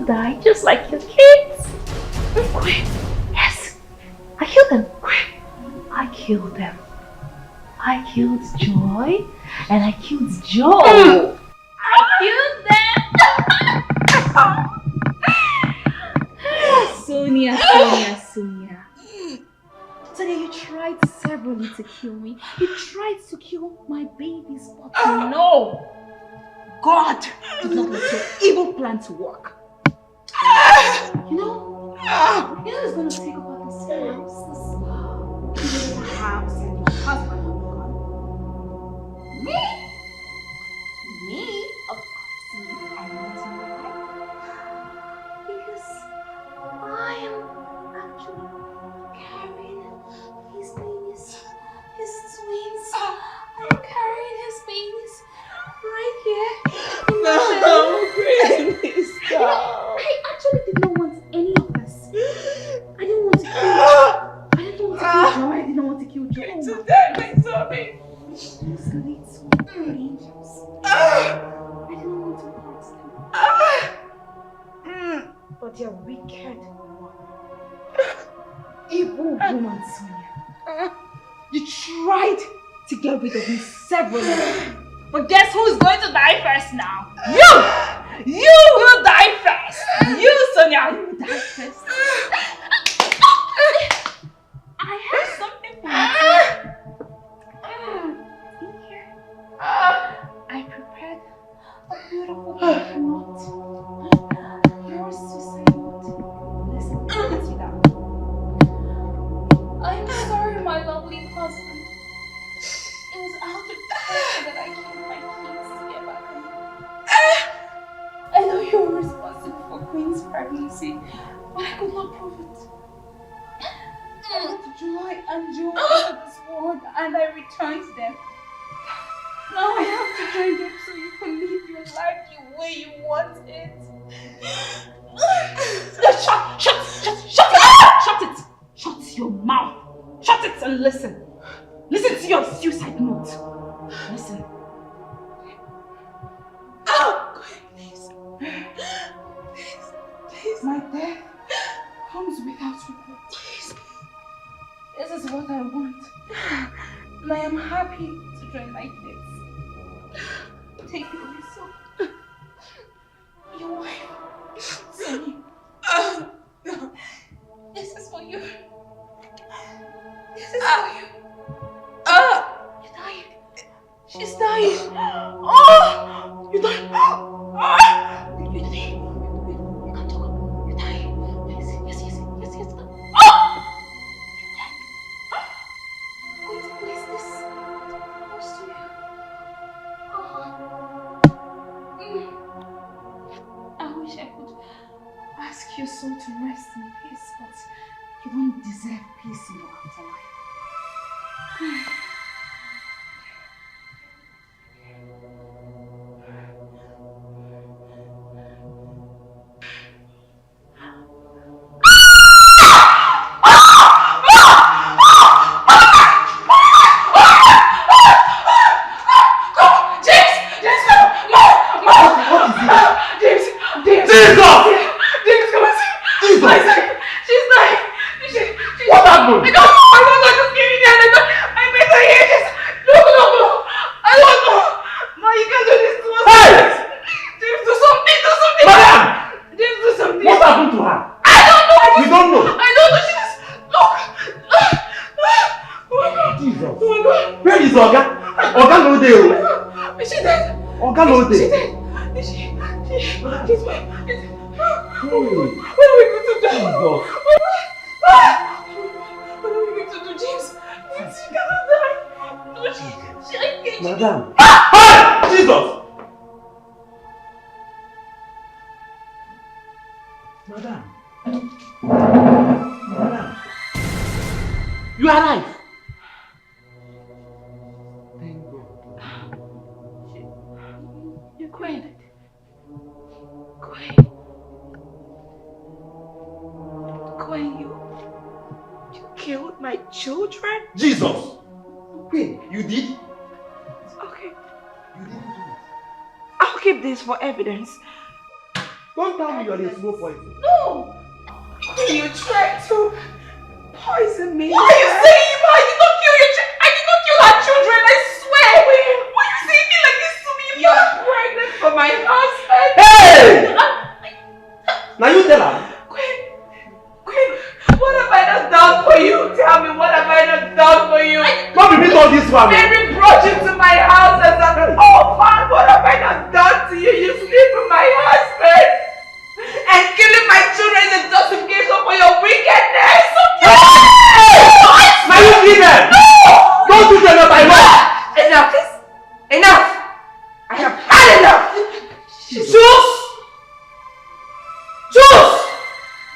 die just like your kids. Queen. Yes. I killed them. Queen. I killed them. I killed Joy and I killed Joe. I killed them. Sonia. Sonia, you tried severally to kill me. You tried to kill my babies, but no. God did not let your evil plan to work. You know who's gonna take over this house and your husband will gone? Me? Me? Of course, me. And that's why. Because I am actually carrying his babies, his twins. I'm carrying his babies right here. No, Grace, stop. I actually did not want any of this. I didn't want to kill Joe. I didn't want to kill Joe. To die, my sorry. These little angels. I didn't want to hurt them. But they're wicked. Evil woman, Sonia. You tried to get rid of me severally. But guess who's going to die first now? You! You will die first! You, Sonia, you will die first. I have something for you. In here. I prepared a beautiful note. Your suicide note. Listen, let's read that. I'm sorry, my lovely husband. It was out of pressure that I killed my kids to get back on you. I know you were responsible for Queen's pregnancy, but I could not prove it. I brought joy and joy into this world and I returned them. Now I have to join them so you can live your life the way you want it. Shut it! Shut your mouth! Shut it and listen! Listen to your suicide note! Listen. Oh, please. Please. My death comes without regret. Please. This is what I want. And I am happy to join my kids. Take it easy. Your wife, Sunny. This is for you. This is for you. You're dying. She's dying. Oh! You're dying. You're dying. You can't talk. You're dying. Yes. Oh! You're dying. I'm going to place this close to you. I wish I could ask your soul to rest in peace, but you don't deserve peace in your afterlife. For evidence. Don't tell me you're a slow poison. No! You tried to poison me. What are you saying? I did not kill your I did not kill her children, I swear! Why are you saying me like this to me? You're pregnant for my husband! Hey! Now you tell her. Queen, what have I not done for you? Tell me, what have I not done for you? Don't repeat all this one. Mary brought you to my house as an orphan. What have I not done to you? You sleep with my husband. And killing my children is a justification for your wickedness. Now you leave them. No! Don't do them by law. Enough. Enough. I have had enough. Choose.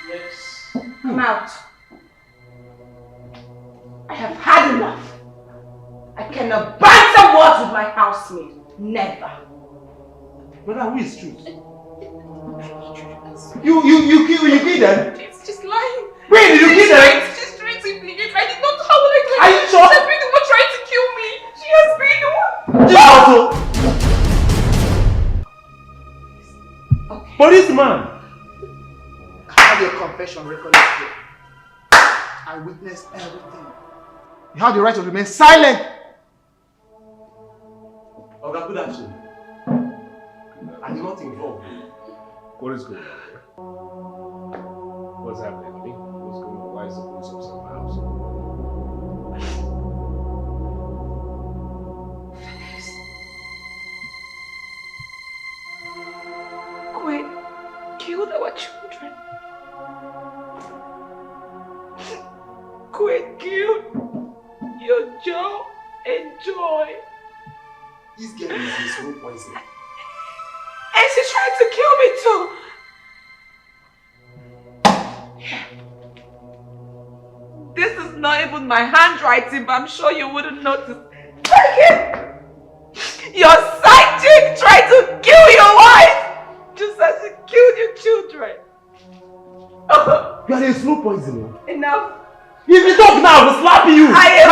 Yes. Come out. I have had enough. I cannot banter words with my housemaid. Never. Brother, who is truth? You kill them? It's just lying. Wait, did you kill them? She's trying to implicate. I did not. How will I do it? Are you sure? She has been the one trying to kill me. She has been the one. She also. Okay. Policeman. Have your confession recorded here. I witnessed everything. You have the right to remain silent. Oga, good afternoon. I'm not involved. What is going on here? What's happening, honey? What's going on? Why is the police outside my house? Queen killed our children. Queen killed your Joe and Joy. This girl is a slow poison. And she tried to kill me too. This is not even my handwriting, but I'm sure you wouldn't notice. Take it! Your side chick tried to kill your wife, just as she killed your children. You are a slow poison. Enough. If you talk now, we'll slap you. I am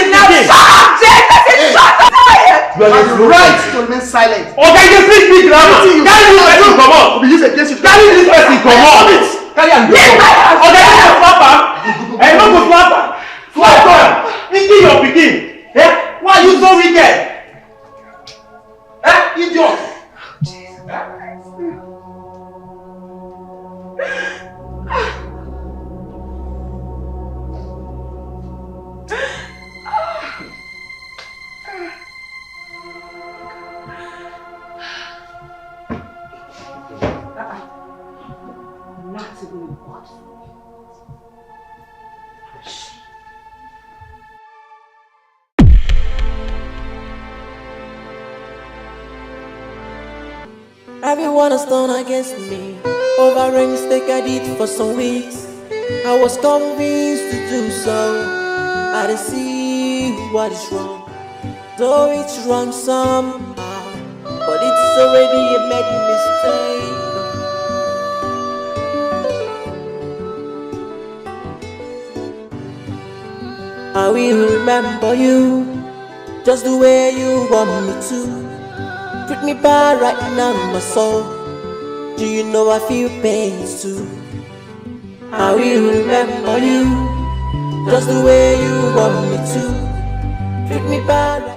enough. Shut up, Jake! I said shut up! You have the right to remain silent. Okay, you speak big grammar. Carry this person come on. We use against you. Carry this person come on. Carry and go. Okay, you go slap her. And you no go slap her. Slap her. Into your pikin. Eh? Why are you so wicked? Eh? Idiot. Not even what? Everyone has turned against me over a mistake I did for some weeks. I was convinced to do so. I didn't see what is wrong, though it's wrong somehow, but it's already a made mistake. I will remember you just the way you want me to. Treat me bad right now, my soul. Do you know I feel pains too? I will remember you just the way you want me to. Treat me bad.